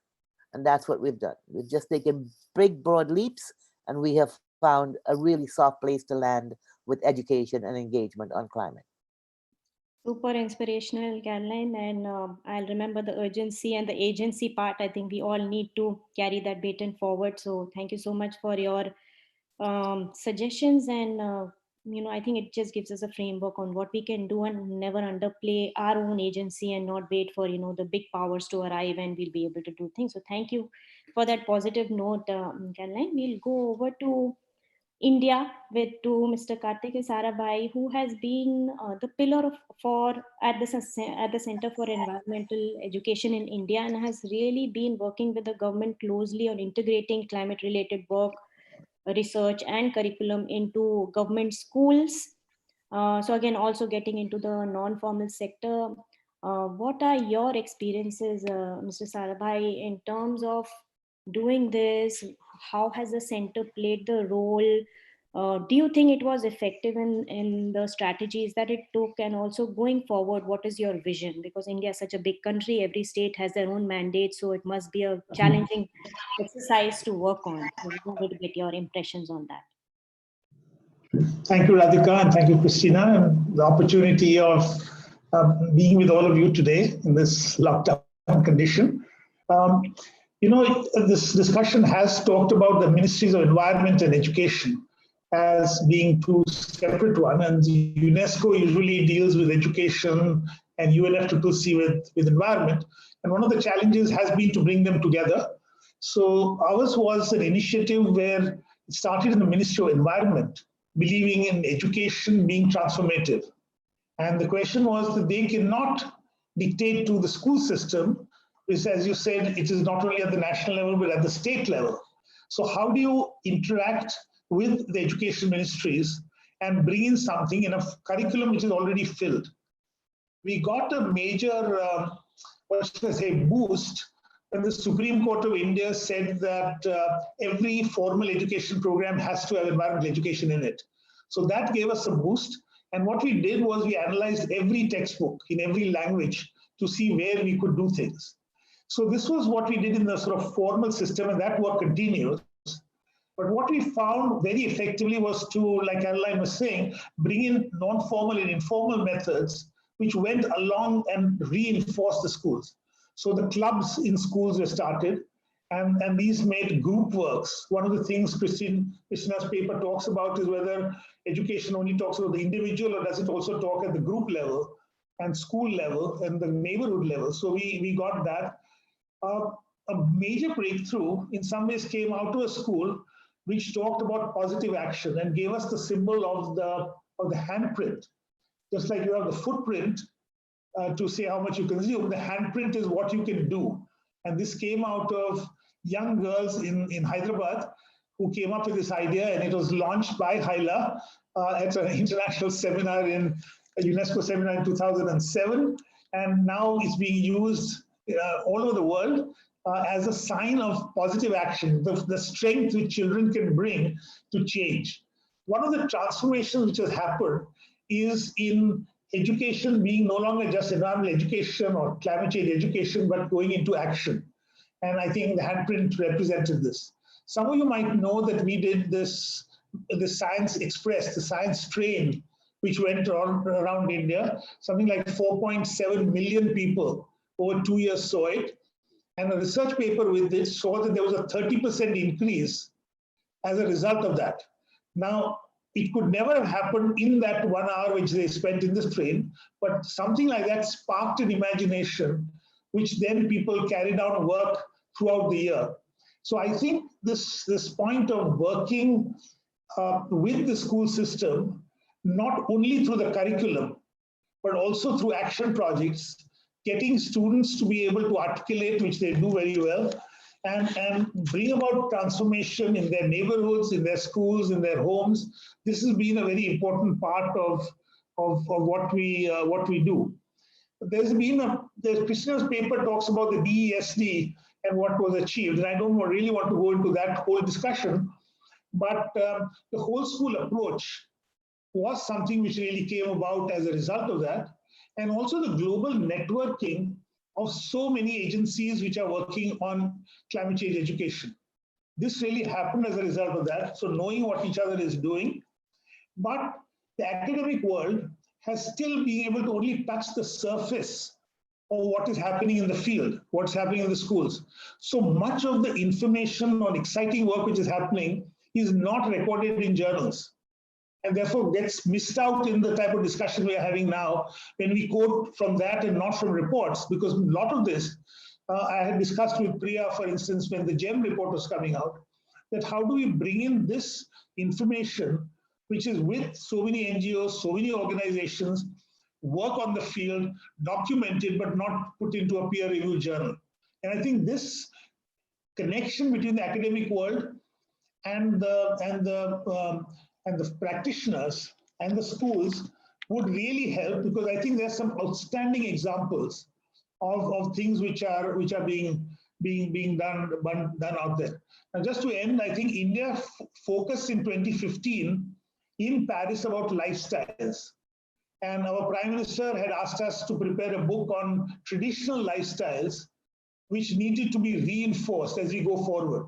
And that's what we've done. We've just taken big, broad leaps, and we have found a really soft place to land with education and engagement on climate. Super inspirational, Caroline, and I'll remember the urgency and the agency part. I think we all need to carry that baton forward. So thank you so much for your suggestions, and I think it just gives us a framework on what we can do and never underplay our own agency and not wait for the big powers to arrive and we'll be able to do things. So thank you for that positive note, Caroline. We'll go over to India with to Mr. Kartik Sarabhai, who has been the pillar at the Center for Environmental Education in India, and has really been working with the government closely on integrating climate-related work, research, and curriculum into government schools. So again, also getting into the non-formal sector. What are your experiences, Mr. Sarabhai, in terms of doing this? How has the center played the role? Do you think it was effective in the strategies that it took? And also going forward, what is your vision? Because India is such a big country, every state has their own mandate, so it must be a challenging exercise to work on. So we wanted to get your impressions on that. Thank you, Radhika, and thank you, Christina, and the opportunity of being with all of you today in this lockdown condition. This discussion has talked about the Ministries of Environment and Education as being two separate ones, and UNESCO usually deals with education and UNFCCC with environment. And one of the challenges has been to bring them together. So ours was an initiative where it started in the Ministry of Environment, believing in education being transformative. And the question was that they cannot dictate to the school system, which, as you said, it is not only at the national level, but at the state level. So how do you interact with the education ministries and bring in something in a curriculum which is already filled? We got a major, boost when the Supreme Court of India said that every formal education program has to have environmental education in it. So that gave us a boost. And what we did was we analyzed every textbook in every language to see where we could do things. So this was what we did in the sort of formal system, and that work continues. But what we found very effectively was to, like Caroline was saying, bring in non-formal and informal methods which went along and reinforced the schools. So the clubs in schools were started, and these made group works. One of the things Christina's paper talks about is whether education only talks about the individual or does it also talk at the group level and school level and the neighborhood level. So we got that. A major breakthrough in some ways came out of a school which talked about positive action and gave us the symbol of the handprint. Just like you have the footprint to say how much you consume, the handprint is what you can do. And this came out of young girls in Hyderabad who came up with this idea, and it was launched by Haila at an international seminar a UNESCO seminar in 2007. And now it's being used all over the world as a sign of positive action, the strength which children can bring to change. One of the transformations which has happened is in education being no longer just environmental education or climate change education, but going into action. And I think the handprint represented this. Some of you might know that we did the Science Express, the science train, which went around India. Something like 4.7 million people over 2 years saw it. And a research paper with this showed that there was a 30% increase as a result of that. Now, it could never have happened in that 1 hour which they spent in this train, but something like that sparked an imagination, which then people carried out work throughout the year. So I think this point of working with the school system, not only through the curriculum, but also through action projects, getting students to be able to articulate, which they do very well, and bring about transformation in their neighborhoods, in their schools, in their homes. This has been a very important part of what we do. Christina's paper talks about the DESD and what was achieved, and I don't really want to go into that whole discussion, but the whole school approach was something which really came about as a result of that, and also the global networking of so many agencies which are working on climate change education. This really happened as a result of that, so knowing what each other is doing. But the academic world has still been able to only touch the surface of what is happening in the field, what's happening in the schools. So much of the information on exciting work which is happening is not recorded in journals, and therefore gets missed out in the type of discussion we are having now when we quote from that and not from reports, because a lot of this, I had discussed with Priya, for instance, when the GEM report was coming out, that how do we bring in this information, which is with so many NGOs, so many organizations, work on the field, documented, but not put into a peer-reviewed journal. And I think this connection between the academic world and the practitioners and the schools would really help, because I think there's some outstanding examples of things which are being done out there. Now, just to end, I think India focused in 2015 in Paris about lifestyles. And our Prime Minister had asked us to prepare a book on traditional lifestyles, which needed to be reinforced as we go forward.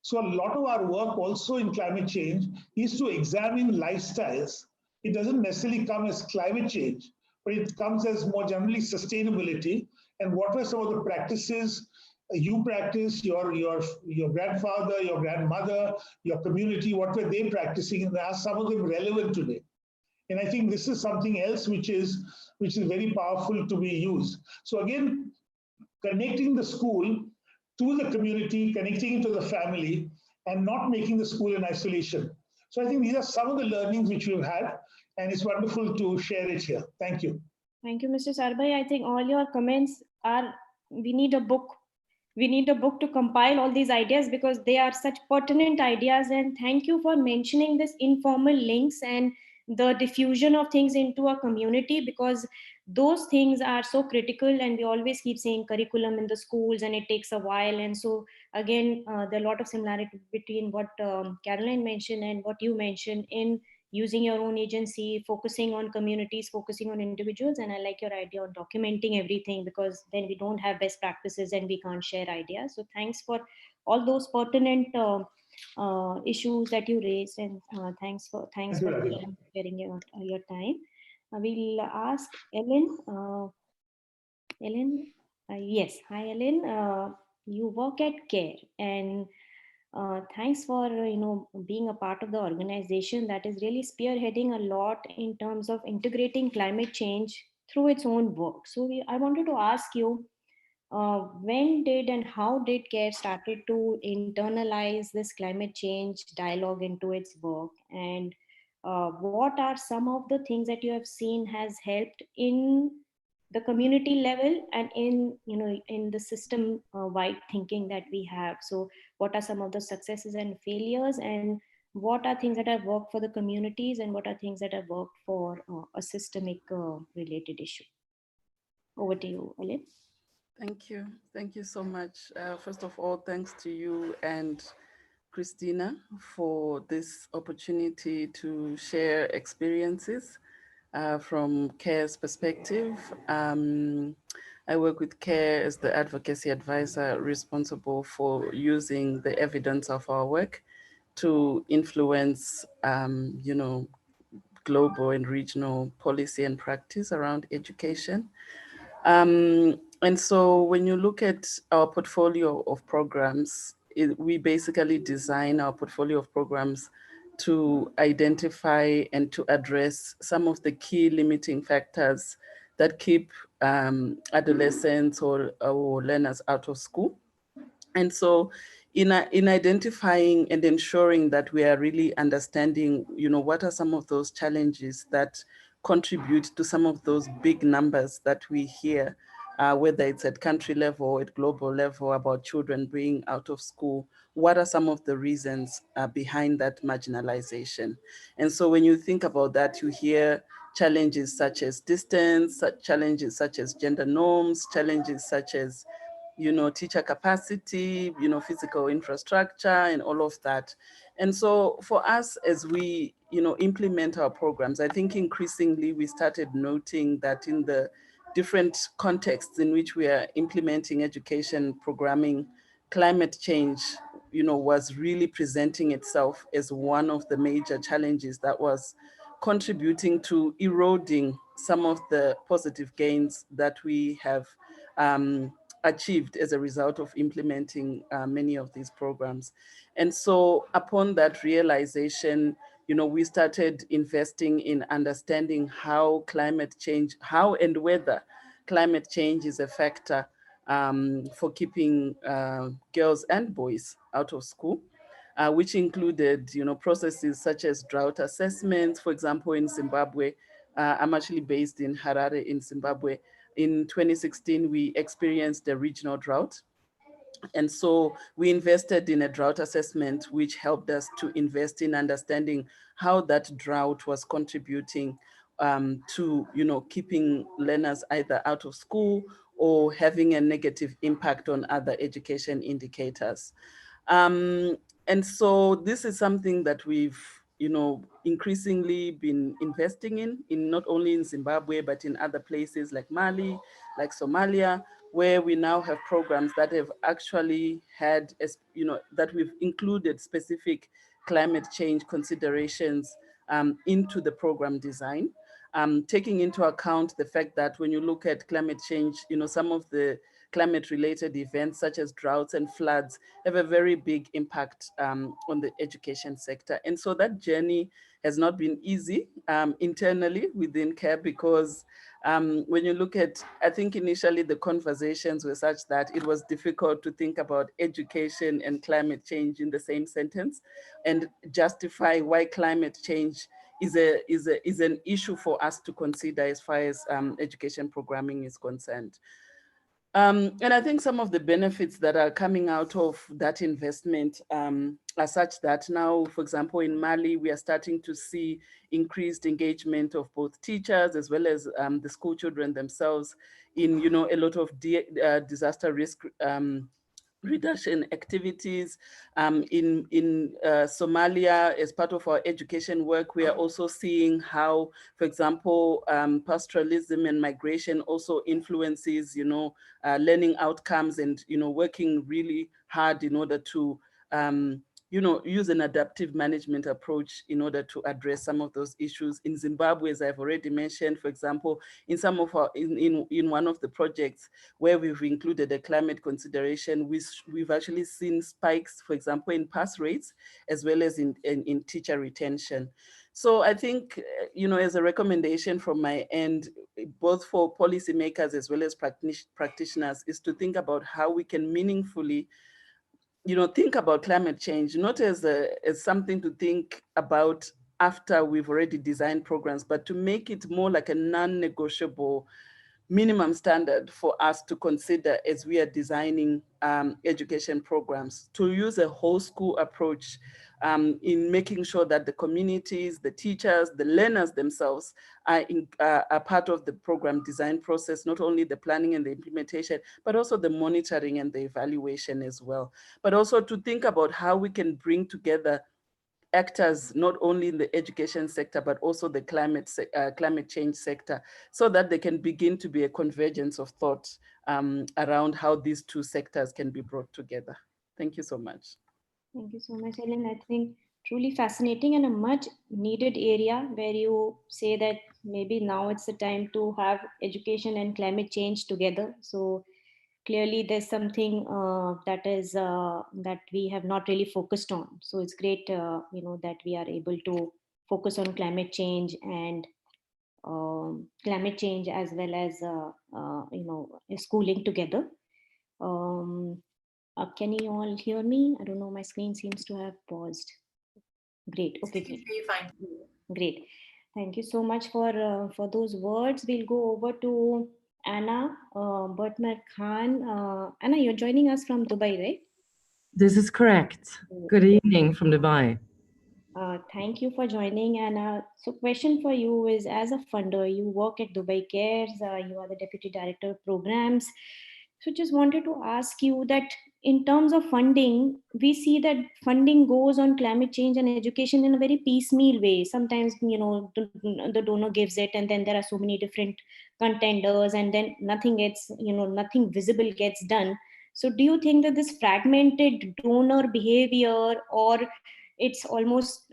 So a lot of our work also in climate change is to examine lifestyles. It doesn't necessarily come as climate change, but it comes as more generally sustainability. And what were some of the practices you practice, your grandfather, your grandmother, your community, what were they practicing? And are some of them relevant today? And I think this is something else which is very powerful to be used. So again, connecting the school to the community, connecting it to the family, and not making the school in isolation. So I think these are some of the learnings which we've had, and it's wonderful to share it here. Thank you. Thank you, Mr. Sarbai. I think all your comments are, we need a book. We need a book to compile all these ideas, because they are such pertinent ideas. And thank you for mentioning this informal links and the diffusion of things into a community, because those things are so critical. And we always keep saying curriculum in the schools, and it takes a while. And so again, there are a lot of similarity between what Caroline mentioned and what you mentioned in using your own agency, focusing on communities, focusing on individuals. And I like your idea on documenting everything, because then we don't have best practices and we can't share ideas. So thanks for all those pertinent issues that you raised, and thanks for sharing your time. We'll ask Ellen. Ellen, yes, hi Ellen. You work at CARE, and thanks for being a part of the organization that is really spearheading a lot in terms of integrating climate change through its own work. So I wanted to ask you, when did and how did CARE started to internalize this climate change dialogue into its work, and what are some of the things that you have seen has helped in the community level and in the system wide thinking that we have? So what are some of the successes and failures, and what are things that have worked for the communities, and what are things that have worked for a systemic related issue? Over to you, Ellen. Thank you. Thank you so much. First of all, thanks to you and Christina for this opportunity to share experiences from CARE's perspective. I work with CARE as the advocacy advisor responsible for using the evidence of our work to influence, global and regional policy and practice around education. And so when you look at our portfolio of programs, we basically design our portfolio of programs to identify and to address some of the key limiting factors that keep adolescents or learners out of school. And so in identifying and ensuring that we are really understanding, what are some of those challenges that contribute to some of those big numbers that we hear, whether it's at country level or at global level, about children being out of school. What are some of the reasons behind that marginalization? And so when you think about that, you hear challenges such as distance, challenges such as gender norms, challenges such as teacher capacity, physical infrastructure, and all of that. And so for us, as we, implement our programs, I think increasingly we started noting that in the different contexts in which we are implementing education programming, climate change, was really presenting itself as one of the major challenges that was contributing to eroding some of the positive gains that we have achieved as a result of implementing many of these programs. And so upon that realization, we started investing in understanding how climate change, how and whether climate change is a factor for keeping girls and boys out of school, which included, processes such as drought assessments. For example, in Zimbabwe, I'm actually based in Harare in Zimbabwe. In 2016, we experienced a regional drought. And so we invested in a drought assessment, which helped us to invest in understanding how that drought was contributing to, keeping learners either out of school or having a negative impact on other education indicators. And so this is something that we've, increasingly been investing in not only in Zimbabwe, but in other places like Mali, like Somalia, where we now have programs that have actually had, that we've included specific climate change considerations into the program design, taking into account the fact that when you look at climate change, some of the climate-related events such as droughts and floods have a very big impact on the education sector. And so that journey has not been easy internally within CARE, because when you look at, I think initially the conversations were such that it was difficult to think about education and climate change in the same sentence and justify why climate change is an issue for us to consider as far as education programming is concerned. And I think some of the benefits that are coming out of that investment are such that now, for example, in Mali, we are starting to see increased engagement of both teachers as well as the school children themselves in, a lot of disaster risk reduction activities. In Somalia, as part of our education work, we are also seeing how, for example, pastoralism and migration also influences, learning outcomes, and, working really hard in order to, use an adaptive management approach in order to address some of those issues. In Zimbabwe, as I've already mentioned, for example, in some of our, in one of the projects where we've included a climate consideration, we've actually seen spikes, for example, in pass rates, as well as in teacher retention. So I think, as a recommendation from my end, both for policymakers as well as practitioners, is to think about how we can meaningfully think about climate change, not as something to think about after we've already designed programs, but to make it more like a non-negotiable minimum standard for us to consider as we are designing education programs, to use a whole school approach in making sure that the communities, the teachers, the learners themselves are part of the program design process, not only the planning and the implementation, but also the monitoring and the evaluation as well. But also to think about how we can bring together actors, not only in the education sector, but also the climate change sector, so that they can begin to be a convergence of thought around how these two sectors can be brought together. Thank you so much. Thank you so much, Ellen. I think truly fascinating and a much needed area where you say that maybe now it's the time to have education and climate change together. So clearly there's something that we have not really focused on. So it's great, that we are able to focus on climate change and as well as, schooling together. Can you all hear me? I don't know, my screen seems to have paused. Great, okay, great. Fine. Great. Thank you so much for those words. We'll go over to Anna Burtmer Khan. Anna, you're joining us from Dubai, right? This is correct. Good evening from Dubai. Thank you for joining, Anna. So question for you is, as a funder, you work at Dubai Cares, you are the Deputy Director of Programs. So just wanted to ask you that in terms of funding, we see that funding goes on climate change and education in a very piecemeal way. Sometimes, the donor gives it and then there are so many different contenders and then nothing gets, nothing visible gets done. So do you think that this fragmented donor behavior, or it's almost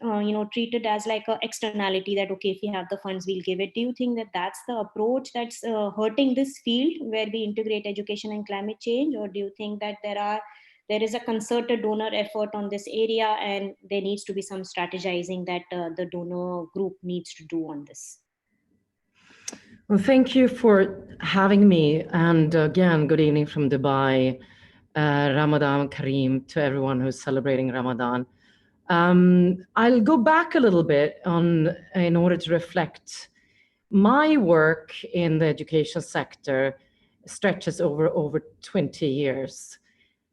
treated as like an externality that, okay, if we have the funds, we'll give it. Do you think that that's the approach that's hurting this field where we integrate education and climate change? Or do you think that there is a concerted donor effort on this area and there needs to be some strategizing that the donor group needs to do on this? Well, thank you for having me. And again, good evening from Dubai. Ramadan Kareem to everyone who's celebrating Ramadan. I'll go back a little bit in order to reflect. My work in the education sector stretches over 20 years.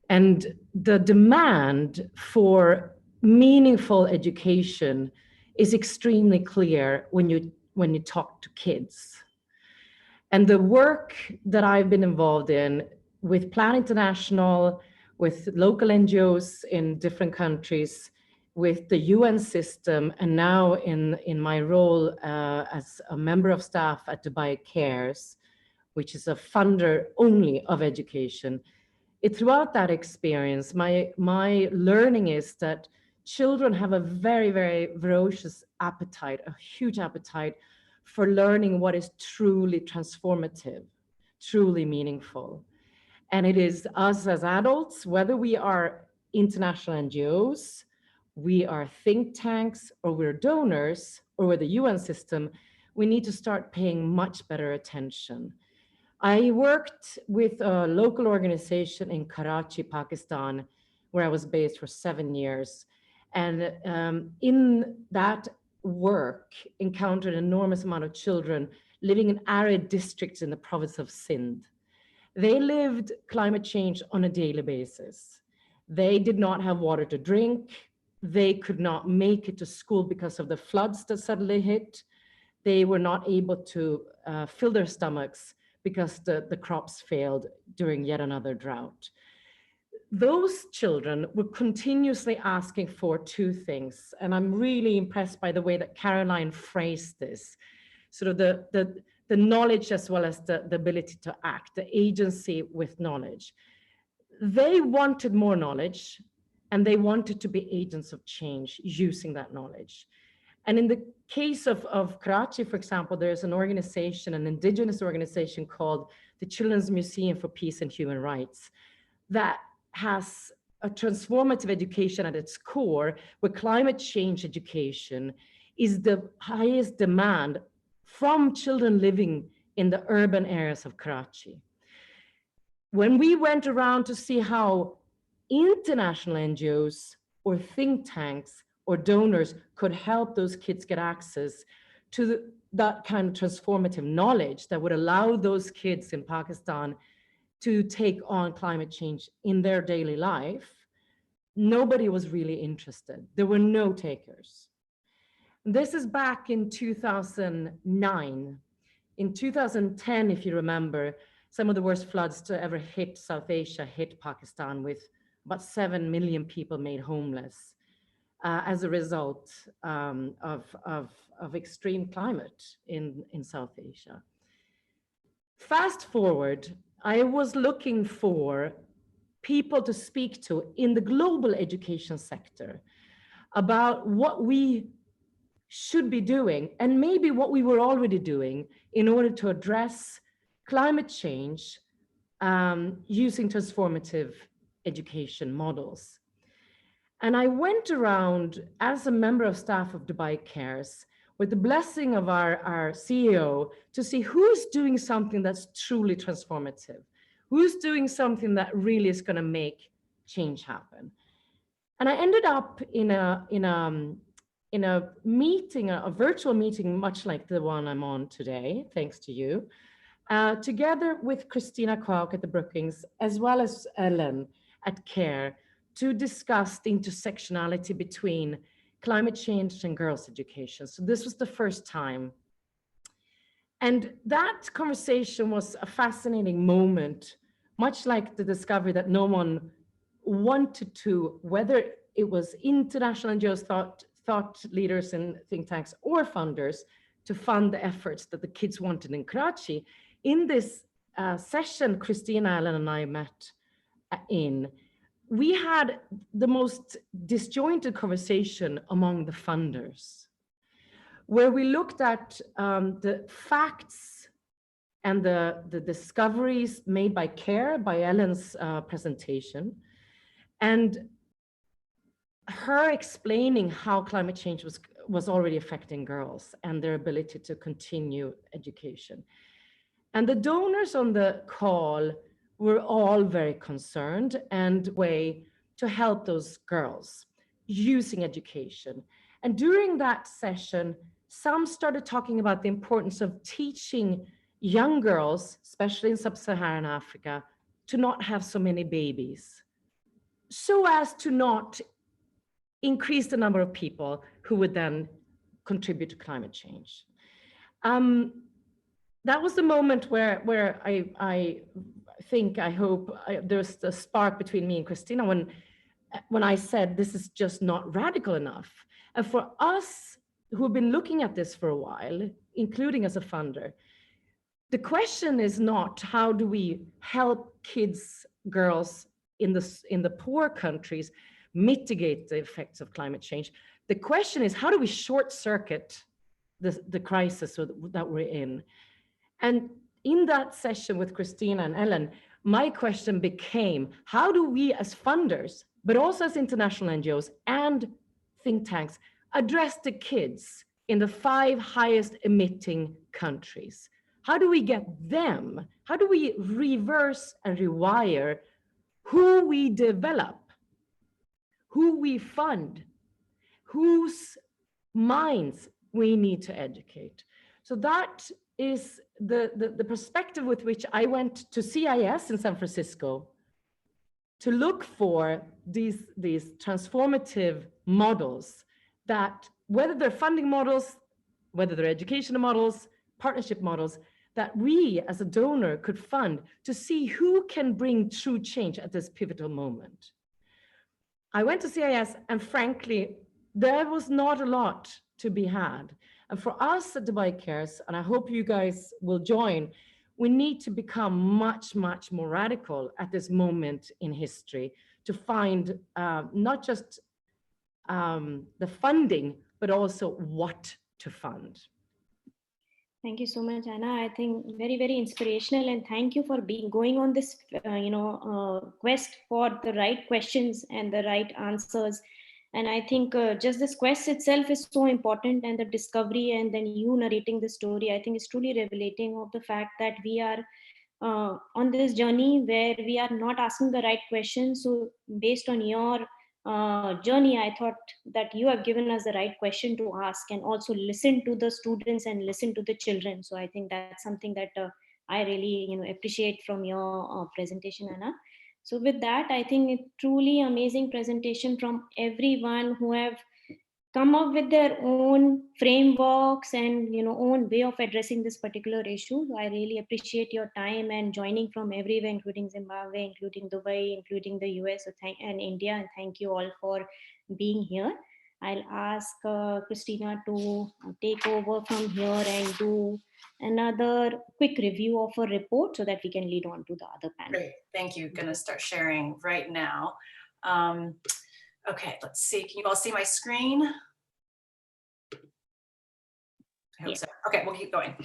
And the demand for meaningful education is extremely clear when you talk to kids. And the work that I've been involved in with Plan International, with local NGOs in different countries, with the UN system, and now in my role as a member of staff at Dubai Cares, which is a funder only of education. Throughout that experience, my learning is that children have a very, very ferocious appetite, a huge appetite for learning what is truly transformative, truly meaningful. And it is us as adults, whether we are international NGOs, we are think tanks, or we're donors, or we're the UN system, we need to start paying much better attention. I worked with a local organization in Karachi, Pakistan, where I was based for 7 years. And in that work, encountered an enormous amount of children living in arid districts in the province of Sindh. They lived climate change on a daily basis. They did not have water to drink. They could not make it to school because of the floods that suddenly hit. They were not able to fill their stomachs because the crops failed during yet another drought. Those children were continuously asking for two things. And I'm really impressed by the way that Caroline phrased this. Sort of the knowledge as well as the ability to act, the agency with knowledge. They wanted more knowledge and they wanted to be agents of change using that knowledge. And in the case of Karachi, for example, there's an organization, an indigenous organization called the Children's Museum for Peace and Human Rights that has a transformative education at its core, where climate change education is the highest demand from children living in the urban areas of Karachi. When we went around to see how international NGOs or think tanks or donors could help those kids get access to that kind of transformative knowledge that would allow those kids in Pakistan to take on climate change in their daily life, nobody was really interested. There were no takers. This is back in 2009. In 2010, if you remember, some of the worst floods to ever hit South Asia hit Pakistan, with about 7 million people made homeless as a result of extreme climate in South Asia. Fast forward, I was looking for people to speak to in the global education sector about what we should be doing, and maybe what we were already doing, in order to address climate change using transformative education models. And I went around as a member of staff of Dubai Cares with the blessing of our CEO to see who's doing something that's truly transformative, who's doing something that really is going to make change happen. And I ended up in a meeting, a virtual meeting, much like the one I'm on today, thanks to you, together with Christina Kwok at the Brookings, as well as Ellen at CARE, to discuss the intersectionality between climate change and girls' education. So this was the first time. And that conversation was a fascinating moment, much like the discovery that no one wanted to, whether it was international NGOs, thought leaders and think tanks or funders, to fund the efforts that the kids wanted in Karachi. In this session Christina, Ellen, and I met in, we had the most disjointed conversation among the funders, where we looked at the facts and the discoveries made by CARE, by Ellen's presentation, and her explaining how climate change was already affecting girls and their ability to continue education. And the donors on the call were all very concerned and way to help those girls using education. And during that session, some started talking about the importance of teaching young girls, especially in sub-Saharan Africa, to not have so many babies, so as to not increase the number of people who would then contribute to climate change. That was the moment where I hope there's a spark between me and Christina when I said this is just not radical enough. And for us who've been looking at this for a while, including as a funder, the question is not how do we help kids, girls in the poor countries mitigate the effects of climate change. The question is how do we short circuit the crisis that we're in? And in that session with Christina and Ellen, my question became, how do we as funders, but also as international NGOs and think tanks, address the kids in the 5 highest emitting countries? How do we get them? How do we reverse and rewire who we develop, who we fund, whose minds we need to educate? So that is the perspective with which I went to CIS in San Francisco to look for these transformative models that, whether they're funding models, whether they're educational models, partnership models, that we as a donor could fund to see who can bring true change at this pivotal moment. I went to CIS and frankly, there was not a lot to be had. And for us at Dubai Cares, and I hope you guys will join, we need to become much, much more radical at this moment in history to find not just the funding, but also what to fund. Thank you so much, Anna. I think very, very inspirational, and thank you for going on this, quest for the right questions and the right answers. And I think just this quest itself is so important, and the discovery, and then you narrating the story, I think is truly revelating of the fact that we are on this journey where we are not asking the right questions. So based on your journey, I thought that you have given us the right question to ask, and also listen to the students and listen to the children. So I think that's something that I really appreciate from your presentation, Anna. So with that, I think it's truly amazing presentation from everyone who have come up with their own frameworks and own way of addressing this particular issue. I really appreciate your time and joining from everywhere, including Zimbabwe, including Dubai, including the US and India. And thank you all for being here. I'll ask Christina to take over from here and do another quick review of a report so that we can lead on to the other panel. Great, thank you. Gonna start sharing right now. Okay, let's see. Can you all see my screen? I hope so. Okay, we'll keep going.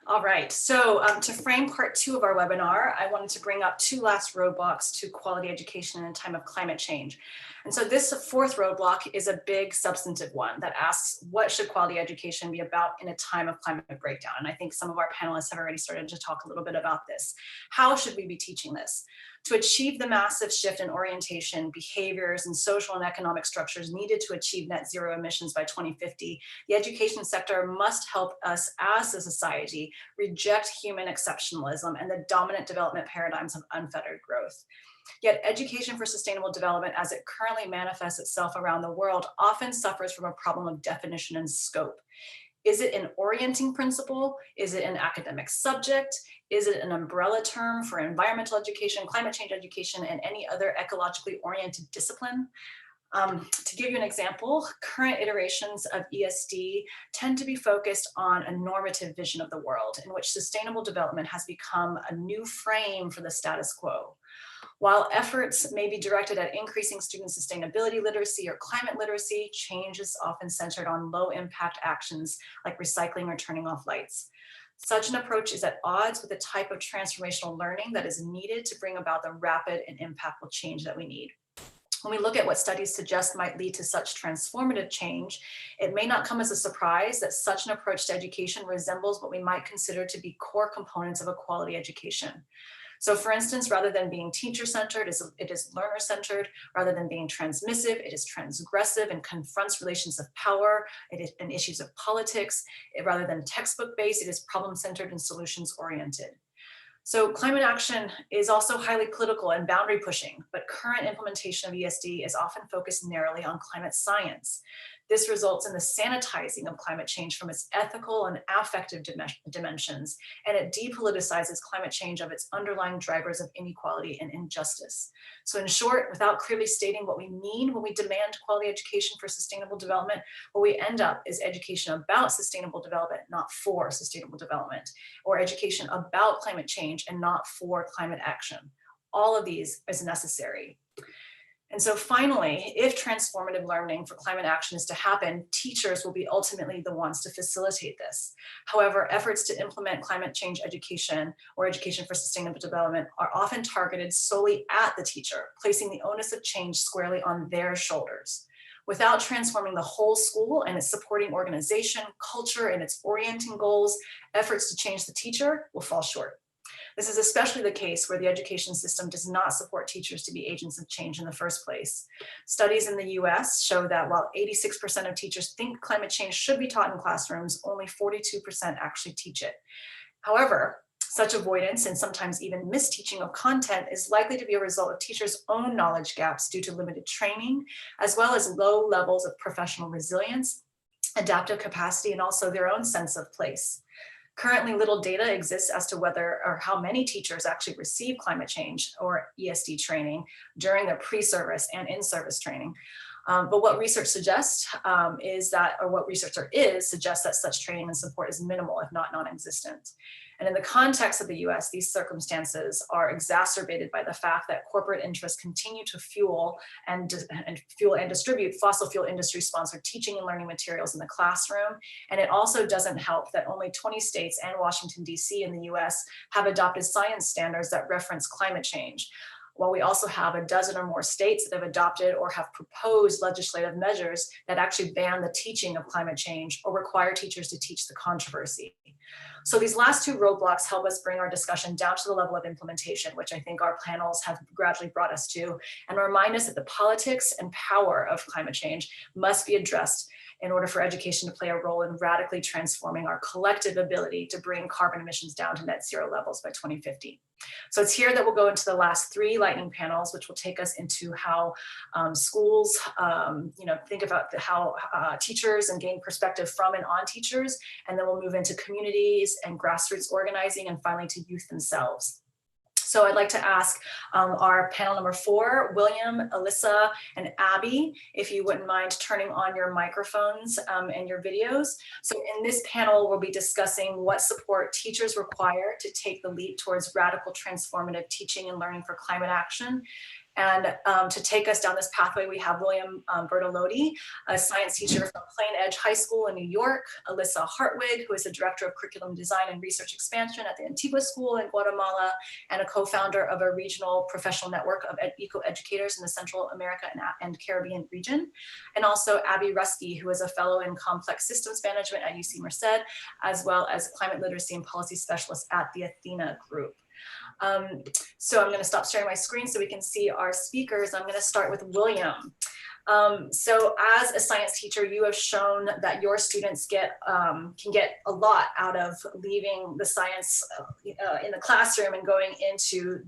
All right, so to frame part 2 of our webinar, I wanted to bring up 2 last roadblocks to quality education in a time of climate change. And so this 4th roadblock is a big substantive one that asks, what should quality education be about in a time of climate breakdown? And I think some of our panelists have already started to talk a little bit about this. How should we be teaching this? To achieve the massive shift in orientation, behaviors, and social and economic structures needed to achieve net zero emissions by 2050, the education sector must help us as a society reject human exceptionalism and the dominant development paradigms of unfettered growth. Yet education for sustainable development as it currently manifests itself around the world often suffers from a problem of definition and scope. Is it an orienting principle? Is it an academic subject? Is it an umbrella term for environmental education, climate change education, and any other ecologically oriented discipline? To give you an example, current iterations of ESD tend to be focused on a normative vision of the world in which sustainable development has become a new frame for the status quo. While efforts may be directed at increasing student sustainability literacy or climate literacy, change is often centered on low impact actions like recycling or turning off lights. Such an approach is at odds with the type of transformational learning that is needed to bring about the rapid and impactful change that we need. When we look at what studies suggest might lead to such transformative change, it may not come as a surprise that such an approach to education resembles what we might consider to be core components of a quality education. So for instance, rather than being teacher-centered, it is learner-centered. Rather than being transmissive, it is transgressive and confronts relations of power and issues of politics. Rather than textbook-based, it is problem-centered and solutions-oriented. So climate action is also highly political and boundary pushing, but current implementation of ESD is often focused narrowly on climate science. This results in the sanitizing of climate change from its ethical and affective dimensions, and it depoliticizes climate change of its underlying drivers of inequality and injustice. So in short, without clearly stating what we mean when we demand quality education for sustainable development, what we end up is education about sustainable development, not for sustainable development, or education about climate change and not for climate action. All of these is necessary. And so finally, if transformative learning for climate action is to happen, teachers will be ultimately the ones to facilitate this. However, efforts to implement climate change education or education for sustainable development are often targeted solely at the teacher, placing the onus of change squarely on their shoulders. Without transforming the whole school and its supporting organization, culture, and its orienting goals, efforts to change the teacher will fall short. This is especially the case where the education system does not support teachers to be agents of change in the first place. Studies in the US show that while 86% of teachers think climate change should be taught in classrooms, only 42% actually teach it. However, such avoidance and sometimes even misteaching of content is likely to be a result of teachers' own knowledge gaps due to limited training, as well as low levels of professional resilience, adaptive capacity, and also their own sense of place. Currently, little data exists as to whether or how many teachers actually receive climate change or ESD training during their pre-service and in-service training. But what research suggests suggests that such training and support is minimal, if not non-existent. And in the context of the US, these circumstances are exacerbated by the fact that corporate interests continue to fuel and distribute fossil fuel industry-sponsored teaching and learning materials in the classroom. And it also doesn't help that only 20 states and Washington, DC in the US have adopted science standards that reference climate change, while we also have a dozen or more states that have adopted or have proposed legislative measures that actually ban the teaching of climate change or require teachers to teach the controversy. So these last two roadblocks help us bring our discussion down to the level of implementation, which I think our panels have gradually brought us to, and remind us that the politics and power of climate change must be addressed in order for education to play a role in radically transforming our collective ability to bring carbon emissions down to net zero levels by 2050. So it's here that we'll go into the last three lightning panels, which will take us into how schools, think about how teachers and gain perspective from and on teachers, and then we'll move into communities and grassroots organizing, and finally to youth themselves. So I'd like to ask our panel number 4, William, Alyssa, and Abby, if you wouldn't mind turning on your microphones and your videos. So in this panel, we'll be discussing what support teachers require to take the leap towards radical transformative teaching and learning for climate action. And to take us down this pathway, we have William Bertolotti, a science teacher from Plain Edge High School in New York, Alyssa Hartwig, who is the Director of Curriculum Design and Research Expansion at the Antigua School in Guatemala, and a co-founder of a regional professional network of eco-educators in the Central America and Caribbean region, and also Abby Rusky, who is a fellow in complex systems management at UC Merced, as well as climate literacy and policy specialist at the Athena Group. So I'm going to stop sharing my screen so we can see our speakers. I'm going to start with William. So as a science teacher, you have shown that your students can get a lot out of leaving the science in the classroom and going into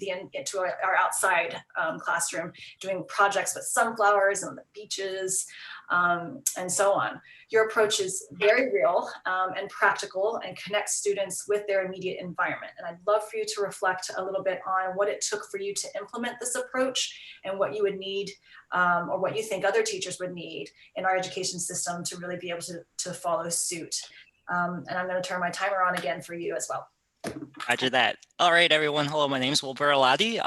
our outside classroom, doing projects with sunflowers on the beaches, and so on. Your approach is very real and practical and connects students with their immediate environment. And I'd love for you to reflect a little bit on what it took for you to implement this approach and what you would need or what you think think other teachers would need in our education system to really be able to follow suit. And I'm going to turn my timer on again for you as well. Roger that. All right, everyone. Hello, my name is Wilbur Aladi.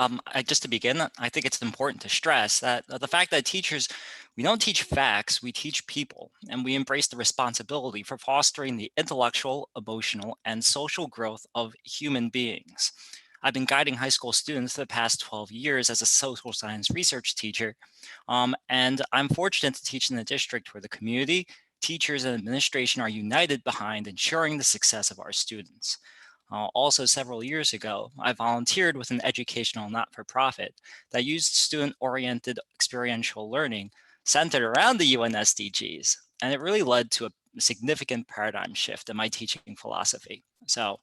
Just to begin, I think it's important to stress that the fact that teachers, we don't teach facts, we teach people, and we embrace the responsibility for fostering the intellectual, emotional, and social growth of human beings. I've been guiding high school students for the past 12 years as a social science research teacher, and I'm fortunate to teach in a district where the community, teachers, and administration are united behind ensuring the success of our students. Also, several years ago, I volunteered with an educational not-for-profit that used student-oriented experiential learning centered around the UN SDGs, and it really led to a significant paradigm shift in my teaching philosophy. So,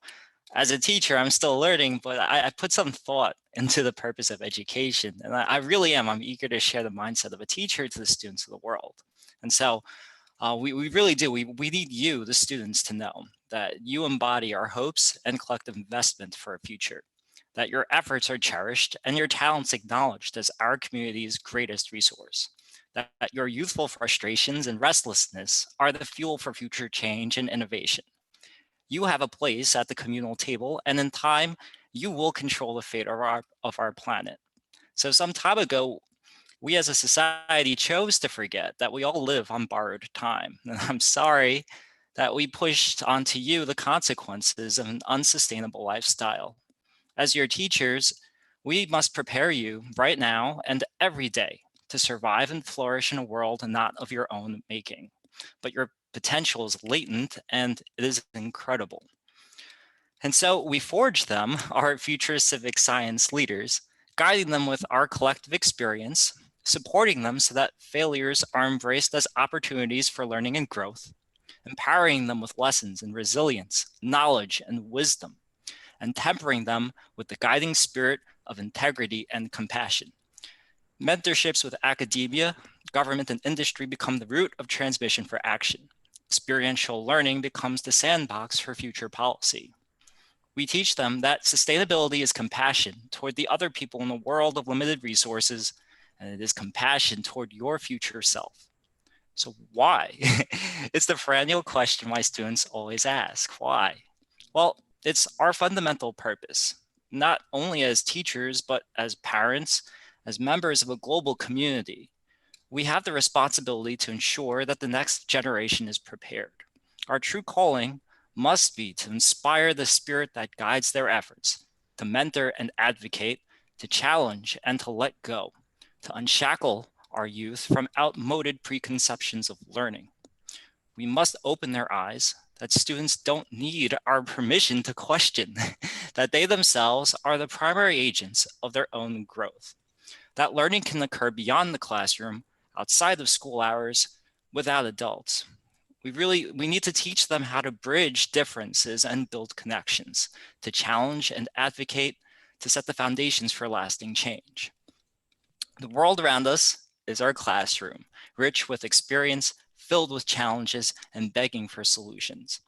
as a teacher, I'm still learning, but I put some thought into the purpose of education, and I really am. I'm eager to share the mindset of a teacher to the students of the world. And so, we really do. We need you, the students, to know that you embody our hopes and collective investment for a future, that your efforts are cherished and your talents acknowledged as our community's greatest resource, that your youthful frustrations and restlessness are the fuel for future change and innovation. You have a place at the communal table, and in time, you will control the fate of our planet. So some time ago, we as a society chose to forget that we all live on borrowed time. And I'm sorry that we pushed onto you the consequences of an unsustainable lifestyle. As your teachers, we must prepare you right now and every day to survive and flourish in a world not of your own making. But your potential is latent and it is incredible. And so we forge them, our future civic science leaders, guiding them with our collective experience, supporting them so that failures are embraced as opportunities for learning and growth, empowering them with lessons in resilience, knowledge, and wisdom, and tempering them with the guiding spirit of integrity and compassion. Mentorships with academia, government, and industry become the route of transmission for action. Experiential learning becomes the sandbox for future policy. We teach them that sustainability is compassion toward the other people in a world of limited resources, and it is compassion toward your future self. So why? It's the perennial question my students always ask. Why? Well, it's our fundamental purpose, not only as teachers, but as parents, as members of a global community. We have the responsibility to ensure that the next generation is prepared. Our true calling must be to inspire the spirit that guides their efforts, to mentor and advocate, to challenge and to let go, to unshackle our youth from outmoded preconceptions of learning. We must open their eyes that students don't need our permission to question, that they themselves are the primary agents of their own growth, that learning can occur beyond the classroom, outside of school hours, without adults. We need to teach them how to bridge differences and build connections, to challenge and advocate, to set the foundations for lasting change. The world around us is our classroom, rich with experience, filled with challenges, and begging for solutions.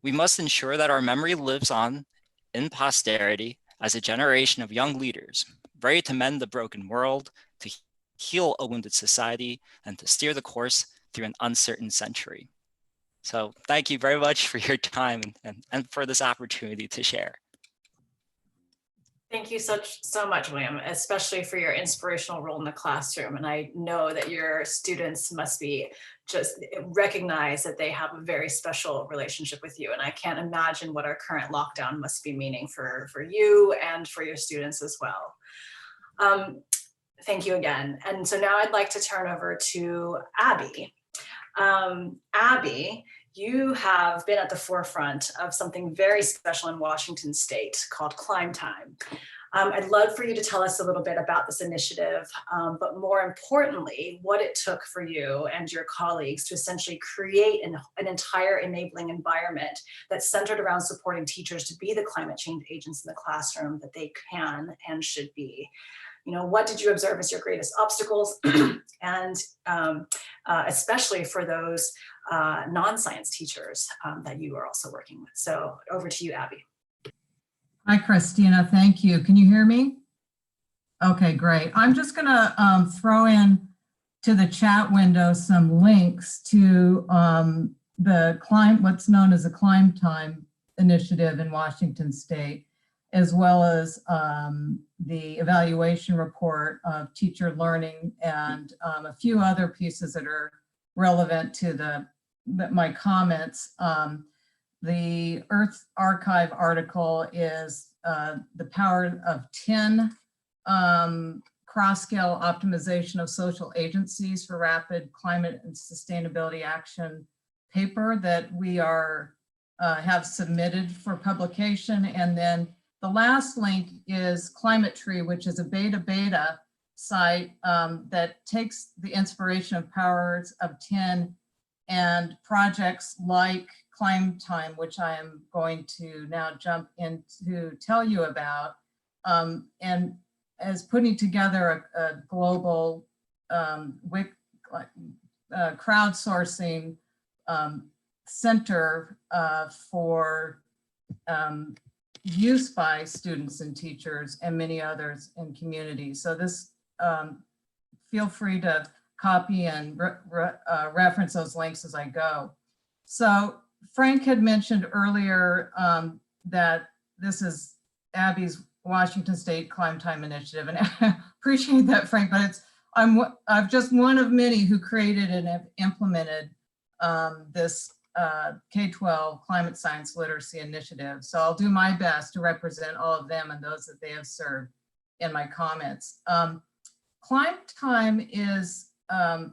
We must ensure that our memory lives on in posterity as a generation of young leaders, ready to mend the broken world, to heal a wounded society, and to steer the course through an uncertain century. So thank you very much for your time and for this opportunity to share. Thank you so much, William, especially for your inspirational role in the classroom. And I know that your students must be just recognize that they have a very special relationship with you. And I can't imagine what our current lockdown must be meaning for you and for your students as well. Thank you again. And so now I'd like to turn over to Abby. Abby, you have been at the forefront of something very special in Washington State called Climb Time. I'd love for you to tell us a little bit about this initiative, but more importantly, what it took for you and your colleagues to essentially create an entire enabling environment that's centered around supporting teachers to be the climate change agents in the classroom that they can and should be. You know, what did you observe as your greatest obstacles? And especially for those non-science teachers that you are also working with. So over to you, Abby. Hi, Christina. Thank you. Can you hear me? Okay, great. I'm just going to throw in to the chat window some links to what's known as the Climb Time initiative in Washington State, as well as the evaluation report of teacher learning and a few other pieces that are relevant to my comments. The Earth Archive article is the power of 10 cross-scale optimization of social agencies for rapid climate and sustainability action paper that we have submitted for publication. And then the last link is Climate Tree, which is a beta site that takes the inspiration of powers of 10 and projects like Climb Time, which I am going to now jump in to tell you about, and as putting together a global crowdsourcing center for use by students and teachers and many others in communities. So this, feel free to copy and reference those links as I go. So Frank had mentioned earlier that this is Abby's Washington State Climb Time Initiative, and I appreciate that, Frank, but I'm just one of many who created and have implemented this K-12 climate science literacy initiative. So I'll do my best to represent all of them and those that they have served in my comments. Climb Time is a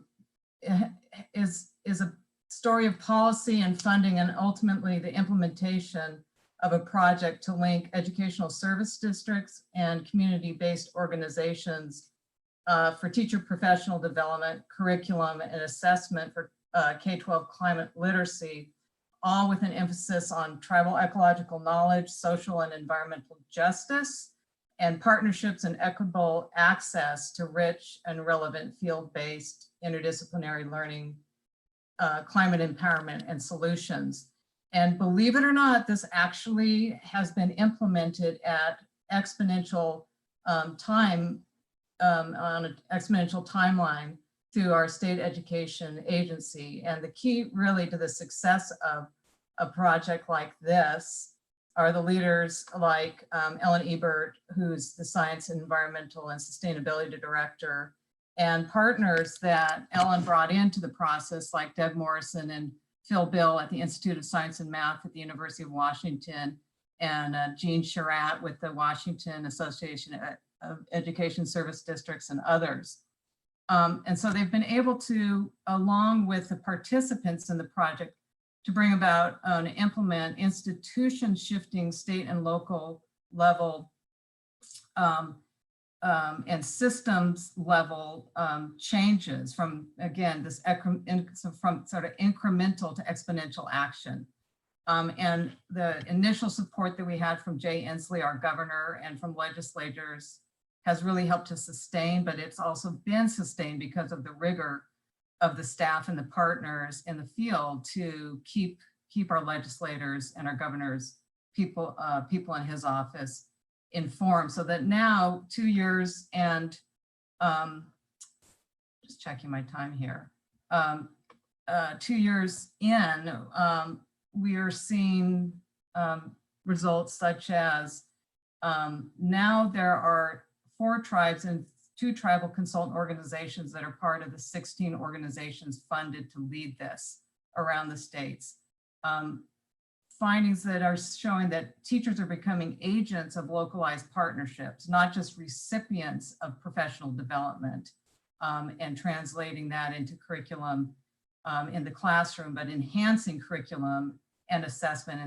story of policy and funding and ultimately the implementation of a project to link educational service districts and community-based organizations for teacher professional development, curriculum, and assessment for K-12 climate literacy, all with an emphasis on tribal ecological knowledge, social and environmental justice, and partnerships and equitable access to rich and relevant field-based interdisciplinary learning, climate empowerment, and solutions. And believe it or not, this actually has been implemented at exponential on an exponential timeline through our state education agency. And the key really to the success of a project like this are the leaders like Ellen Ebert, who's the Science, Environmental, and Sustainability Director, and partners that Ellen brought into the process like Deb Morrison and Phil Bill at the Institute of Science and Math at the University of Washington, and Jean Charat with the Washington Association of Education Service Districts and others. And so they've been able to, along with the participants in the project, to bring about and implement institution shifting state and local level and systems level changes from, again, this from sort of incremental to exponential action. And the initial support that we had from Jay Inslee, our governor, and from legislators has really helped to sustain, but it's also been sustained because of the rigor of the staff and the partners in the field to keep our legislators and our governor's people in his office informed, so that now 2 years and just checking my time here, 2 years in, we are seeing results such as now there are 4 tribes and 2 tribal consultant organizations that are part of the 16 organizations funded to lead this around the states. Findings that are showing that teachers are becoming agents of localized partnerships, not just recipients of professional development, and translating that into curriculum in the classroom, but enhancing curriculum and assessment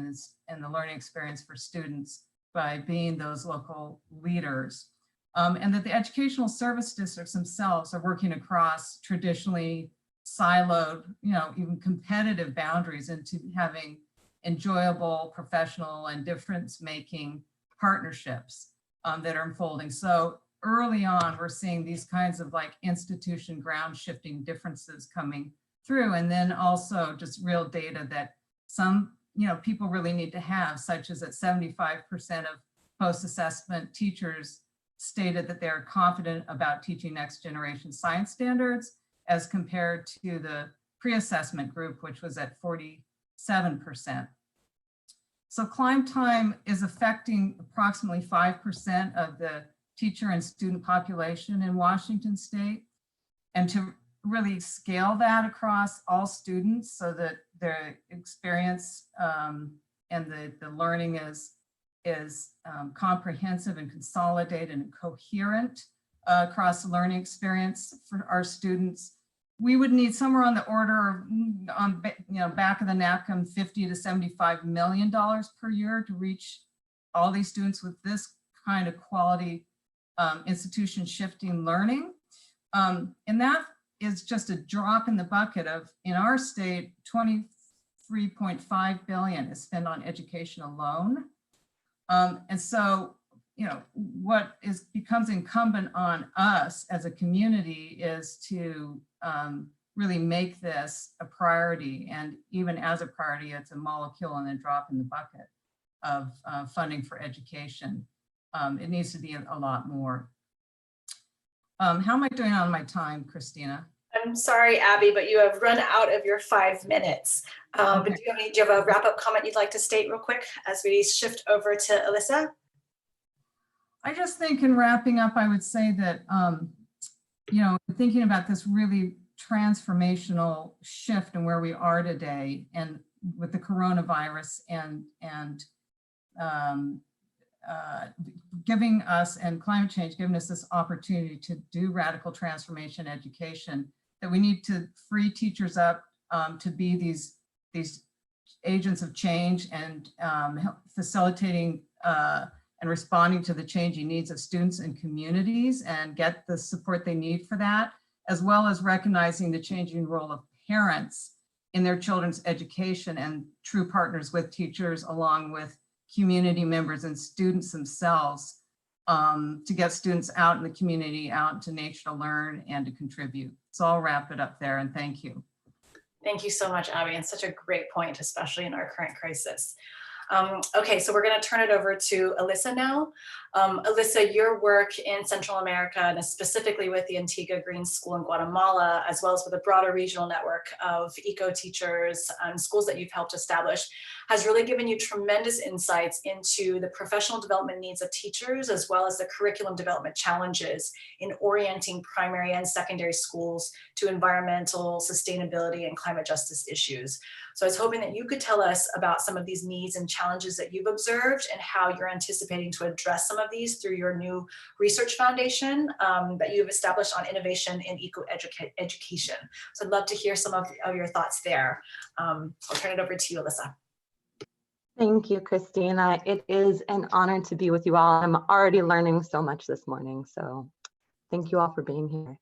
and the learning experience for students by being those local leaders. And that the educational service districts themselves are working across traditionally siloed, even competitive boundaries into having enjoyable, professional, and difference-making partnerships that are unfolding. So early on, we're seeing these kinds of like institution ground-shifting differences coming through, and then also just real data that some people really need to have, such as that 75% of post-assessment teachers stated that they're confident about teaching next generation science standards, as compared to the pre-assessment group, which was at 47%. So climb time is affecting approximately 5% of the teacher and student population in Washington State. And to really scale that across all students so that their experience and the learning is comprehensive and consolidated and coherent across the learning experience for our students, we would need somewhere on the order of, back of the napkin, $50 to $75 million per year to reach all these students with this kind of quality institution shifting learning. And that is just a drop in the bucket of, in our state, 23.5 billion is spent on education alone. And so, what becomes incumbent on us as a community is to really make this a priority. And even as a priority, it's a molecule and a drop in the bucket of funding for education. It needs to be a lot more. How am I doing on my time, Christina? I'm sorry, Abby, but you have run out of your 5 minutes. But do you have a wrap-up comment you'd like to state real quick as we shift over to Alyssa? I just think in wrapping up, I would say that, thinking about this really transformational shift in where we are today and with the coronavirus and giving us, and climate change giving us this opportunity to do radical transformation education, that we need to free teachers up to be these agents of change and facilitating and responding to the changing needs of students and communities and get the support they need for that, as well as recognizing the changing role of parents in their children's education and true partners with teachers along with community members and students themselves to get students out in the community, out into nature to learn and to contribute. So I'll wrap it up there and thank you. Thank you so much, Abby, and such a great point, especially in our current crisis. Okay, so we're going to turn it over to Alyssa now. Alyssa, your work in Central America, and specifically with the Antigua Green School in Guatemala, as well as with a broader regional network of eco teachers and schools that you've helped establish, has really given you tremendous insights into the professional development needs of teachers, as well as the curriculum development challenges in orienting primary and secondary schools to environmental sustainability and climate justice issues. So I was hoping that you could tell us about some of these needs and challenges that you've observed and how you're anticipating to address some of these through your new research foundation that you've established on innovation in eco-education. So I'd love to hear some of your thoughts there. I'll turn it over to you, Alyssa. Thank you, Christina. It is an honor to be with you all. I'm already learning so much this morning, so thank you all for being here.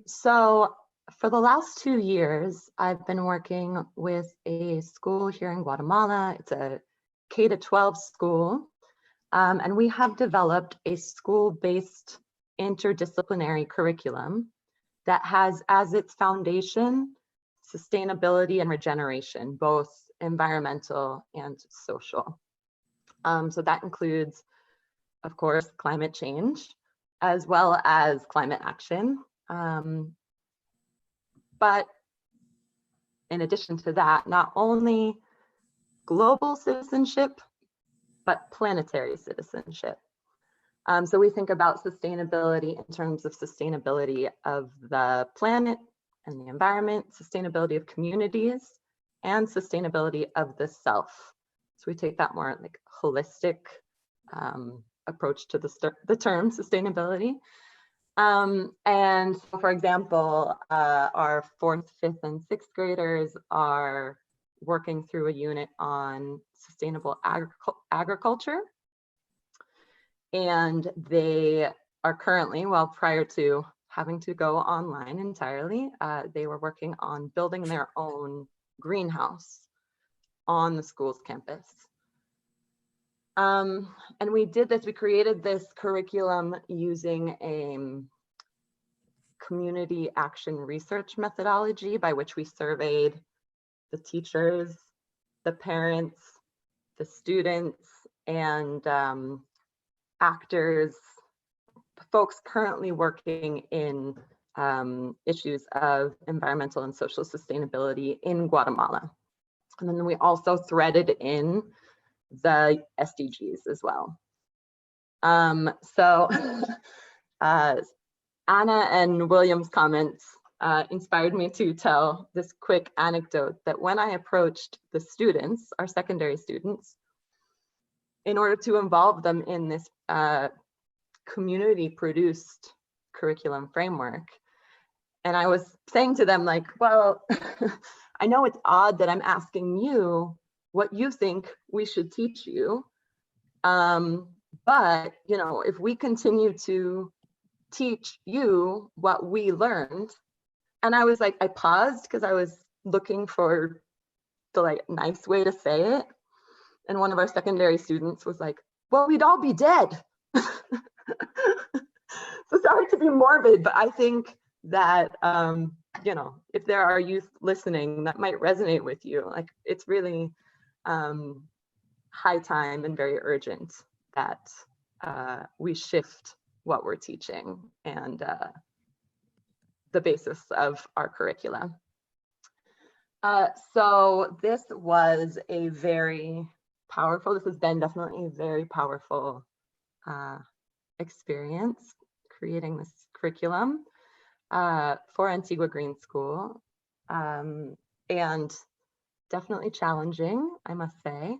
So for the last 2 years, I've been working with a school here in Guatemala. It's a K-12 school, and we have developed a school-based interdisciplinary curriculum that has as its foundation sustainability and regeneration, both environmental and social. So that includes, of course, climate change, as well as climate action. But in addition to that, not only global citizenship, but planetary citizenship. So we think about sustainability in terms of sustainability of the planet and the environment, sustainability of communities, and sustainability of the self. So we take that more like holistic approach to the term sustainability. And so, for example, our 4th, 5th, and 6th graders are working through a unit on sustainable agriculture. And they are currently, well, prior to having to go online entirely, they were working on building their own greenhouse on the school's campus. And we did this, we created this curriculum using a community action research methodology by which we surveyed the teachers, the parents, the students, and actors, folks currently working in issues of environmental and social sustainability in Guatemala. And then we also threaded in the SDGs as well. So Anna and William's comments inspired me to tell this quick anecdote that when I approached the students, our secondary students, in order to involve them in this community-produced curriculum framework, and I was saying to them, like, well, I know it's odd that I'm asking you what you think we should teach you, but you know, if we continue to teach you what we learned, and I was like, I paused because I was looking for the like nice way to say it, and one of our secondary students was like, well, we'd all be dead. So sorry to be morbid, but I think that you know, if there are youth listening, that might resonate with you. Like, it's really high time and very urgent that we shift what we're teaching and the basis of our curricula. So this was a very powerful, this has been definitely a very powerful experience creating this curriculum for Antigua Green School, and definitely challenging, I must say.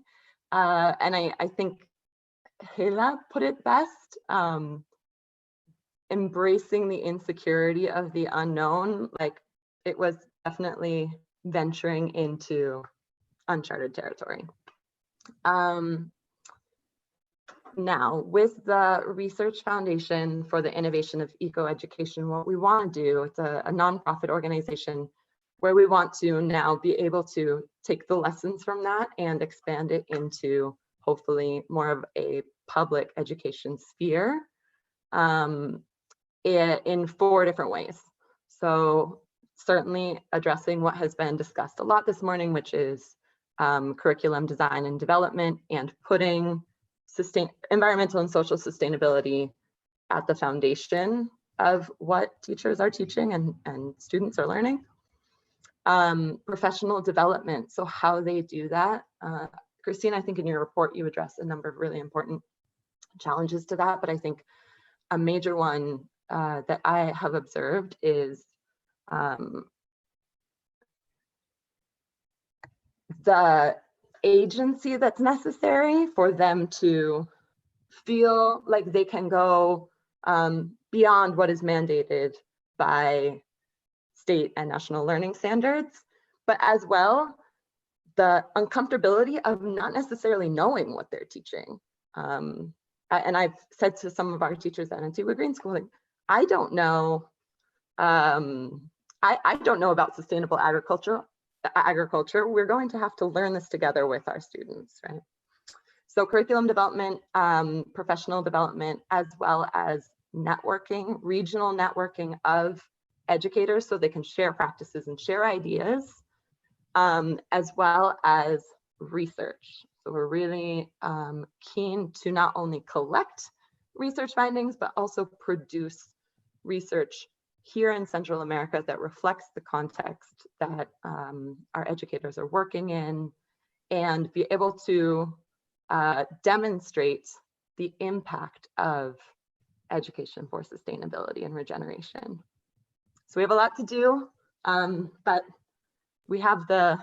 And I think Hela put it best, embracing the insecurity of the unknown. Like, it was definitely venturing into uncharted territory. Now, with the Research Foundation for the Innovation of Eco-Education, what we want to do, it's a nonprofit organization where we want to now be able to take the lessons from that and expand it into hopefully more of a public education sphere in 4 different ways. So certainly addressing what has been discussed a lot this morning, which is curriculum design and development, and putting environmental and social sustainability at the foundation of what teachers are teaching and students are learning. Professional development, so how they do that. Christine, I think in your report you addressed a number of really important challenges to that, but I think a major one that I have observed is the agency that's necessary for them to feel like they can go beyond what is mandated by state and national learning standards, but as well, the uncomfortability of not necessarily knowing what they're teaching. And I've said to some of our teachers at Antigua Green School, like, I don't know, I don't know about sustainable agriculture. We're going to have to learn this together with our students, right? So curriculum development, professional development, as well as networking, regional networking of educators so they can share practices and share ideas, as well as research. So we're really keen to not only collect research findings, but also produce research here in Central America that reflects the context that our educators are working in, and be able to demonstrate the impact of education for sustainability and regeneration. So we have a lot to do, but we have the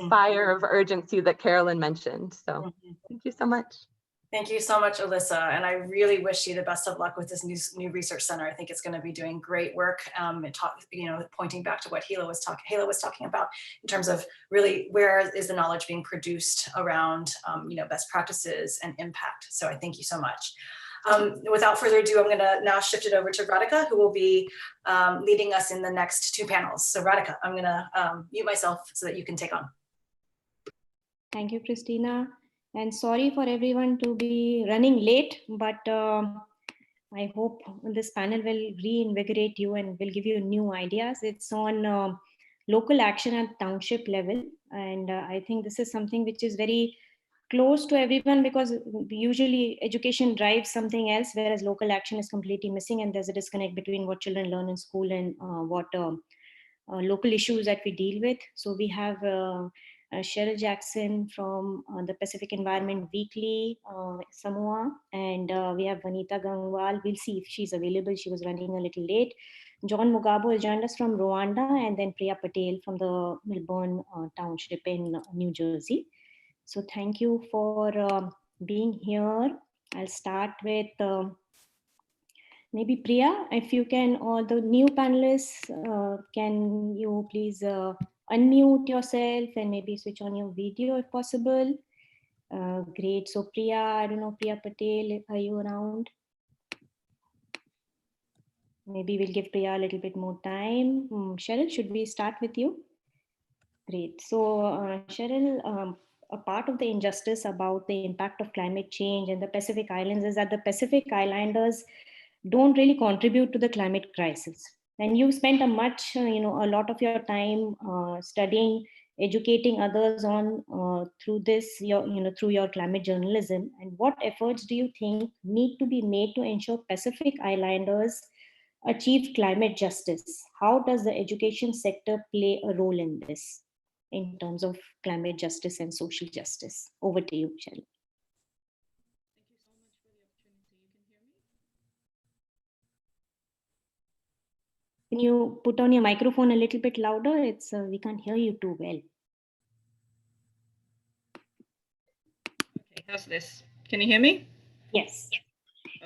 fire of urgency that Carolyn mentioned. So thank you so much. Thank you so much, Alyssa. And I really wish you the best of luck with this new research center. I think it's going to be doing great work, and pointing back to what Hela was talking about in terms of really where is the knowledge being produced around best practices and impact. So I thank you so much. Without further ado, I'm going to now shift it over to Radhika, who will be leading us in the next 2 panels. So Radhika, I'm going to mute myself so that you can take on. Thank you, Christina. And sorry for everyone to be running late, but I hope this panel will reinvigorate you and will give you new ideas. It's on local action at township level. And I think this is something which is very close to everyone, because usually education drives something else, whereas local action is completely missing, and there's a disconnect between what children learn in school and what local issues that we deal with. So we have Cheryl Jackson from the Pacific Environment Weekly, Samoa, and we have Vanita Gangwal. We'll see if she's available. She was running a little late. John Mugabo has joined us from Rwanda, and then Priya Patel from the Melbourne Township in New Jersey. So thank you for being here. I'll start with maybe Priya, if you can, or the new panelists, can you please unmute yourself and maybe switch on your video if possible. Great. So Priya, I don't know, Priya Patel, are you around? Maybe we'll give Priya a little bit more time. Cheryl, should we start with you? Great. So Cheryl, a part of the injustice about the impact of climate change in the Pacific Islands is that the Pacific Islanders don't really contribute to the climate crisis. And you spent a lot of your time studying, educating others on through this, through your climate journalism. And what efforts do you think need to be made to ensure Pacific Islanders achieve climate justice? How does the education sector play a role in this, in terms of climate justice and social justice? Over to you, Cheryl. Can you put on your microphone a little bit louder? It's we can't hear you too well. Okay, how's this? Can you hear me? Yes.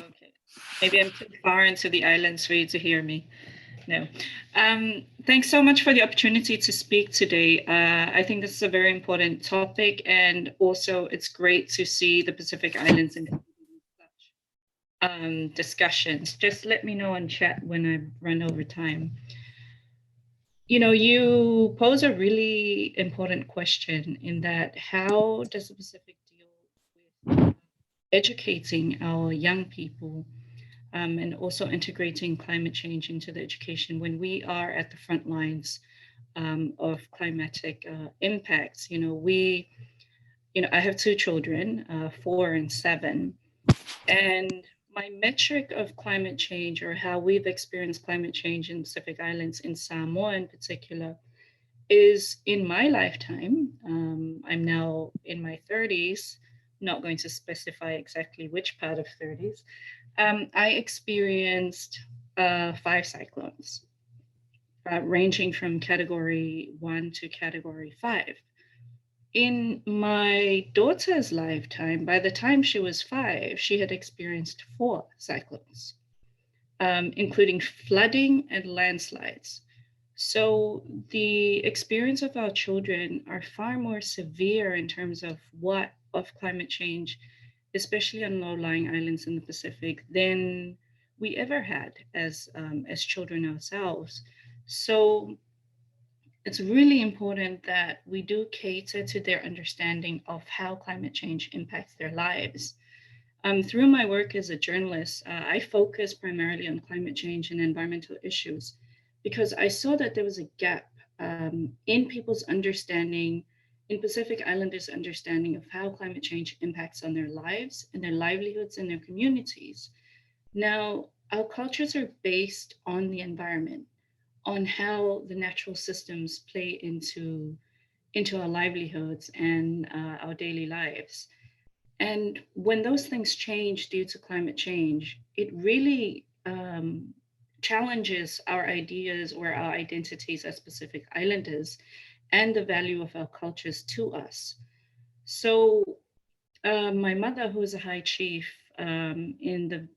Okay. Maybe I'm too far into the islands for you to hear me. No. Thanks so much for the opportunity to speak today. I think this is a very important topic, and also it's great to see the Pacific Islands in such discussions. Just let me know on chat when I run over time. You know, you pose a really important question in that how does the Pacific deal with educating our young people and also integrating climate change into the education when we are at the front lines of climatic impacts? I have two children, 4 and 7, and my metric of climate change, or how we've experienced climate change in Pacific Islands, in Samoa in particular, is in my lifetime. I'm now in my 30s, not going to specify exactly which part of 30s. I experienced 5 cyclones, ranging from category 1 to category 5. In my daughter's lifetime, by the time she was 5, she had experienced 4 cyclones, including flooding and landslides. So the experience of our children are far more severe in terms of climate change, especially on low-lying islands in the Pacific, than we ever had as children ourselves. So it's really important that we do cater to their understanding of how climate change impacts their lives. Through my work as a journalist, I focus primarily on climate change and environmental issues because I saw that there was a gap in people's understanding, in Pacific Islanders' understanding of how climate change impacts on their lives and their livelihoods and their communities. Now, our cultures are based on the environment, on how the natural systems play into our livelihoods and our daily lives. And when those things change due to climate change, it really challenges our ideas or our identities as Pacific Islanders and the value of our cultures to us. So my mother, who is a high chief in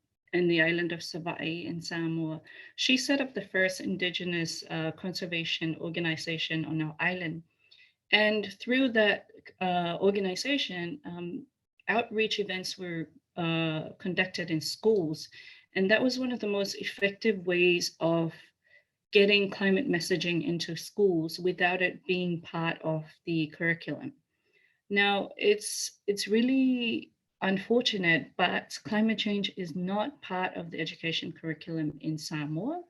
the island of Savai'i in Samoa, she set up the first indigenous conservation organization on our island. And through that organization, outreach events were conducted in schools. And that was one of the most effective ways of getting climate messaging into schools without it being part of the curriculum. Now, it's really unfortunate, but climate change is not part of the education curriculum in Samoa.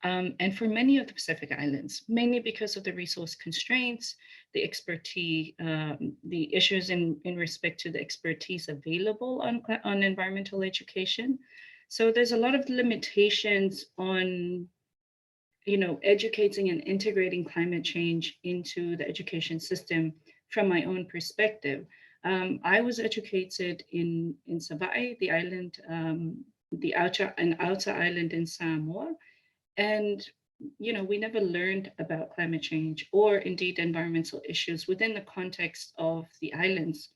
and for many of the Pacific Islands, mainly because of the resource constraints, the expertise, the issues in respect to the expertise available on environmental education. So there's a lot of limitations on, educating and integrating climate change into the education system from my own perspective. I was educated in Savai'i, the island, an outer island in Samoa. And, we never learned about climate change or indeed environmental issues within the context of the islands.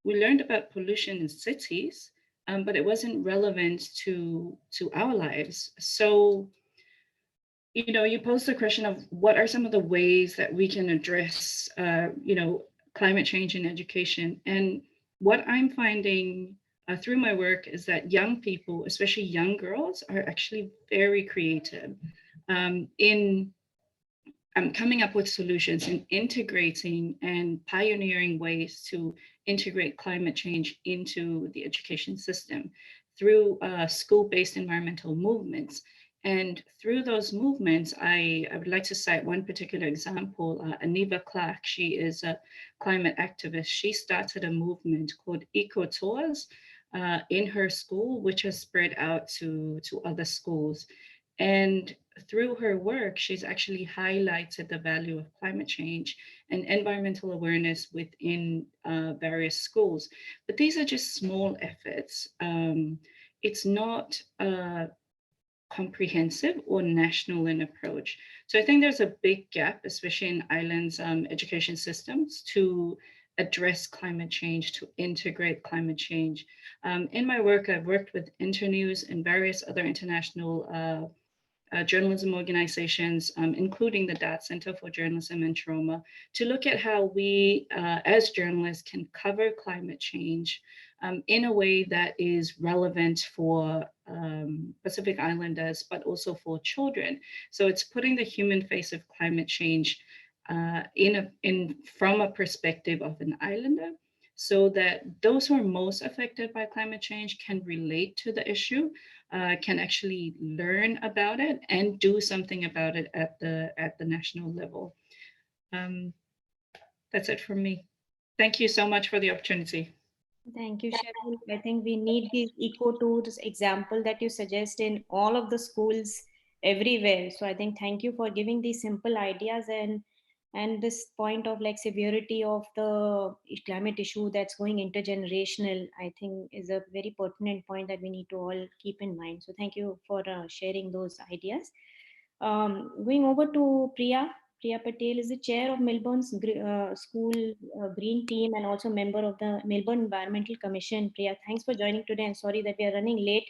We learned about pollution in cities, but it wasn't relevant to our lives. So, you pose the question of what are some of the ways that we can address, climate change in education. And what I'm finding through my work is that young people, especially young girls, are actually very creative in coming up with solutions and integrating and pioneering ways to integrate climate change into the education system through school-based environmental movements. And through those movements, I would like to cite one particular example. Aniva Clark, she is a climate activist. She started a movement called Eco Tours in her school, which has spread out to other schools. And through her work, she's actually highlighted the value of climate change and environmental awareness within various schools. But these are just small efforts. It's not comprehensive or national in approach. So I think there's a big gap, especially in islands' education systems, to address climate change, to integrate climate change. In my work, I've worked with Internews and various other international journalism organizations, including the DAT Center for Journalism and Trauma, to look at how we, as journalists, can cover climate change in a way that is relevant for Pacific Islanders, but also for children. So it's putting the human face of climate change from a perspective of an islander, so that those who are most affected by climate change can relate to the issue, can actually learn about it and do something about it at the national level. That's it from me. Thank you so much for the opportunity. Thank you, Cheryl. I think we need these eco tours example that you suggest in all of the schools everywhere. So I think thank you for giving these simple ideas, and this point of like severity of the climate issue that's going intergenerational, I think is a very pertinent point that we need to all keep in mind. So thank you for sharing those ideas. Going over to Priya. Priya Patel is the chair of Melbourne's school green team and also member of the Melbourne Environmental Commission. Priya, thanks for joining today, and sorry that we are running late.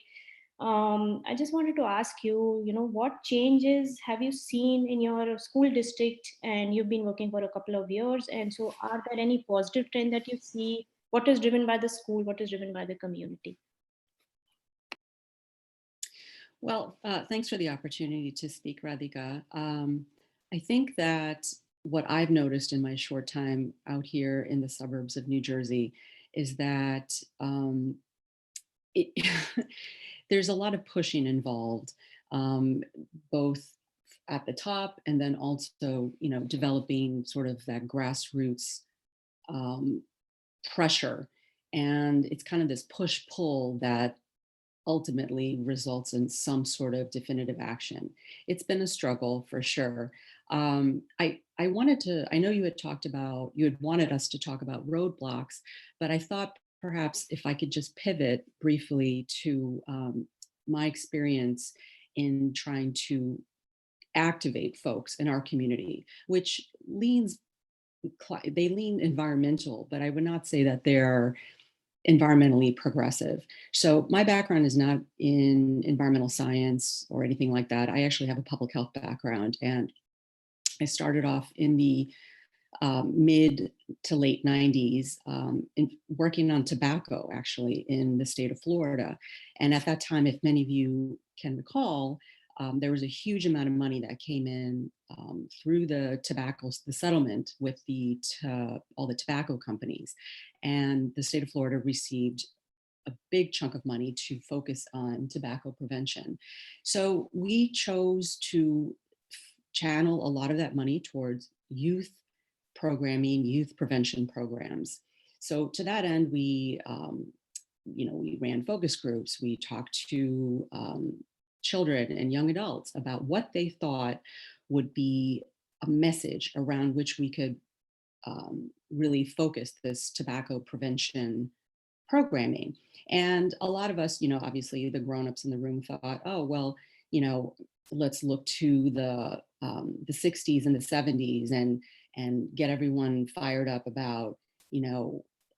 I just wanted to ask you, what changes have you seen in your school district? And you've been working for a couple of years. And so are there any positive trend that you see? What is driven by the school? What is driven by the community? Well, thanks for the opportunity to speak, Radhika. I think that what I've noticed in my short time out here in the suburbs of New Jersey is that there's a lot of pushing involved, both at the top and then also, developing sort of that grassroots pressure. And it's kind of this push-pull that ultimately results in some sort of definitive action. It's been a struggle for sure. I know you had wanted us to talk about roadblocks, but I thought perhaps if I could just pivot briefly to my experience in trying to activate folks in our community, which lean environmental, but I would not say that they're environmentally progressive. So my background is not in environmental science or anything like that. I actually have a public health background, and I started off in the mid to late 90s working on tobacco, actually, in the state of Florida. And at that time, if many of you can recall, there was a huge amount of money that came in through the settlement with all the tobacco companies. And the state of Florida received a big chunk of money to focus on tobacco prevention. So we chose to channel a lot of that money towards youth programming, youth prevention programs. So to that end, we ran focus groups. We talked to children and young adults about what they thought would be a message around which we could really focus this tobacco prevention programming. And a lot of us, obviously the grownups in the room thought, oh, well, let's look to the 60s and the 70s and get everyone fired up about,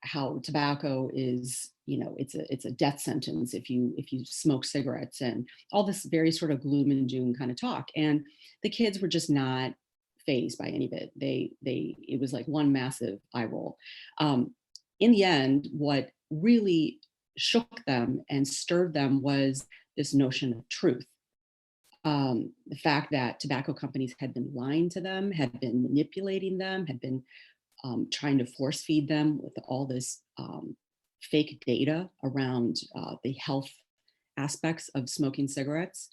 how tobacco is, it's a death sentence if you smoke cigarettes, and all this very sort of gloom and doom kind of talk. And the kids were just not fazed by any of it. It was like one massive eye roll. In the end, what really shook them and stirred them was this notion of truth. The fact that tobacco companies had been lying to them, had been manipulating them, had been trying to force feed them with all this fake data around the health aspects of smoking cigarettes.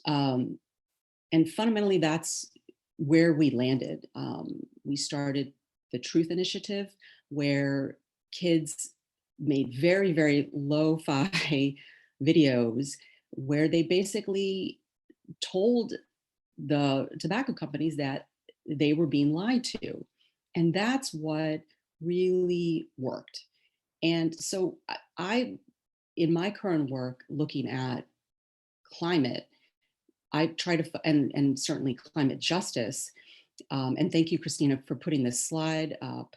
And fundamentally, that's where we landed. We started the Truth Initiative, where kids made very, very lo-fi videos where they basically told the tobacco companies that they were being lied to. And that's what really worked. And so I, in my current work, looking at climate, I try to, and certainly climate justice, and thank you, Christina, for putting this slide up,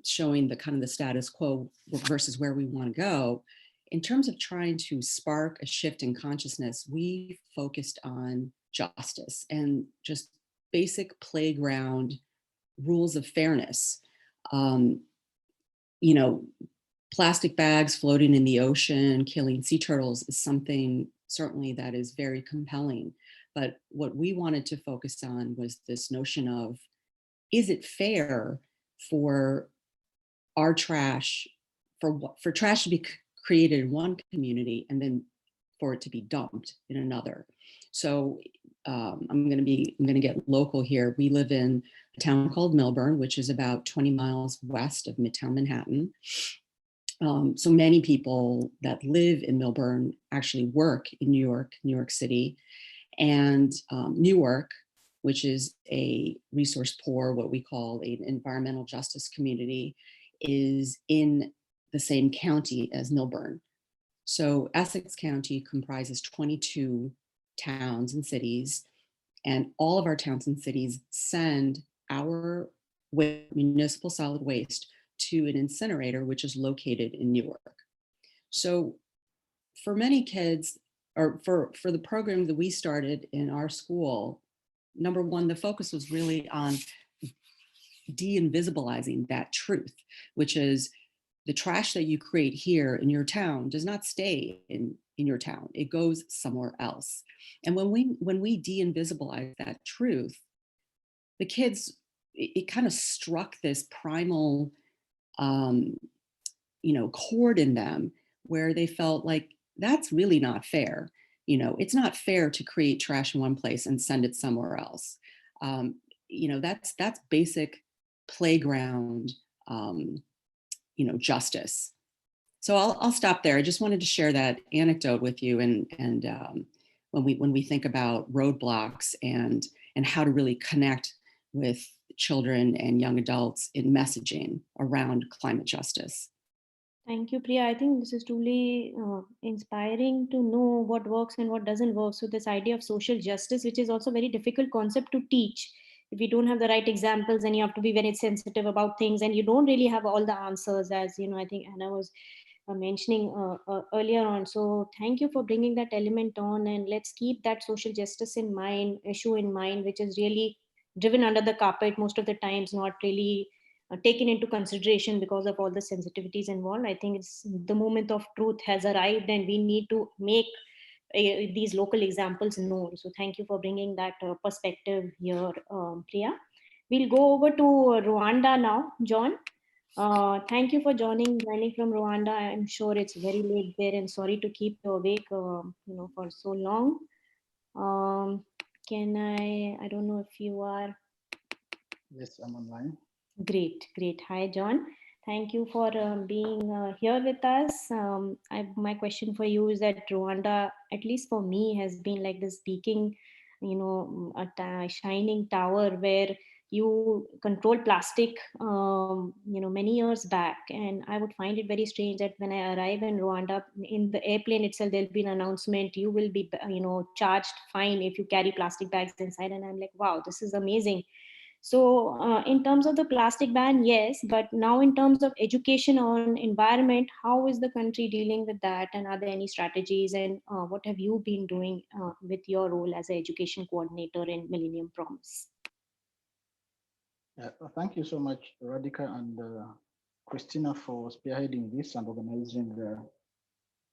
showing the kind of the status quo versus where we want to go. In terms of trying to spark a shift in consciousness, we focused on justice and just basic playground rules of fairness. Plastic bags floating in the ocean, killing sea turtles is something certainly that is very compelling. But what we wanted to focus on was this notion of, is it fair for our trash, for trash to be created in one community and then for it to be dumped in another? So I'm going to get local here. We live in a town called Millburn, which is about 20 miles west of Midtown Manhattan. So many people that live in Millburn actually work in New York City, and Newark, which is a resource poor, what we call an environmental justice community, is in the same county as Millburn. So Essex County comprises 22 towns and cities, and all of our towns and cities send our municipal solid waste to an incinerator, which is located in Newark. So for many kids, or for the program that we started in our school, number one, the focus was really on de-invisibilizing that truth, which is the trash that you create here in your town does not stay in your town. It goes somewhere else. And when we de-invisibilize that truth, the kids, it kind of struck this primal chord in them where they felt like, that's really not fair. It's not fair to create trash in one place and send it somewhere else. That's basic playground, justice. So I'll stop there. I just wanted to share that anecdote with you, and when we think about roadblocks and how to really connect with children and young adults in messaging around climate justice. Thank you, Priya. I think this is truly inspiring to know what works and what doesn't work. So this idea of social justice, which is also a very difficult concept to teach. If you don't have the right examples, and you have to be very sensitive about things, and you don't really have all the answers, as I think Anna was mentioning earlier on. So thank you for bringing that element on, and let's keep that social justice issue in mind, which is really driven under the carpet most of the times, not really taken into consideration because of all the sensitivities involved. I think it's the moment of truth has arrived, and we need to make these local examples known. So thank you for bringing that perspective here, Priya. We'll go over to Rwanda now. John, Thank you for joining from Rwanda. I'm sure it's very late there, and sorry to keep you awake, for so long. Can I don't know if you are. Yes, I'm online. Great. Hi, John. Thank you for being here with us. My question for you is that Rwanda, at least for me, has been like this beacon, a shining tower where you control plastic, many years back. And I would find it very strange that when I arrive in Rwanda, in the airplane itself, there'll be an announcement, you will be, charged fine if you carry plastic bags inside. And I'm like, wow, this is amazing. So in terms of the plastic ban, yes, but now in terms of education on environment, how is the country dealing with that? And are there any strategies? And what have you been doing with your role as an education coordinator in Millennium Promise? Thank you so much, Radhika and Christina, for spearheading this and organizing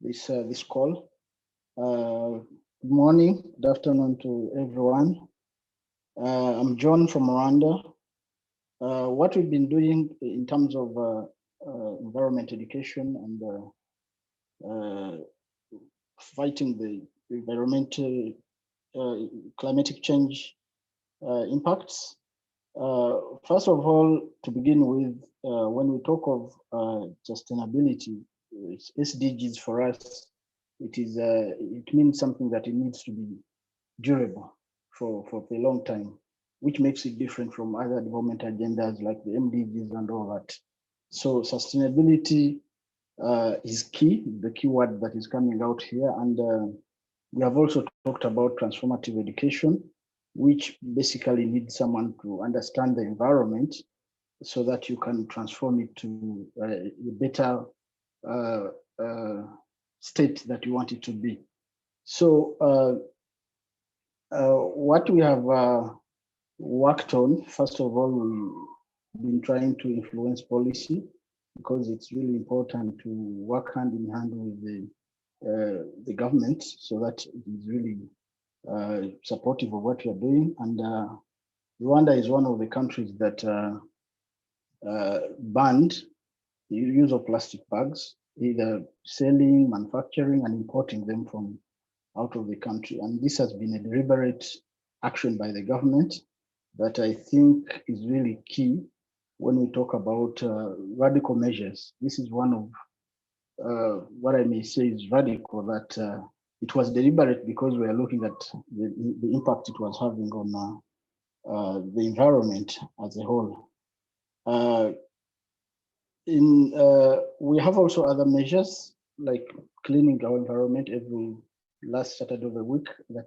this call. Good morning, good afternoon to everyone. I'm John from Rwanda. What we've been doing in terms of environment education and fighting the environmental climatic change impacts. First of all, to begin with, when we talk of sustainability, it's SDGs for us. It means something that it needs to be durable for a long time, which makes it different from other development agendas like the MDGs and all that. So sustainability is key, the key word that is coming out here. And we have also talked about transformative education, which basically needs someone to understand the environment so that you can transform it to a better state that you want it to be. So what we have worked on, first of all, we've been trying to influence policy because it's really important to work hand in hand with the government so that it is really supportive of what we are doing. And Rwanda is one of the countries that banned the use of plastic bags, either selling, manufacturing, and importing them from out of the country. And this has been a deliberate action by the government that I think is really key when we talk about radical measures. This is one of what I may say is radical, that it was deliberate because we are looking at the impact it was having on the environment as a whole. We have also other measures like cleaning our environment every last Saturday of the week that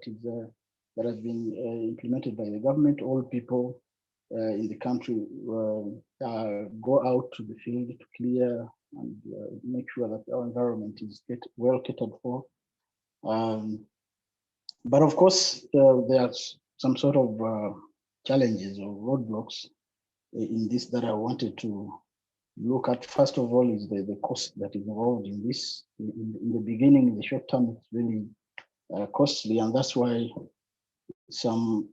has been implemented by the government. All people in the country go out to the field to clear and make sure that our environment is well catered for. But of course, there's some sort of challenges or roadblocks in this that I wanted to look at. First of all is the cost that is involved in this. In the beginning, in the short term, it's really costly, and that's why some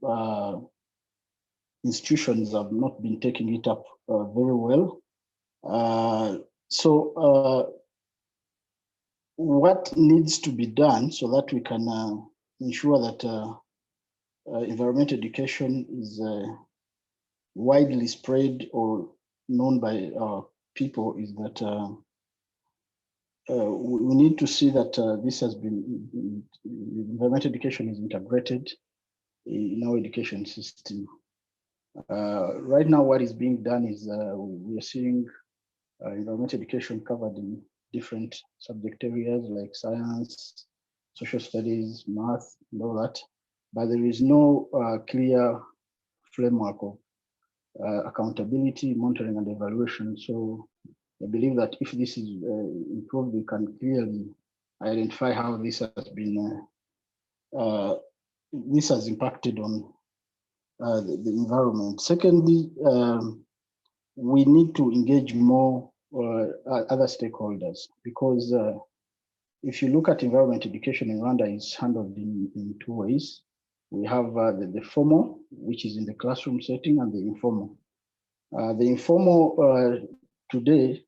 institutions have not been taking it up very well. So what needs to be done so that we can ensure that environmental education is widely spread or known by people is that we need to see that this has been, environmental education is integrated in our education system. Right now, what is being done is we are seeing environmental education covered in different subject areas like science, social studies, math, and all that, but there is no clear framework of accountability, monitoring, and evaluation. So I believe that if this is improved, we can clearly identify how this has been, this has impacted on the environment. Secondly, we need to engage more other stakeholders, because if you look at environment education in Rwanda, it's handled in two ways. We have the formal, which is in the classroom setting, and the informal. The informal today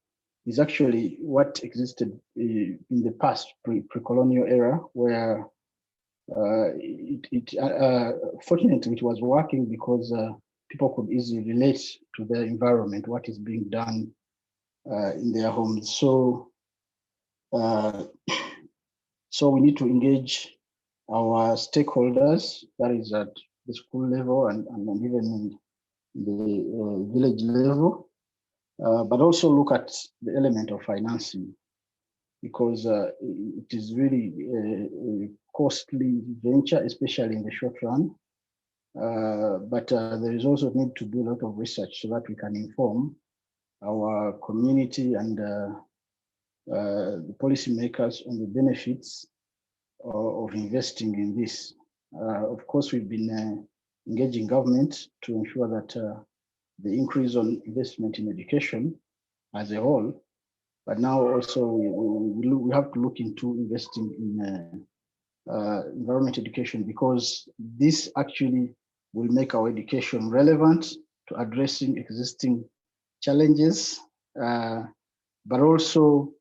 is actually what existed in the past pre-colonial era, where fortunately it was working because people could easily relate to their environment, what is being done in their homes. So, so we need to engage our stakeholders, that is at the school level and even in the village level, but also look at the element of financing, because it is really a costly venture, especially in the short run. But there is also need to do a lot of research so that we can inform our community and the policymakers on the benefits of investing in this. Of course, we've been engaging government to ensure that the increase on investment in education as a whole, but now also we have to look into investing in environment education, because this actually will make our education relevant to addressing existing challenges, but also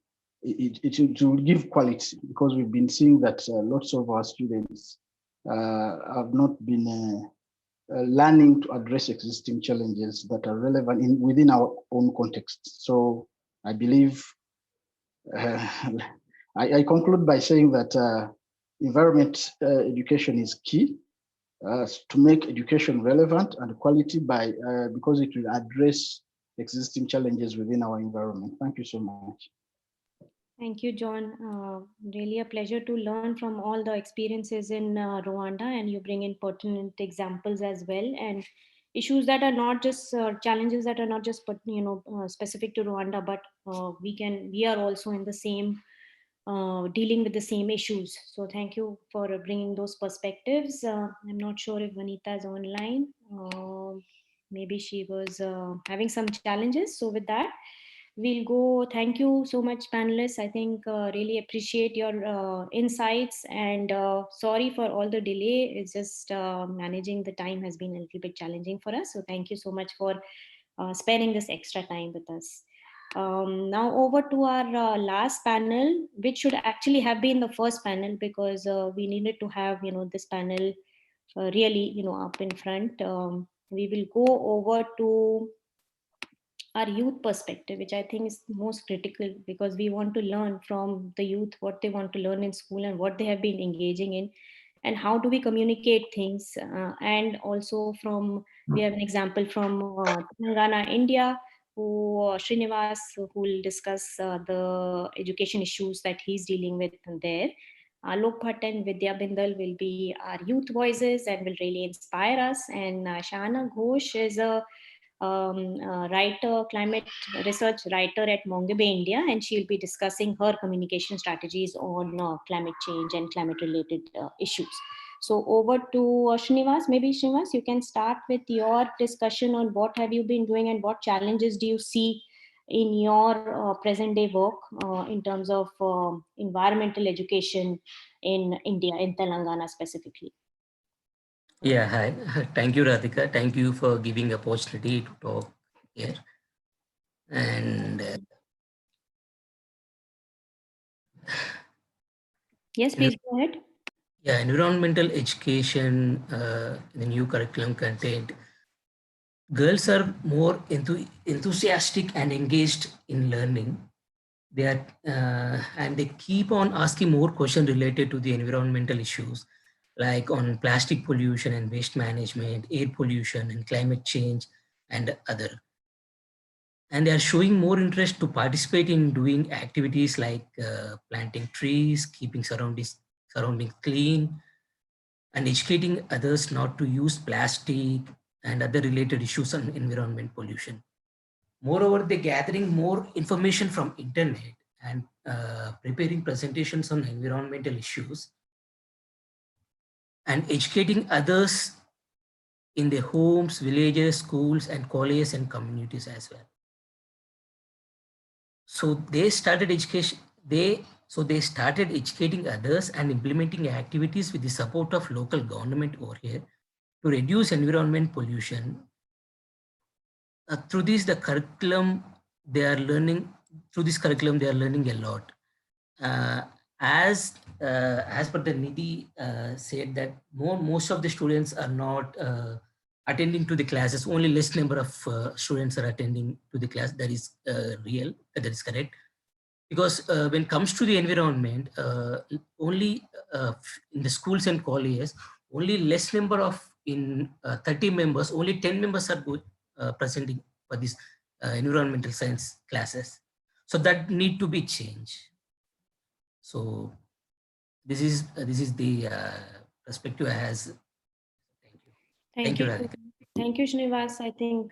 it will give quality, because we've been seeing that lots of our students have not been learning to address existing challenges that are relevant within our own context. So I believe, I conclude by saying that environment education is key to make education relevant and quality because it will address existing challenges within our environment. Thank you so much. Thank you, John. Really a pleasure to learn from all the experiences in Rwanda, and you bring in pertinent examples as well, and issues that are not just challenges that are not just specific to Rwanda, but we are also in the same dealing with the same issues. So thank you for bringing those perspectives. I'm not sure if Vanita is online. Maybe she was having some challenges. So with that, we'll go. Thank you so much, panelists. I think really appreciate your insights, and sorry for all the delay. It's just managing the time has been a little bit challenging for us. So thank you so much for sparing this extra time with us. Now over to our last panel, which should actually have been the first panel, because we needed to have this panel really up in front. We will go over to our youth perspective, which I think is most critical, because we want to learn from the youth what they want to learn in school and what they have been engaging in, and how do we communicate things. And also we have an example from Telangana, India, who Srinivas, who will discuss the education issues that he's dealing with there. Alok Bhatt and Vidya Bindal will be our youth voices and will really inspire us. And Shana Ghosh is a writer, climate research writer at Mongabay, India, and she'll be discussing her communication strategies on climate change and climate related issues. So over to Srinivas. Maybe Srinivas, you can start with your discussion on what have you been doing and what challenges do you see in your present day work in terms of environmental education in India, in Telangana specifically. Yeah, hi. Thank you, Radhika. Thank you for giving opportunity to talk here. And yes, please go ahead. Yeah, environmental education, the new curriculum content. Girls are more enthusiastic and engaged in learning. They are, and they keep on asking more questions related to the environmental issues, like on plastic pollution and waste management, air pollution and climate change and other. And they are showing more interest to participate in doing activities like planting trees, keeping surroundings clean, and educating others not to use plastic and other related issues on environment pollution. Moreover, they're gathering more information from internet and preparing presentations on environmental issues and educating others in their homes, villages, schools, and colleges and communities as well. So they started education. They started educating others and implementing activities with the support of local government over here to reduce environment pollution. Through this, the curriculum they are learning through this curriculum, they are learning a lot. Uh, as per the Nidhi said that most of the students are not attending to the classes. Only less number of students are attending to the class. That is real. That is correct. Because when it comes to the environment, only in the schools and colleges, only less number of in 30 members, only 10 members are presenting for these environmental science classes. So that need to be changed. So this is the perspective as. Thank you, Radhika. Thank you, Srinivas. I think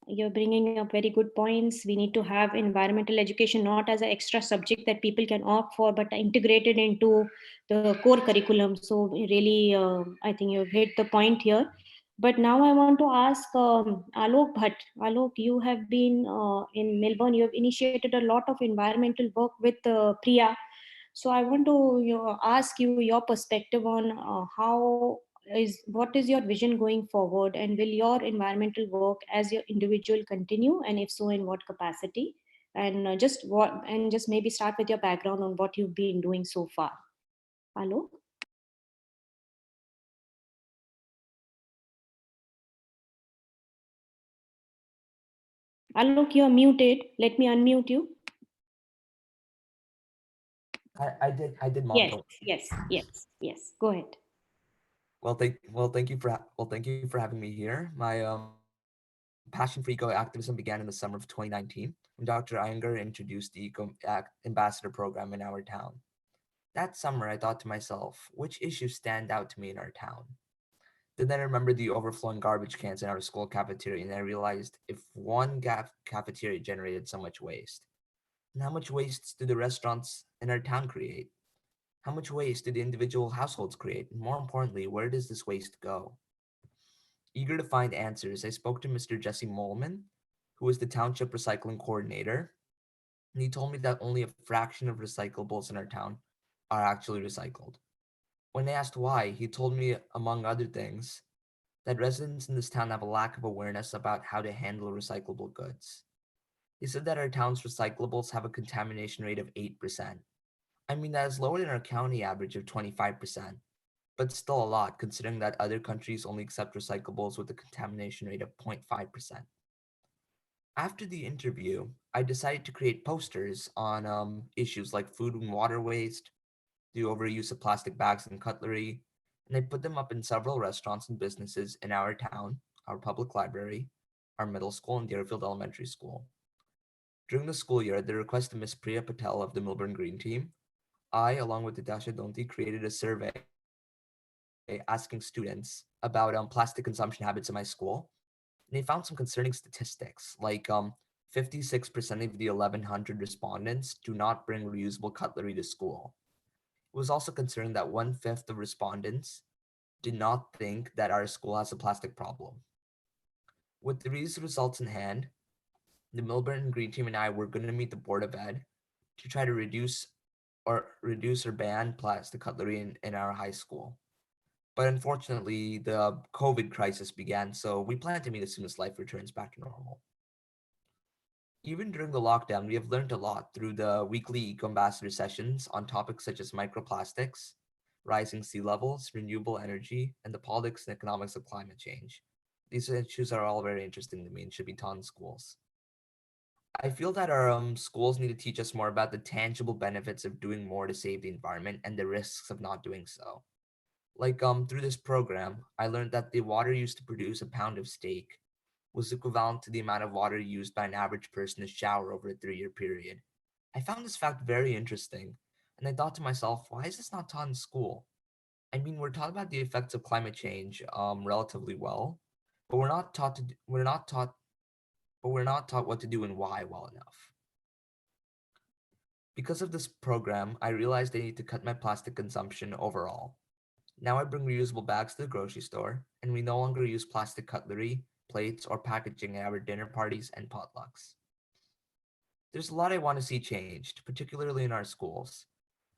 you're bringing up very good points. We need to have environmental education not as an extra subject that people can opt for, but integrated into the core curriculum. So really, I think you've hit the point here. But now I want to ask Alok Bhatt. Alok, you have been in Melbourne. You have initiated a lot of environmental work with Priya. So I want to ask you your perspective on what is your vision going forward, and will your environmental work as your individual continue, and if so, in what capacity? And just maybe start with your background on what you've been doing so far. Alok? Alok, you're muted. Let me unmute you. I did, Mom. Yes. Go ahead. Thank you for having me here. My passion for eco activism began in the summer of 2019 when Dr. Iyengar introduced the Eco Ambassador program in our town. That summer, I thought to myself, which issues stand out to me in our town? Then I remembered the overflowing garbage cans in our school cafeteria, and I realized if one cafeteria generated so much waste, then how much waste do the restaurants in our town create? How much waste do the individual households create? And more importantly, where does this waste go? Eager to find answers, I spoke to Mr. Jesse Molman, who is the township recycling coordinator, and he told me that only a fraction of recyclables in our town are actually recycled. When I asked why, he told me, among other things, that residents in this town have a lack of awareness about how to handle recyclable goods. He said that our town's recyclables have a contamination rate of 8%. I mean, that is lower than our county average of 25%, but still a lot considering that other countries only accept recyclables with a contamination rate of 0.5%. After the interview, I decided to create posters on issues like food and water waste, the overuse of plastic bags and cutlery, and I put them up in several restaurants and businesses in our town, our public library, our middle school, and Deerfield Elementary School. During the school year, at the request of Ms. Priya Patel of the Melbourne Green Team, I, along with Natasha Donti, created a survey asking students about plastic consumption habits in my school. And they found some concerning statistics, like 56% of the 1,100 respondents do not bring reusable cutlery to school. It was also concerning that 1/5 of respondents did not think that our school has a plastic problem. With these results in hand, the Melbourne Green Team and I were going to meet the Board of Ed to try to reduce or ban plastic cutlery in our high school. But unfortunately, the COVID crisis began, so we plan to meet as soon as life returns back to normal. Even during the lockdown, we have learned a lot through the weekly Eco Ambassador sessions on topics such as microplastics, rising sea levels, renewable energy, and the politics and economics of climate change. These issues are all very interesting to me and should be taught in schools. I feel that our schools need to teach us more about the tangible benefits of doing more to save the environment and the risks of not doing so. Like through this program, I learned that the water used to produce a pound of steak was equivalent to the amount of water used by an average person to shower over a 3-year period. I found this fact very interesting, and I thought to myself, why is this not taught in school? I mean, we're taught about the effects of climate change relatively well, but we're not taught what to do and why well enough. Because of this program, I realized I need to cut my plastic consumption overall. Now I bring reusable bags to the grocery store, and we no longer use plastic cutlery, plates, or packaging at our dinner parties and potlucks. There's a lot I want to see changed, particularly in our schools.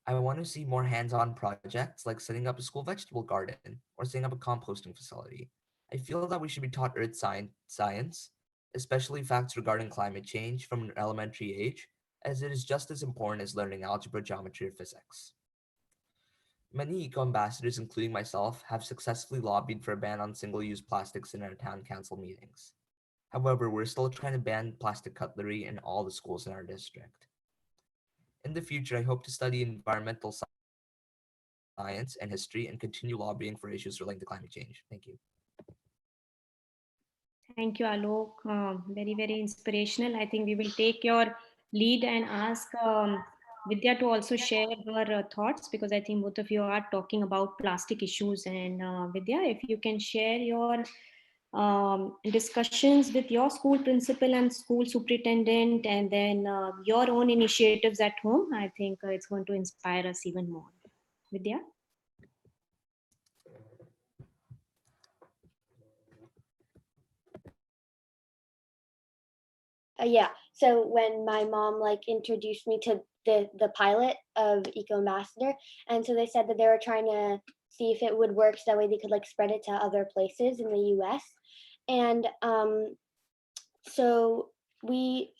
I want to see more hands-on projects like setting up a school vegetable garden or setting up a composting facility. I feel that we should be taught earth science especially facts regarding climate change from an elementary age, as it is just as important as learning algebra, geometry, or physics. Many eco-ambassadors, including myself, have successfully lobbied for a ban on single-use plastics in our town council meetings. However, we're still trying to ban plastic cutlery in all the schools in our district. In the future, I hope to study environmental science and history and continue lobbying for issues relating to climate change. Thank you. Thank you, Alok. Very, very inspirational. I think we will take your lead and ask Vidya to also share her thoughts, because I think both of you are talking about plastic issues. And Vidya, if you can share your discussions with your school principal and school superintendent, and then your own initiatives at home, I think it's going to inspire us even more. Vidya? Yeah, so when my mom introduced me to the pilot of Eco Ambassador, and so they said that they were trying to see if it would work so that way they could spread it to other places in the US. And so we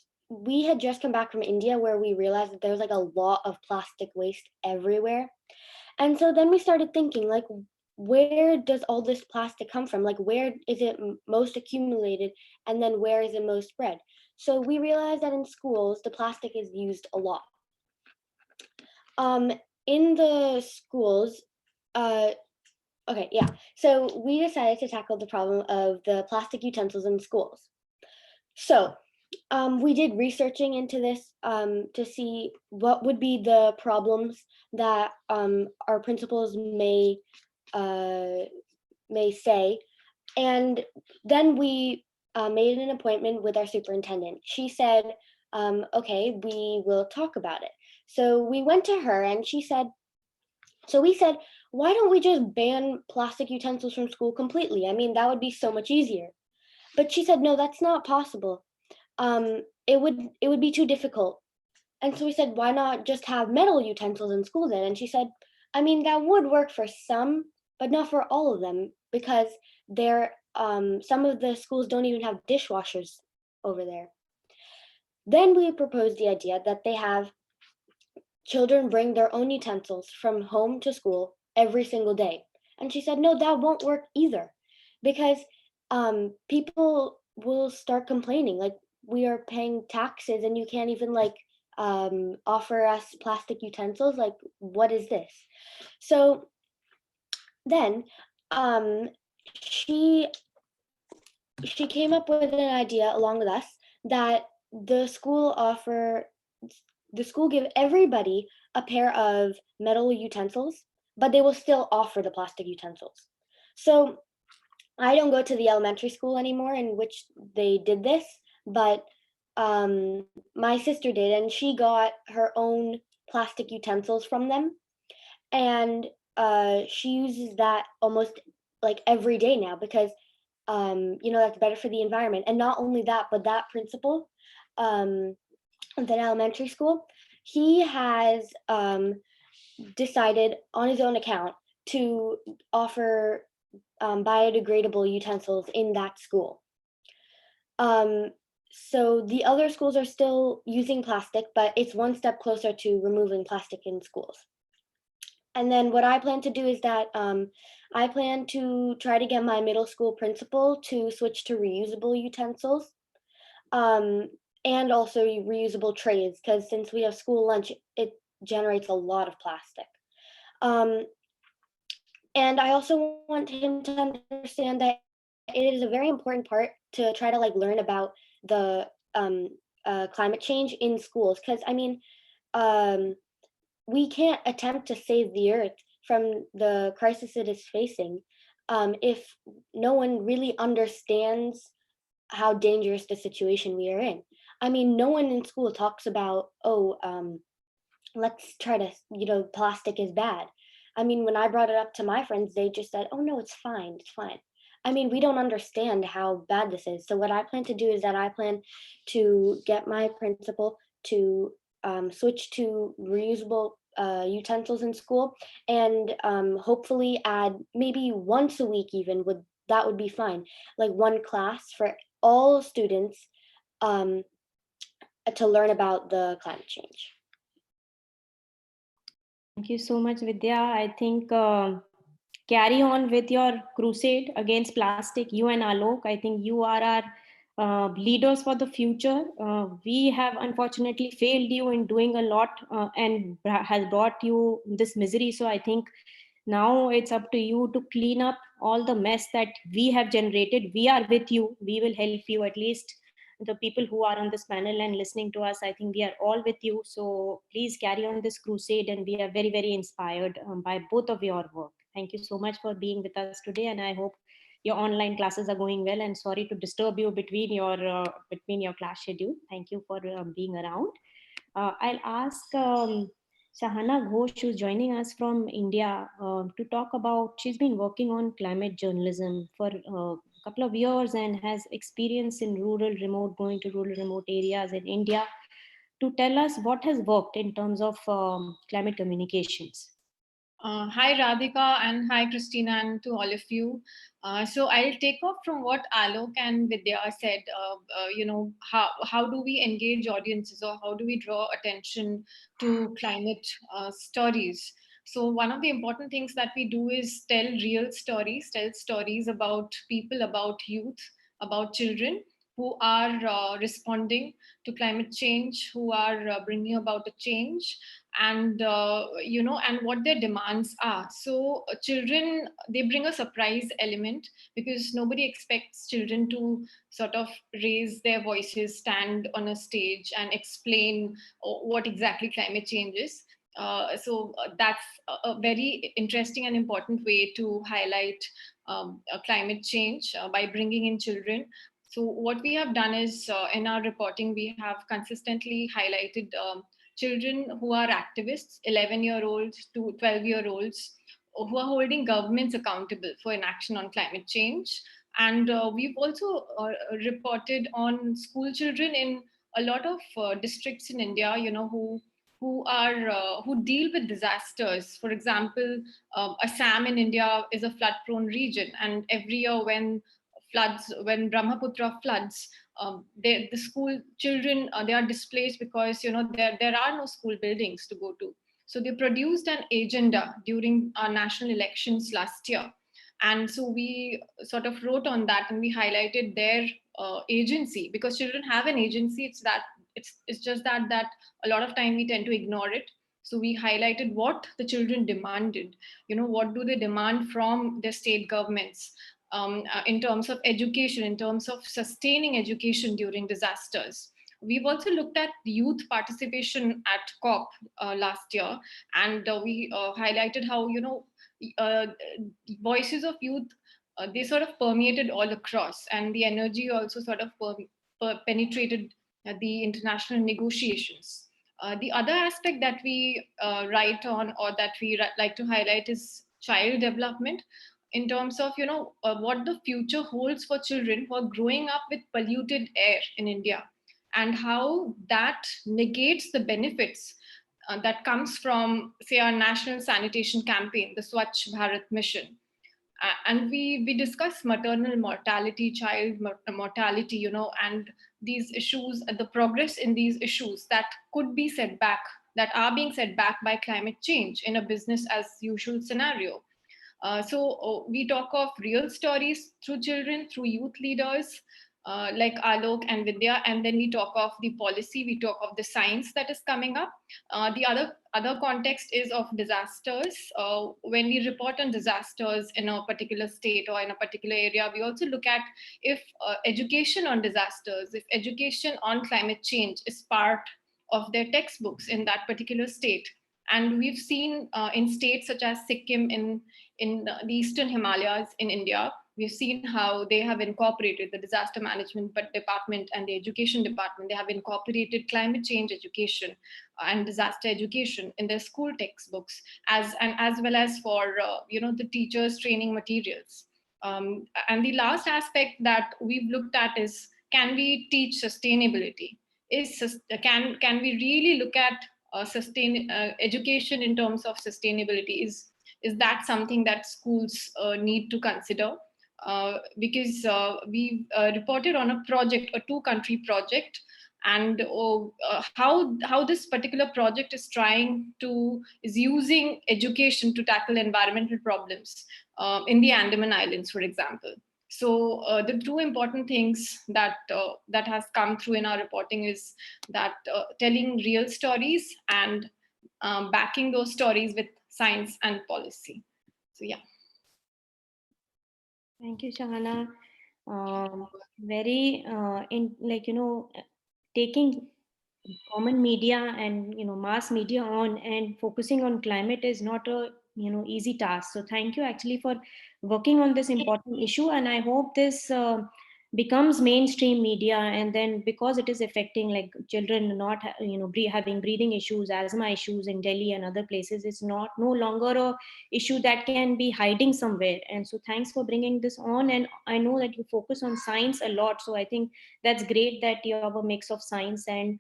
had just come back from India, where we realized that there was a lot of plastic waste everywhere. And so then we started thinking, where does all this plastic come from? Where is it most accumulated, and then where is it most spread? So we realized that in schools, the plastic is used a lot. In the schools, okay, yeah. So we decided to tackle the problem of the plastic utensils in schools. So we did researching into this to see what would be the problems that our principals may say. And then we made an appointment with our superintendent. She said, okay, we will talk about it. So we went to her and she said, so we said, why don't we just ban plastic utensils from school completely? I mean, that would be so much easier. But she said, no, that's not possible. It would be too difficult. And so we said, why not just have metal utensils in school then? And she said, I mean, that would work for some, but not for all of them, because some of the schools don't even have dishwashers over there. Then we proposed the idea that they have children bring their own utensils from home to school every single day. And she said, no, that won't work either, because people will start complaining, we are paying taxes and you can't even offer us plastic utensils. What is this? So then she came up with an idea along with us that the school give everybody a pair of metal utensils, but they will still offer the plastic utensils. So I don't go to the elementary school anymore in which they did this, but my sister did, and she got her own plastic utensils from them. And she uses that almost every day now, because that's better for the environment. And not only that, but that principal of that elementary school, he has decided on his own account to offer biodegradable utensils in that school. So the other schools are still using plastic, but it's one step closer to removing plastic in schools. And then what I plan to do is that I plan to try to get my middle school principal to switch to reusable utensils, and also reusable trays, because since we have school lunch, it generates a lot of plastic. And I also want him to understand that it is a very important part to try to learn about the climate change in schools, because I mean, we can't attempt to save the earth from the crisis it is facing if no one really understands how dangerous the situation we are in. I mean, no one in school talks about, let's try to, plastic is bad. I mean, when I brought it up to my friends, they just said, oh no, it's fine, it's fine. I mean, we don't understand how bad this is. So what I plan to do is that I plan to get my principal to switch to reusable utensils in school, and hopefully add maybe once a week even, that would be fine. One class for all students to learn about the climate change. Thank you so much, Vidya. I think carry on with your crusade against plastic. You and Alok, I think you are our leaders for the future. We have unfortunately failed you in doing a lot and has brought you this misery. So I think now it's up to you to clean up all the mess that we have generated. We are with you. We will help you, at least the people who are on this panel and listening to us. I think we are all with you. So please carry on this crusade, and we are very, very inspired by both of your work. Thank you so much for being with us today, and I hope your online classes are going well. And sorry to disturb you between your class schedule. Thank you for being around. I'll ask Sahana Ghosh, who's joining us from India, to talk about. She's been working on climate journalism for a couple of years and has experience in going to rural remote areas in India, to tell us what has worked in terms of climate communications. Hi Radhika, and hi Christina, and to all of you. So I'll take off from what Alok and Vidya said. How do we engage audiences, or how do we draw attention to climate stories? So one of the important things that we do is tell real stories, tell stories about people, about youth, about children who are responding to climate change, who are bringing about a change, and and what their demands are. So children, they bring a surprise element, because nobody expects children to sort of raise their voices, stand on a stage and explain what exactly climate change is. That's a very interesting and important way to highlight climate change, by bringing in children. So what we have done is, in our reporting, we have consistently highlighted children who are activists, 11-year-olds to 12-year-olds, who are holding governments accountable for inaction on climate change. And we've also reported on school children in a lot of districts in India, who deal with disasters. For example, Assam in India is a flood-prone region, and every year when Brahmaputra floods, the school children, they are displaced because there are no school buildings to go to. So they produced an agenda during our national elections last year, and so we sort of wrote on that, and we highlighted their agency, because children have an agency. It's just that a lot of time we tend to ignore it. So we highlighted what the children demanded. What do they demand from their state governments? In terms of education, in terms of sustaining education during disasters. We've also looked at youth participation at COP last year, and we highlighted how voices of youth, they sort of permeated all across, and the energy also sort of penetrated the international negotiations. The other aspect that we write on, or that we like to highlight, is child development, in terms of what the future holds for children who are growing up with polluted air in India, and how that negates the benefits that comes from, say, our national sanitation campaign, the Swachh Bharat mission. And we discuss maternal mortality, child mortality, and these issues, the progress in these issues that could be set back, that are being set back by climate change in a business as usual scenario. So we talk of real stories through children, through youth leaders like Alok and Vidya, and then we talk of the policy, we talk of the science that is coming up. The other context is of disasters. When we report on disasters in a particular state or in a particular area, we also look at if education on disasters, if education on climate change is part of their textbooks in that particular state. And we've seen in states such as Sikkim in the Eastern Himalayas in India, we've seen how they have incorporated the disaster management department and the education department. They have incorporated climate change education and disaster education in their school textbooks, as well as for the teachers' training materials. And the last aspect that we've looked at is, can we teach sustainability? Can we really look at education in terms of sustainability? Is that something that schools need to consider? because we reported on a project, a 2-country project, and how this particular project is using education to tackle environmental problems in the Andaman Islands, for example. So the 2 important things that that has come through in our reporting is that telling real stories and backing those stories with science and policy. So yeah. Thank you, Shahana. Very taking common media and mass media on and focusing on climate is not a easy task. So thank you actually for working on this important issue, and I hope this becomes mainstream media, and then because it is affecting like children not having breathing issues, asthma issues in Delhi and other places, it's no longer a issue that can be hiding somewhere. And so thanks for bringing this on, and I know that you focus on science a lot, so I think that's great that you have a mix of science and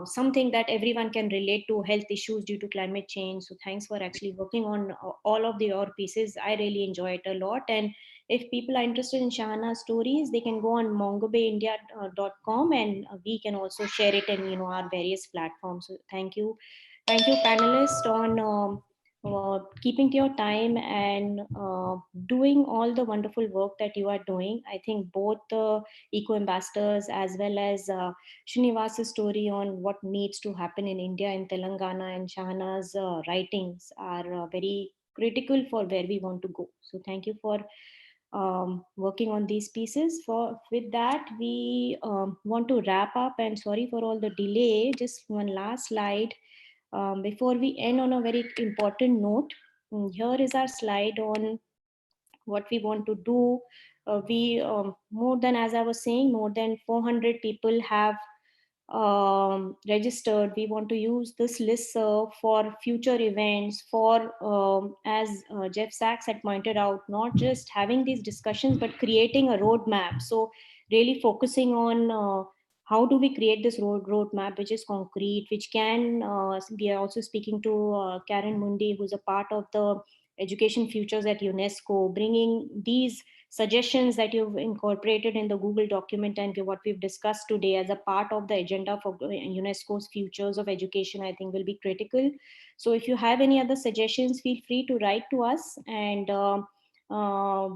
something that everyone can relate to, health issues due to climate change. So thanks for actually working on all of your pieces. I really enjoy it a lot. And if people are interested in Shahana's stories, they can go on mongobayindia.com, and we can also share it in our various platforms. So thank you panelists on keeping to your time and doing all the wonderful work that you are doing. I think both the eco ambassadors as well as Srinivas's story on what needs to happen in India and Telangana, and Shahana's writings are very critical for where we want to go. So thank you for working on these pieces. With that, we want to wrap up, and sorry for all the delay. Just one last slide before we end on a very important note. Here is our slide on what we want to do. We more than, as I was saying, more than 400 people have registered. We want to use this listserv for future events, for as Jeff Sachs had pointed out, not just having these discussions but creating a roadmap. So really focusing on how do we create this roadmap which is concrete, which can we are also speaking to Karen Mundi, who's a part of the Education Futures at UNESCO, bringing these suggestions that you've incorporated in the Google document and what we've discussed today as a part of the agenda for UNESCO's Futures of Education, I think will be critical. So if you have any other suggestions, feel free to write to us, and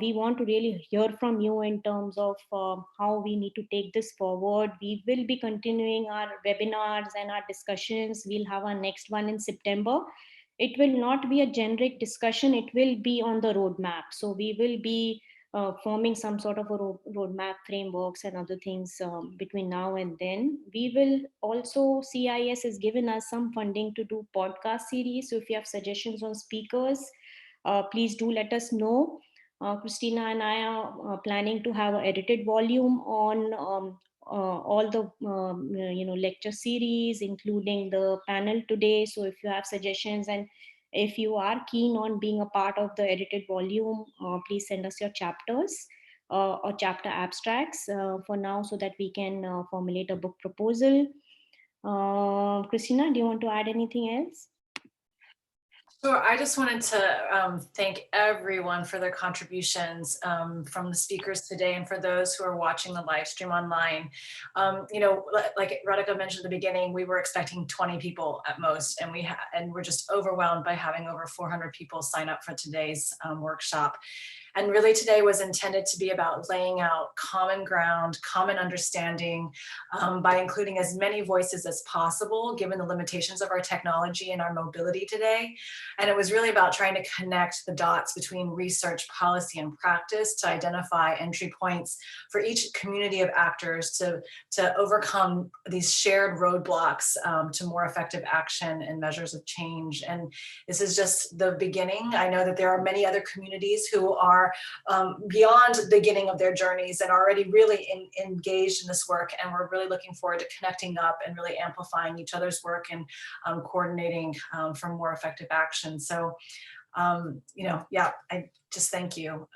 we want to really hear from you in terms of how we need to take this forward. We will be continuing our webinars and our discussions. We'll have our next one in September. It will not be a generic discussion, it will be on the roadmap. So we will be forming some sort of a roadmap frameworks and other things between now and then. We will also, CIS has given us some funding to do podcast series. So if you have suggestions on speakers, please do let us know. Christina and I are planning to have an edited volume on all the lecture series, including the panel today. So if you have suggestions and if you are keen on being a part of the edited volume, please send us your chapters or chapter abstracts for now, so that we can formulate a book proposal. Christina, do you want to add anything else? Sure. I just wanted to thank everyone for their contributions from the speakers today, and for those who are watching the live stream online. Like Radhika mentioned at the beginning, we were expecting 20 people at most, and we're just overwhelmed by having over 400 people sign up for today's workshop. And really today was intended to be about laying out common ground, common understanding by including as many voices as possible, given the limitations of our technology and our mobility today. And it was really about trying to connect the dots between research, policy, and practice to identify entry points for each community of actors to overcome these shared roadblocks to more effective action and measures of change. And this is just the beginning. I know that there are many other communities who are beyond the beginning of their journeys and already really engaged in this work, and we're really looking forward to connecting up and really amplifying each other's work and coordinating for more effective action. So, yeah, I just thank you.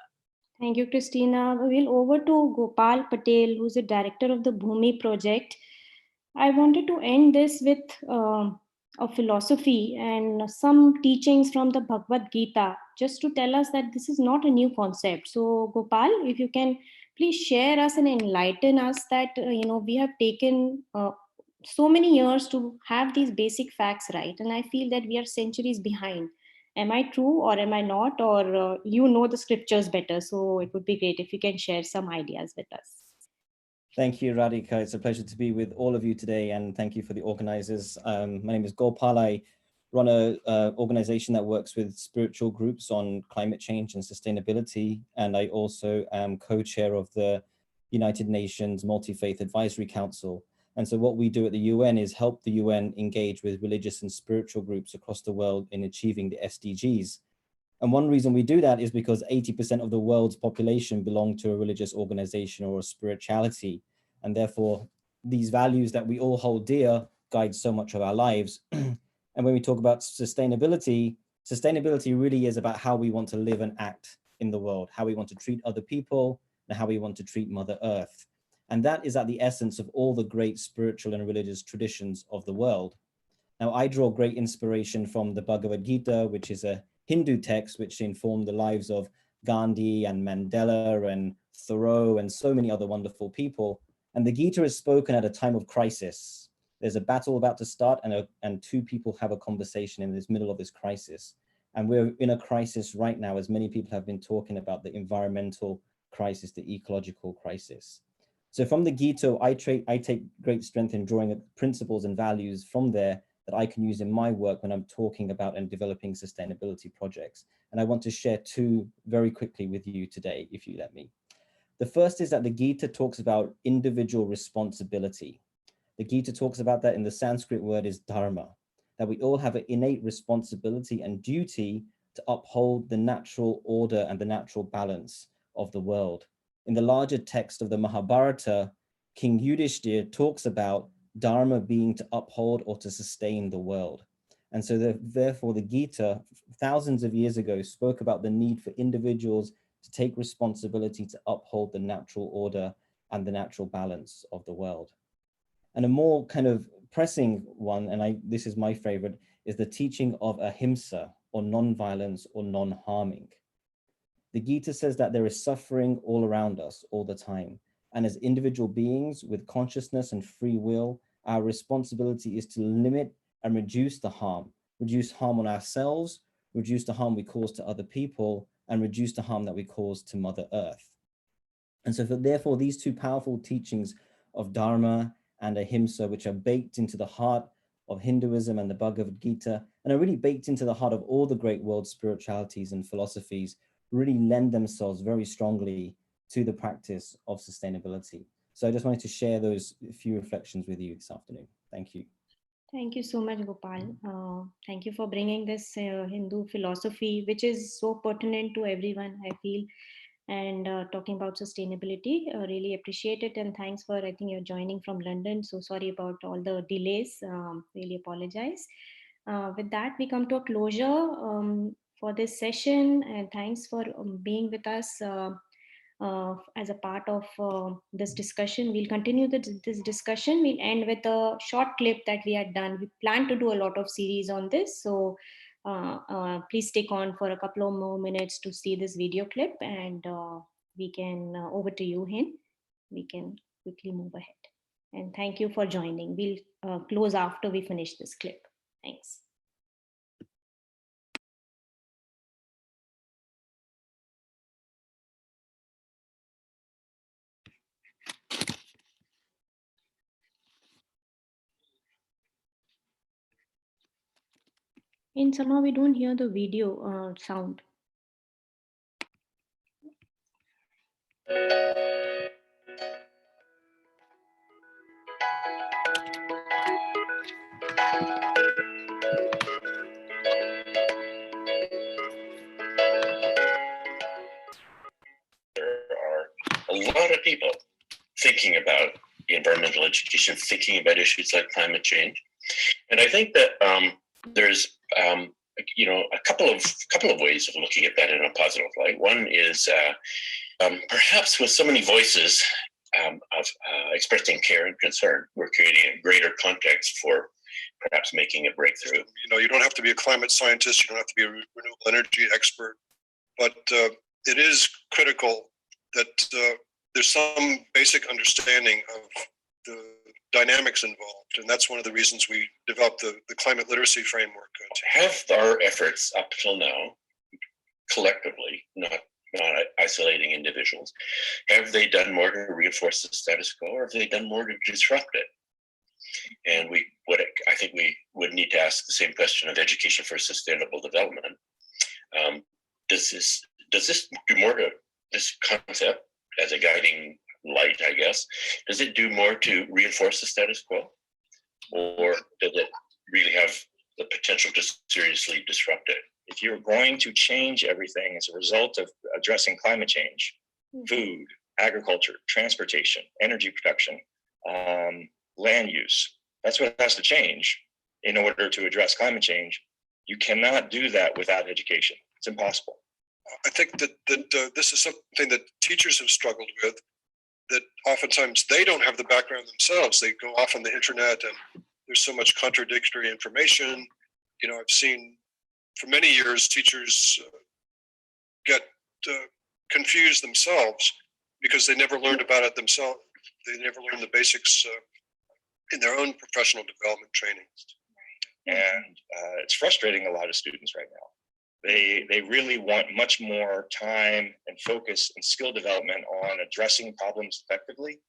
Thank you, Christina. We'll over to Gopal Patel, who's the director of the Bhumi project. I wanted to end this with of philosophy and some teachings from the Bhagavad Gita, just to tell us that this is not a new concept. So Gopal, if you can please share us and enlighten us that, we have taken so many years to have these basic facts right. And I feel that we are centuries behind. Am I true or am I not? Or you know the scriptures better. So it would be great if you can share some ideas with us. Thank you, Radhika. It's a pleasure to be with all of you today, and thank you for the organizers. My name is Gopal. I run an organization that works with spiritual groups on climate change and sustainability, and I also am co-chair of the United Nations Multi-Faith Advisory Council. And so what we do at the UN is help the UN engage with religious and spiritual groups across the world in achieving the SDGs. And one reason we do that is because 80% of the world's population belong to a religious organization or a spirituality. And therefore, these values that we all hold dear guide so much of our lives. And when we talk about sustainability, sustainability really is about how we want to live and act in the world, how we want to treat other people, and how we want to treat Mother Earth. And that is at the essence of all the great spiritual and religious traditions of the world. Now, I draw great inspiration from the Bhagavad Gita, which is a Hindu text which informed the lives of Gandhi and Mandela and Thoreau and so many other wonderful people. And the Gita is spoken at a time of crisis. There's a battle about to start and two people have a conversation in this middle of this crisis. And we're in a crisis right now, as many people have been talking about the environmental crisis, the ecological crisis. So from the Gita, I take great strength in drawing principles and values from there that I can use in my work when I'm talking about and developing sustainability projects. And I want to share two very quickly with you today, if you let me. The first is that the Gita talks about individual responsibility. The Gita talks about that in the Sanskrit word is dharma, that we all have an innate responsibility and duty to uphold the natural order and the natural balance of the world. In the larger text of the Mahabharata, King Yudhishthira talks about dharma being to uphold or to sustain the world. And so therefore the Gita, thousands of years ago, spoke about the need for individuals to take responsibility to uphold the natural order and the natural balance of the world. And a more kind of pressing one, and this is my favorite, is the teaching of ahimsa, or non-violence or non-harming. The Gita says that there is suffering all around us all the time. And as individual beings with consciousness and free will, our responsibility is to limit and reduce the harm, reduce harm on ourselves, reduce the harm we cause to other people, and reduce the harm that we cause to Mother Earth. And so therefore, these two powerful teachings of Dharma and Ahimsa, which are baked into the heart of Hinduism and the Bhagavad Gita, and are really baked into the heart of all the great world spiritualities and philosophies, really lend themselves very strongly to the practice of sustainability. So I just wanted to share those few reflections with you this afternoon. Thank you. Thank you so much, Gopal. Thank you for bringing this Hindu philosophy, which is so pertinent to everyone, I feel, and talking about sustainability. Really appreciate it. And thanks for, I think you're joining from London. So sorry about all the delays. Really apologize. With that, we come to a closure for this session. And thanks for being with us as a part of this discussion. We'll continue this discussion. We'll end with a short clip that we had done. We plan to do a lot of series on this. So please stick on for a couple of more minutes to see this video clip, and we can, over to you, Hin. We can quickly move ahead. And thank you for joining. We'll close after we finish this clip. Thanks. And somehow we don't hear the video sound. There are a lot of people thinking about environmental education, thinking about issues like climate change. And I think that there's a couple of ways of looking at that in a positive light. One is perhaps with so many voices of expressing care and concern, we're creating a greater context for perhaps making a breakthrough. You know, you don't have to be a climate scientist, you don't have to be a renewable energy expert, but it is critical that there's some basic understanding of the dynamics involved, and that's one of the reasons we developed the climate literacy framework. Have our efforts up till now, collectively, not isolating individuals, have they done more to reinforce the status quo, or have they done more to disrupt it? And I think we would need to ask the same question of education for sustainable development. Does this do more to this concept as a guiding light, I guess? Does it do more to reinforce the status quo, or does it really have the potential to seriously disrupt it? If you're going to change everything as a result of addressing climate change, food, agriculture, transportation, energy production, land use, that's what has to change in order to address climate change. You cannot do that without education. It's impossible. I think that this is something that teachers have struggled with, that oftentimes they don't have the background themselves. They go off on the internet and there's so much contradictory information. You know, I've seen for many years teachers get confused themselves because they never learned about it themselves. They never learned the basics in their own professional development training. And it's frustrating a lot of students right now. They really want much more time and focus and skill development on addressing problems effectively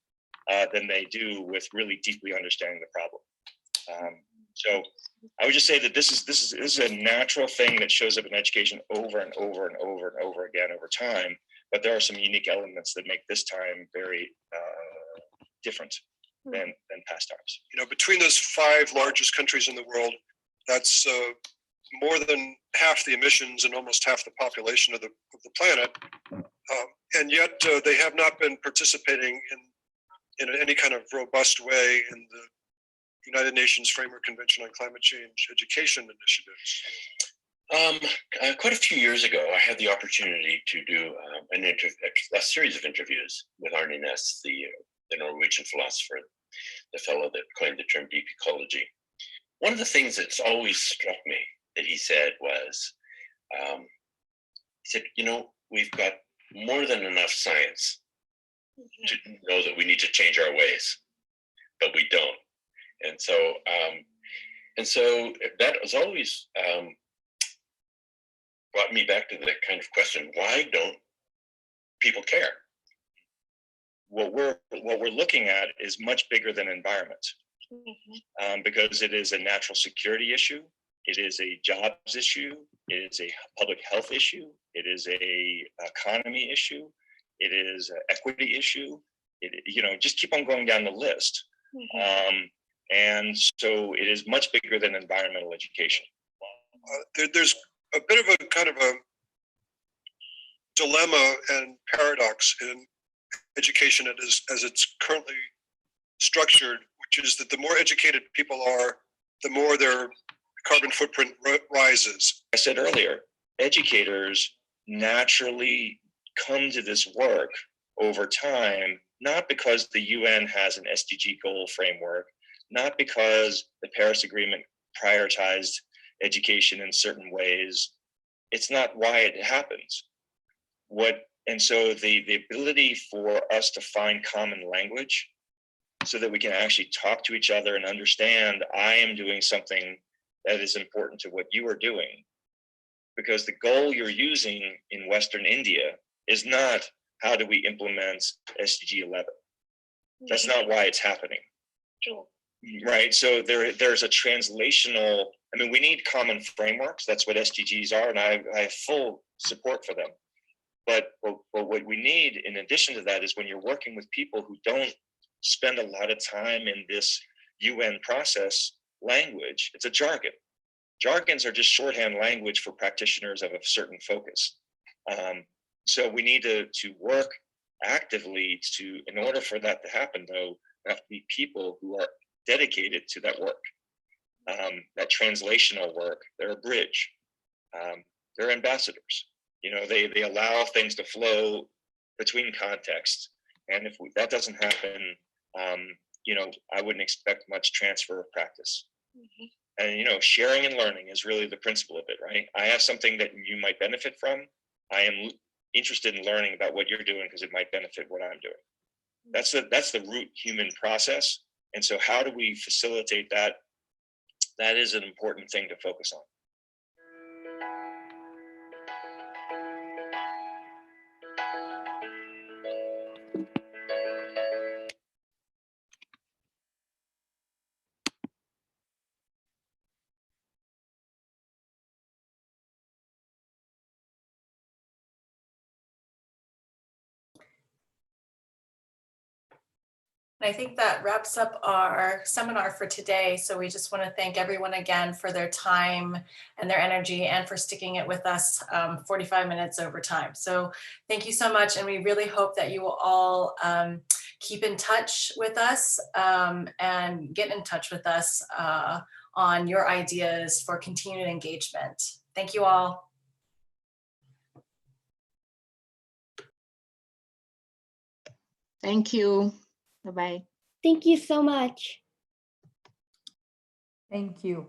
than they do with really deeply understanding the problem. So I would just say that this is a natural thing that shows up in education over and over and over and over again over time. But there are some unique elements that make this time very different than past times. You know, between those 5 largest countries in the world, that's more than half the emissions and almost half the population of the planet, and yet they have not been participating in any kind of robust way in the United Nations Framework Convention on Climate Change education initiatives. Quite a few years ago, I had the opportunity to do a series of interviews with Arne Næss, the Norwegian philosopher, the fellow that coined the term deep ecology. One of the things that's always struck me that he said was, you know, we've got more than enough science to know that we need to change our ways, but we don't. And so that has always brought me back to the kind of question: why don't people care? What we're looking at is much bigger than environment, because it is a natural security issue, it is a jobs issue, it is a public health issue, it is a economy issue, it is an equity issue. You know, just keep on going down the list. And so it is much bigger than environmental education. There's a bit of a kind of a dilemma and paradox in education as it's currently structured, which is that the more educated people are, the more their carbon footprint rises. I said earlier, educators naturally come to this work over time, not because the UN has an SDG goal framework, not because the Paris Agreement prioritized education in certain ways. It's not why it happens. And so the ability for us to find common language so that we can actually talk to each other and understand, I am doing something that is important to what you are doing. Because the goal you're using in Western India is not how do we implement SDG 11. That's not why it's happening. True. Right, so there's a translational, I mean, we need common frameworks. That's what SDGs are, and I have full support for them. But what we need in addition to that is when you're working with people who don't spend a lot of time in this UN process language, it's a jargon. Jargons are just shorthand language for practitioners of a certain focus. So we need to work actively in order for that to happen, though, there have to be people who are dedicated to that work, that translational work. They're a bridge. They're ambassadors. You know, they allow things to flow between contexts. And if that doesn't happen, you know, I wouldn't expect much transfer of practice. And, you know, sharing and learning is really the principle of it, right? I have something that you might benefit from. I am interested in learning about what you're doing because it might benefit what I'm doing. That's the root human process. And so how do we facilitate that? That is an important thing to focus on. And I think that wraps up our seminar for today. So we just want to thank everyone again for their time and their energy and for sticking it with us 45 minutes over time. So thank you so much. And we really hope that you will all keep in touch with us and get in touch with us on your ideas for continued engagement. Thank you all. Thank you. Bye-bye. Thank you so much. Thank you.